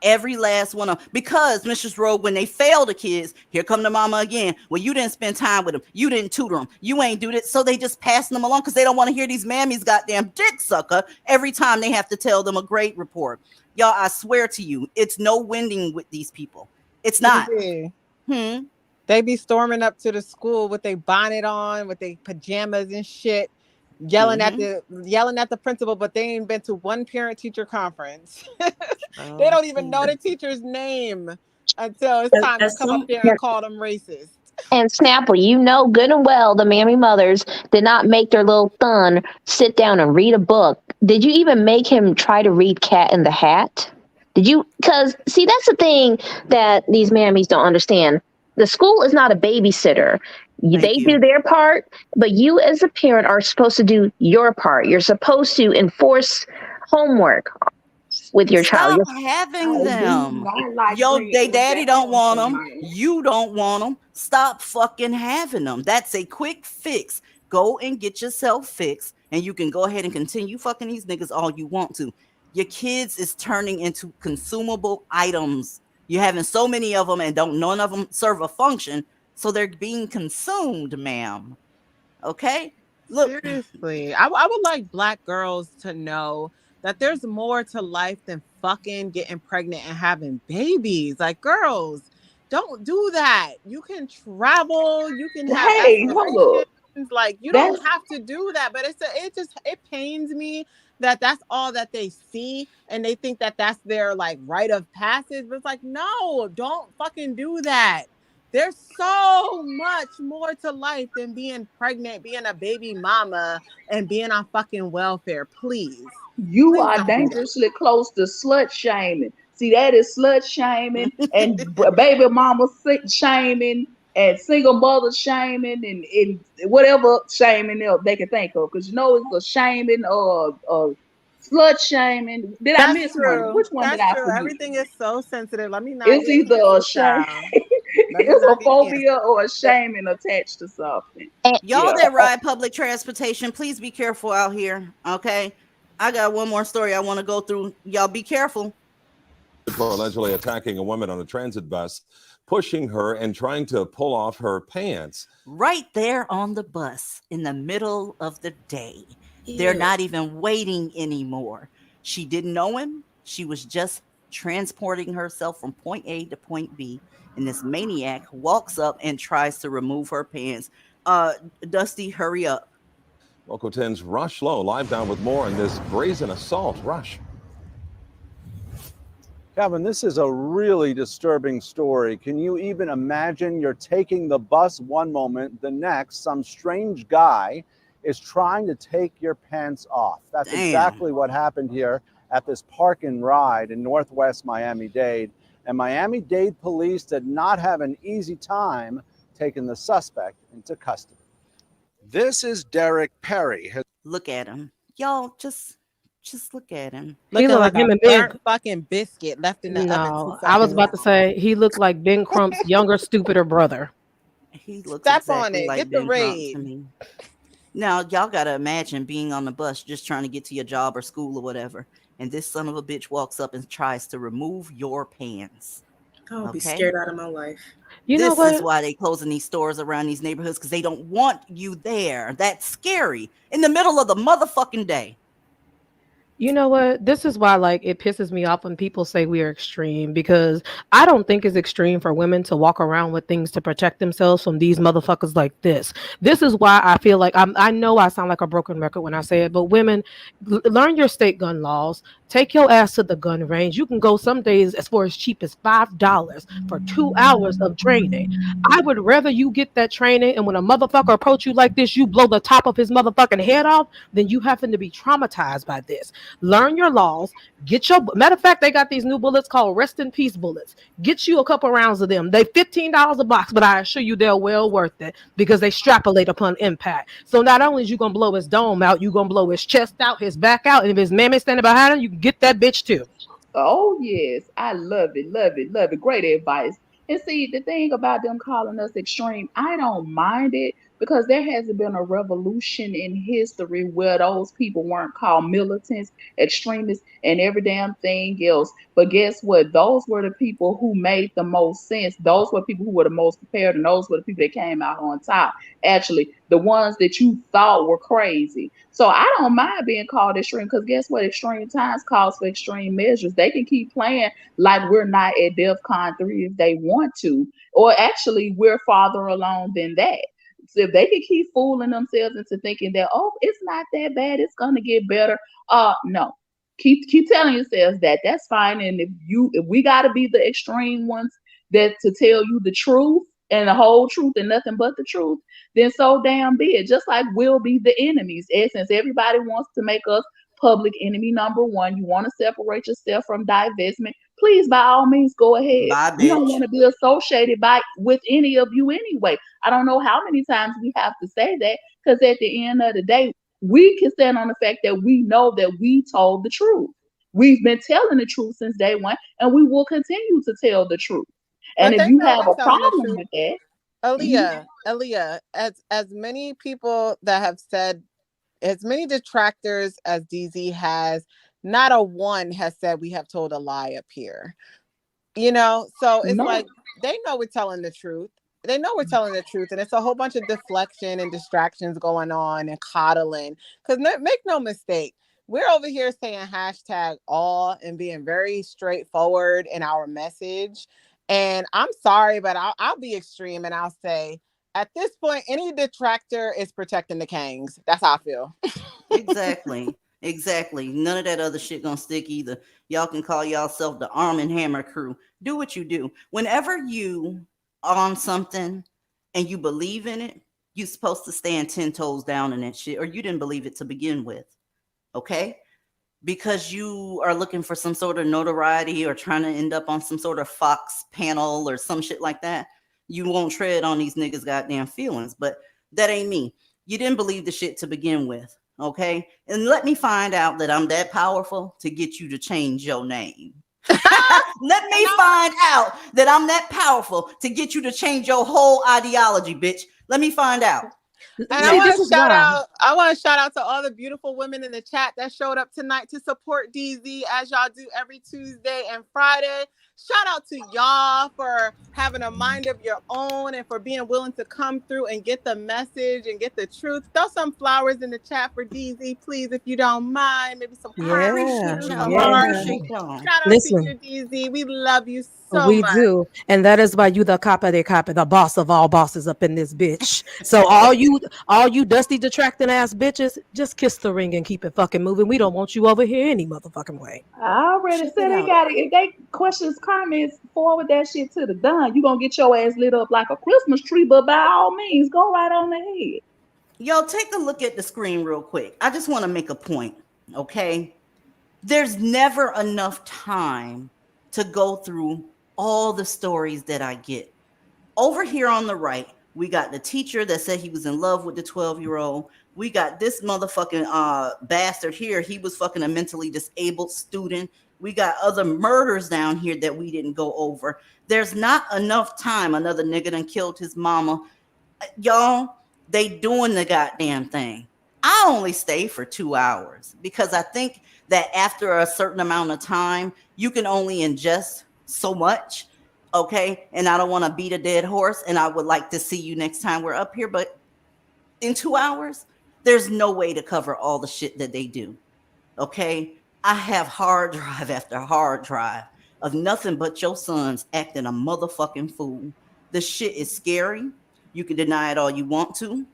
Speaker 1: Every last one of them. Because Mrs. Rowe, when they fail the kids, here come the mama again. Well, you didn't spend time with them. You didn't tutor them. You ain't do this. So they just passing them along because they don't want to hear these mammies goddamn dick sucker every time they have to tell them a grade report. Y'all, I swear to you, it's no winning with these people. It's not.
Speaker 3: They be storming up to the school with their bonnet on, with their pajamas and shit, yelling at the principal, but they ain't been to one parent teacher conference. They
Speaker 1: Oh,
Speaker 3: don't even know the
Speaker 1: please.
Speaker 3: teacher's name until it's time to
Speaker 7: As
Speaker 3: come up
Speaker 7: some
Speaker 3: there and call them racist.
Speaker 4: And Snapple, you know good and well the mammy mothers did not make their little son sit down and read a book. Did you even make him try to read Cat in the Hat? Did you? Because, see, that's the thing that these mammies don't understand. The school is not a babysitter. They do their part, but you as a parent are supposed to do your part. You're supposed to enforce homework with your child.
Speaker 1: Stop having them. They daddy don't want them. You don't want them. Stop fucking having them. That's a quick fix. Go and get yourself fixed, and you can go ahead and continue fucking these niggas all you want to. Your kids is turning into consumable items. You're having so many of them, and none of them serve a function, so they're being consumed, ma'am. Okay? Look.
Speaker 3: Seriously, I would like Black girls to know that there's more to life than fucking getting pregnant and having babies. Like, girls, don't do that. You can travel, you can have
Speaker 2: Hey, hold
Speaker 3: aspirations.
Speaker 2: up.
Speaker 3: Like, you don't
Speaker 2: That's
Speaker 3: have to do that. But it pains me that that's all that they see, and they think that that's their like rite of passage. But it's like, no, don't fucking do that. There's so much more to life than being pregnant, being a baby mama, and being on fucking welfare. Please.
Speaker 2: you
Speaker 3: Please
Speaker 2: are
Speaker 3: don't do that.
Speaker 2: dangerously close to slut shaming. See, that is slut shaming and baby mama shaming and single mother shaming and whatever shaming else they can think of. Because it's a shaming or slut shaming. Did I
Speaker 3: That's
Speaker 2: miss one?
Speaker 3: true.
Speaker 2: Which one did
Speaker 3: That's
Speaker 2: I
Speaker 3: true.
Speaker 2: forget?
Speaker 3: Everything is so sensitive. Let me not
Speaker 2: It's
Speaker 3: get
Speaker 2: either a
Speaker 3: canceled,
Speaker 2: shame,
Speaker 3: child. Let me
Speaker 2: it's
Speaker 3: not
Speaker 2: a
Speaker 3: get
Speaker 2: phobia
Speaker 3: canceled.
Speaker 2: or a shaming attached to something.
Speaker 1: Y'all
Speaker 2: Yeah.
Speaker 1: that ride public transportation, please be careful out here. Okay. I got one more story I want to go through. Y'all be careful.
Speaker 8: For allegedly attacking a woman on a transit bus, pushing her and trying to pull off her pants.
Speaker 1: Right there on the bus in the middle of the day. They're
Speaker 7: Ew.
Speaker 1: not even waiting anymore. She didn't know him. She was just transporting herself from point A to point B. And this maniac walks up and tries to remove her pants. Dusty, hurry up.
Speaker 8: Local 10's Rush Lowe live down with more on this brazen assault. Rush.
Speaker 9: Kevin, this is a really disturbing story. Can you even imagine you're taking the bus one moment, the next, some strange guy is trying to take your pants off. That's exactly what happened here at this park and ride in Northwest Miami-Dade. And Miami-Dade police did not have an easy time taking the suspect into custody. This is Derek Perry.
Speaker 1: Look at him. Y'all just look at him.
Speaker 10: He
Speaker 3: Looking
Speaker 10: look
Speaker 3: like
Speaker 10: like him
Speaker 3: a
Speaker 10: and Ben.
Speaker 3: burnt fucking biscuit left in the oven too
Speaker 10: No, I was
Speaker 3: fucking
Speaker 10: about to
Speaker 3: long.
Speaker 10: say he looked like Ben Crump's younger, stupider brother.
Speaker 1: He looks
Speaker 3: Step on
Speaker 1: exactly
Speaker 3: it.
Speaker 1: like
Speaker 3: Get the
Speaker 1: Ben Crump to
Speaker 3: raid.
Speaker 1: me. Now, y'all got to imagine being on the bus just trying to get to your job or school or whatever. And this son of a bitch walks up and tries to remove your pants.
Speaker 7: I'll be scared out of my life.
Speaker 10: You know
Speaker 1: This
Speaker 10: what?
Speaker 1: is why they closing these stores around these neighborhoods, because they don't want you there. That's scary. In the middle of the motherfucking day.
Speaker 10: You know what? This is why, like, it pisses me off when people say we are extreme, because I don't think it's extreme for women to walk around with things to protect themselves from these motherfuckers like this. This is why I feel like I know I sound like a broken record when I say it, but women, learn your state gun laws. Take your ass to the gun range. You can go some days as far as cheap as $5 for 2 hours of training. I would rather you get that training, and when a motherfucker approach you like this, you blow the top of his motherfucking head off, than you having to be traumatized by this. Learn your laws. Get your matter of fact, they got these new bullets called rest in peace bullets. Get you a couple rounds of them. They $15 a box, but I assure you they're well worth it because they extrapolate upon impact. So not only is you gonna blow his dome out, you gonna blow his chest out, his back out, and if his mammy standing behind him, you can get that bitch too.
Speaker 2: Oh yes, I love it, love it, love it. Great advice. And see, the thing about them calling us extreme, I don't mind it because there hasn't been a revolution in history where those people weren't called militants, extremists, and every damn thing else. But guess what? Those were the people who made the most sense. Those were people who were the most prepared, and those were the people that came out on top. Actually, the ones that you thought were crazy. So I don't mind being called extreme because guess what? Extreme times calls for extreme measures. They can keep playing like we're not at DEFCON 3 if they want to, or actually we're farther along than that. So if they can keep fooling themselves into thinking that, oh, it's not that bad, it's gonna get better. No. Keep telling yourselves that. That's fine. And if we gotta be the extreme ones that to tell you the truth and the whole truth and nothing but the truth, then so damn be it. Just like we'll be the enemies. And since everybody wants to make us public enemy number one, you want to separate yourself from divestment, please by all means go ahead.
Speaker 1: Bye,
Speaker 2: We don't
Speaker 1: bitch.
Speaker 2: want to be associated with any of you anyway. I don't know how many times we have to say that, because at the end of the day, we can stand on the fact that we know that we told the truth. We've been telling the truth since day one, and we will continue to tell the truth. And
Speaker 3: But
Speaker 2: if
Speaker 3: they
Speaker 2: you
Speaker 3: know
Speaker 2: have
Speaker 3: we're
Speaker 2: a
Speaker 3: telling the
Speaker 2: problem
Speaker 3: truth.
Speaker 2: with that,
Speaker 3: Aaliyah, as many people that have said, as many detractors as DZ has, not a one has said we have told a lie up here. So it's
Speaker 2: no.
Speaker 3: like they know we're telling the truth. They know we're telling the truth, and it's a whole bunch of deflection and distractions going on and coddling. Because make no mistake, we're over here saying hashtag all and being very straightforward in our message. And I'm sorry, but I'll be extreme and I'll say, at this point, any detractor is protecting the Kangs. That's how I feel.
Speaker 1: Exactly. Exactly. None of that other shit gonna stick either. Y'all can call yourself the Arm and Hammer crew. Do what you do. Whenever you on something and you believe in it, you're supposed to stand 10 toes down in that shit, or you didn't believe it to begin with. Okay? Because you are looking for some sort of notoriety or trying to end up on some sort of Fox panel or some shit like that, you won't tread on these niggas' goddamn feelings. But that ain't me. You didn't believe the shit to begin with. Okay? And let me find out that I'm that powerful to get you to change your name. Let me find out that I'm that powerful to get you to change your whole ideology, bitch. Let me find out.
Speaker 3: And
Speaker 10: See, this is why.
Speaker 3: I want to shout out to all the beautiful women in the chat that showed up tonight to support DZ as y'all do every Tuesday and Friday. Shout out to y'all for having a mind of your own and for being willing to come through and get the message and get the truth. Throw some flowers in the chat for DZ, please, if you don't mind. Maybe some
Speaker 1: I
Speaker 3: hearts,
Speaker 10: Yeah,
Speaker 1: appreciate
Speaker 3: some
Speaker 1: y'all. I
Speaker 3: hearts.
Speaker 10: yeah.
Speaker 1: appreciate y'all.
Speaker 3: Shout out to
Speaker 10: Listen,
Speaker 3: you, DZ. We love you so
Speaker 10: we
Speaker 3: much.
Speaker 10: do, and that is why you the copy, the boss of all bosses up in this bitch. So all you dusty detracting ass bitches, just kiss the ring and keep it fucking moving. We don't want you over here any motherfucking way.
Speaker 2: I already
Speaker 10: Check
Speaker 2: said
Speaker 10: it
Speaker 2: they
Speaker 10: out.
Speaker 2: got it. If they questions, comments, forward that shit to the done. You gonna get your ass lit up like a Christmas tree, but by all means, go right on ahead.
Speaker 1: Y'all take a look at the screen real quick. I just want to make a point, okay? There's never enough time to go through all the stories that I get. Over here on the right, we got the teacher that said he was in love with the 12-year-old. We got this motherfucking bastard here. He was fucking a mentally disabled student. We got other murders down here that we didn't go over. There's not enough time. Another nigga done killed his mama. Y'all, they doing the goddamn thing. I only stay for 2 hours because I think that after a certain amount of time, you can only ingest so much. Okay. And I don't want to beat a dead horse. And I would like to see you next time we're up here. But in 2 hours, there's no way to cover all the shit that they do. Okay. I have hard drive after hard drive of nothing but your sons acting a motherfucking fool. The shit is scary. You can deny it all you want to.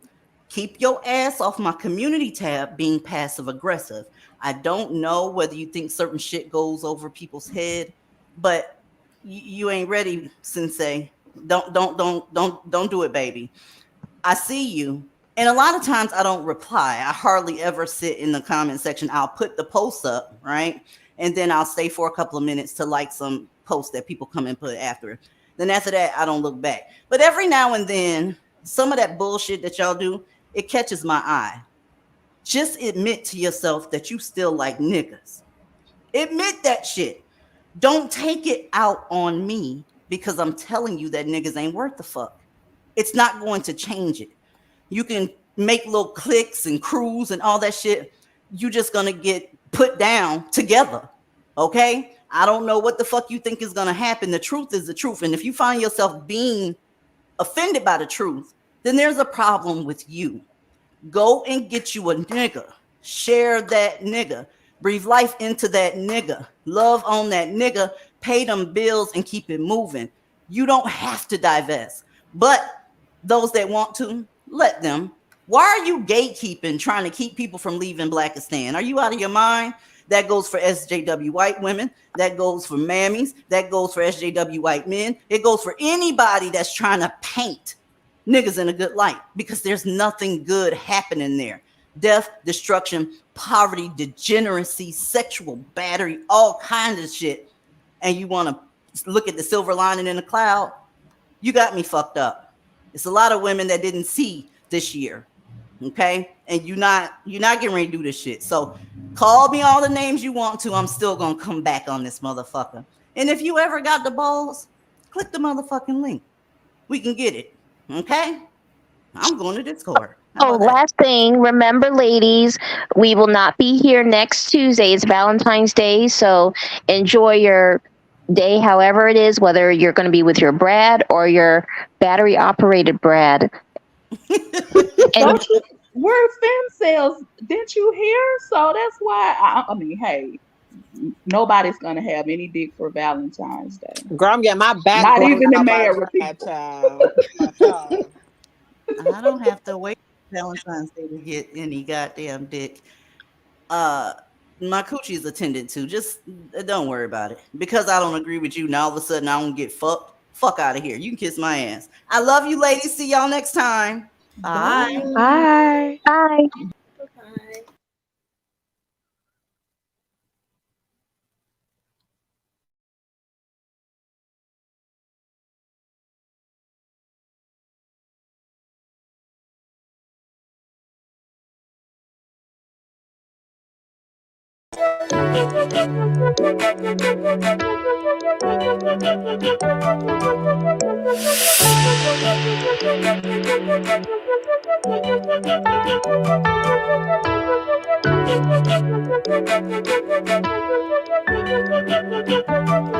Speaker 1: Keep your ass off my community tab being passive aggressive. I don't know whether you think certain shit goes over people's head, but you ain't ready, sensei. Don't do it, baby. I see you. And a lot of times I don't reply. I hardly ever sit in the comment section. I'll put the post up, right? And then I'll stay for a couple of minutes to like some posts that people come and put after. Then after that, I don't look back. But every now and then, some of that bullshit that y'all do, it catches my eye. Just admit to yourself that you still like niggas. Admit that shit. Don't take it out on me because I'm telling you that niggas ain't worth the fuck. It's not going to change it. You can make little cliques and crews and all that shit. You just gonna get put down together. Okay? I don't know what the fuck you think is gonna happen. The truth is the truth. And if you find yourself being offended by the truth, then there's a problem with you. Go and get you a nigga. Share that nigga. Breathe life into that nigga. Love on that nigga. Pay them bills and keep it moving. You don't have to divest. But those that want to, let them. Why are you gatekeeping, trying to keep people from leaving Blackistan? Are you out of your mind? That goes for SJW white women. That goes for mammies. That goes for SJW white men. It goes for anybody that's trying to paint niggas in a good light, because there's nothing good happening there. Death, destruction, poverty, degeneracy, sexual battery, all kinds of shit. And you want to look at the silver lining in the cloud? You got me fucked up. It's a lot of women that didn't see this year. Okay? And you're not getting ready to do this shit. So call me all the names you want to. I'm still gonna come back on this motherfucker. And if you ever got the balls, click the motherfucking link. We can get it. Okay? I'm going to Discord.
Speaker 4: Oh, last thing, remember, ladies, we will not be here next Tuesday. It's Valentine's Day, so enjoy your day, however it is, whether you're going to be with your Brad or your battery-operated Brad.
Speaker 2: Don't you? We're fem cells. Didn't you hear? So that's why. I mean, hey, nobody's gonna have any dick for Valentine's Day.
Speaker 3: Girl, I'm getting my back.
Speaker 2: Not
Speaker 3: blown
Speaker 2: even the
Speaker 3: out by
Speaker 2: married
Speaker 3: that child.
Speaker 1: I don't have to wait for Valentine's Day to get any goddamn dick. My coochie is attended to. Just don't worry about it. Because I don't agree with you, now all of a sudden I don't get fucked. Fuck out of here. You can kiss my ass. I love you, ladies. See y'all next time. Bye.
Speaker 10: Bye.
Speaker 4: Bye.
Speaker 11: Thank you.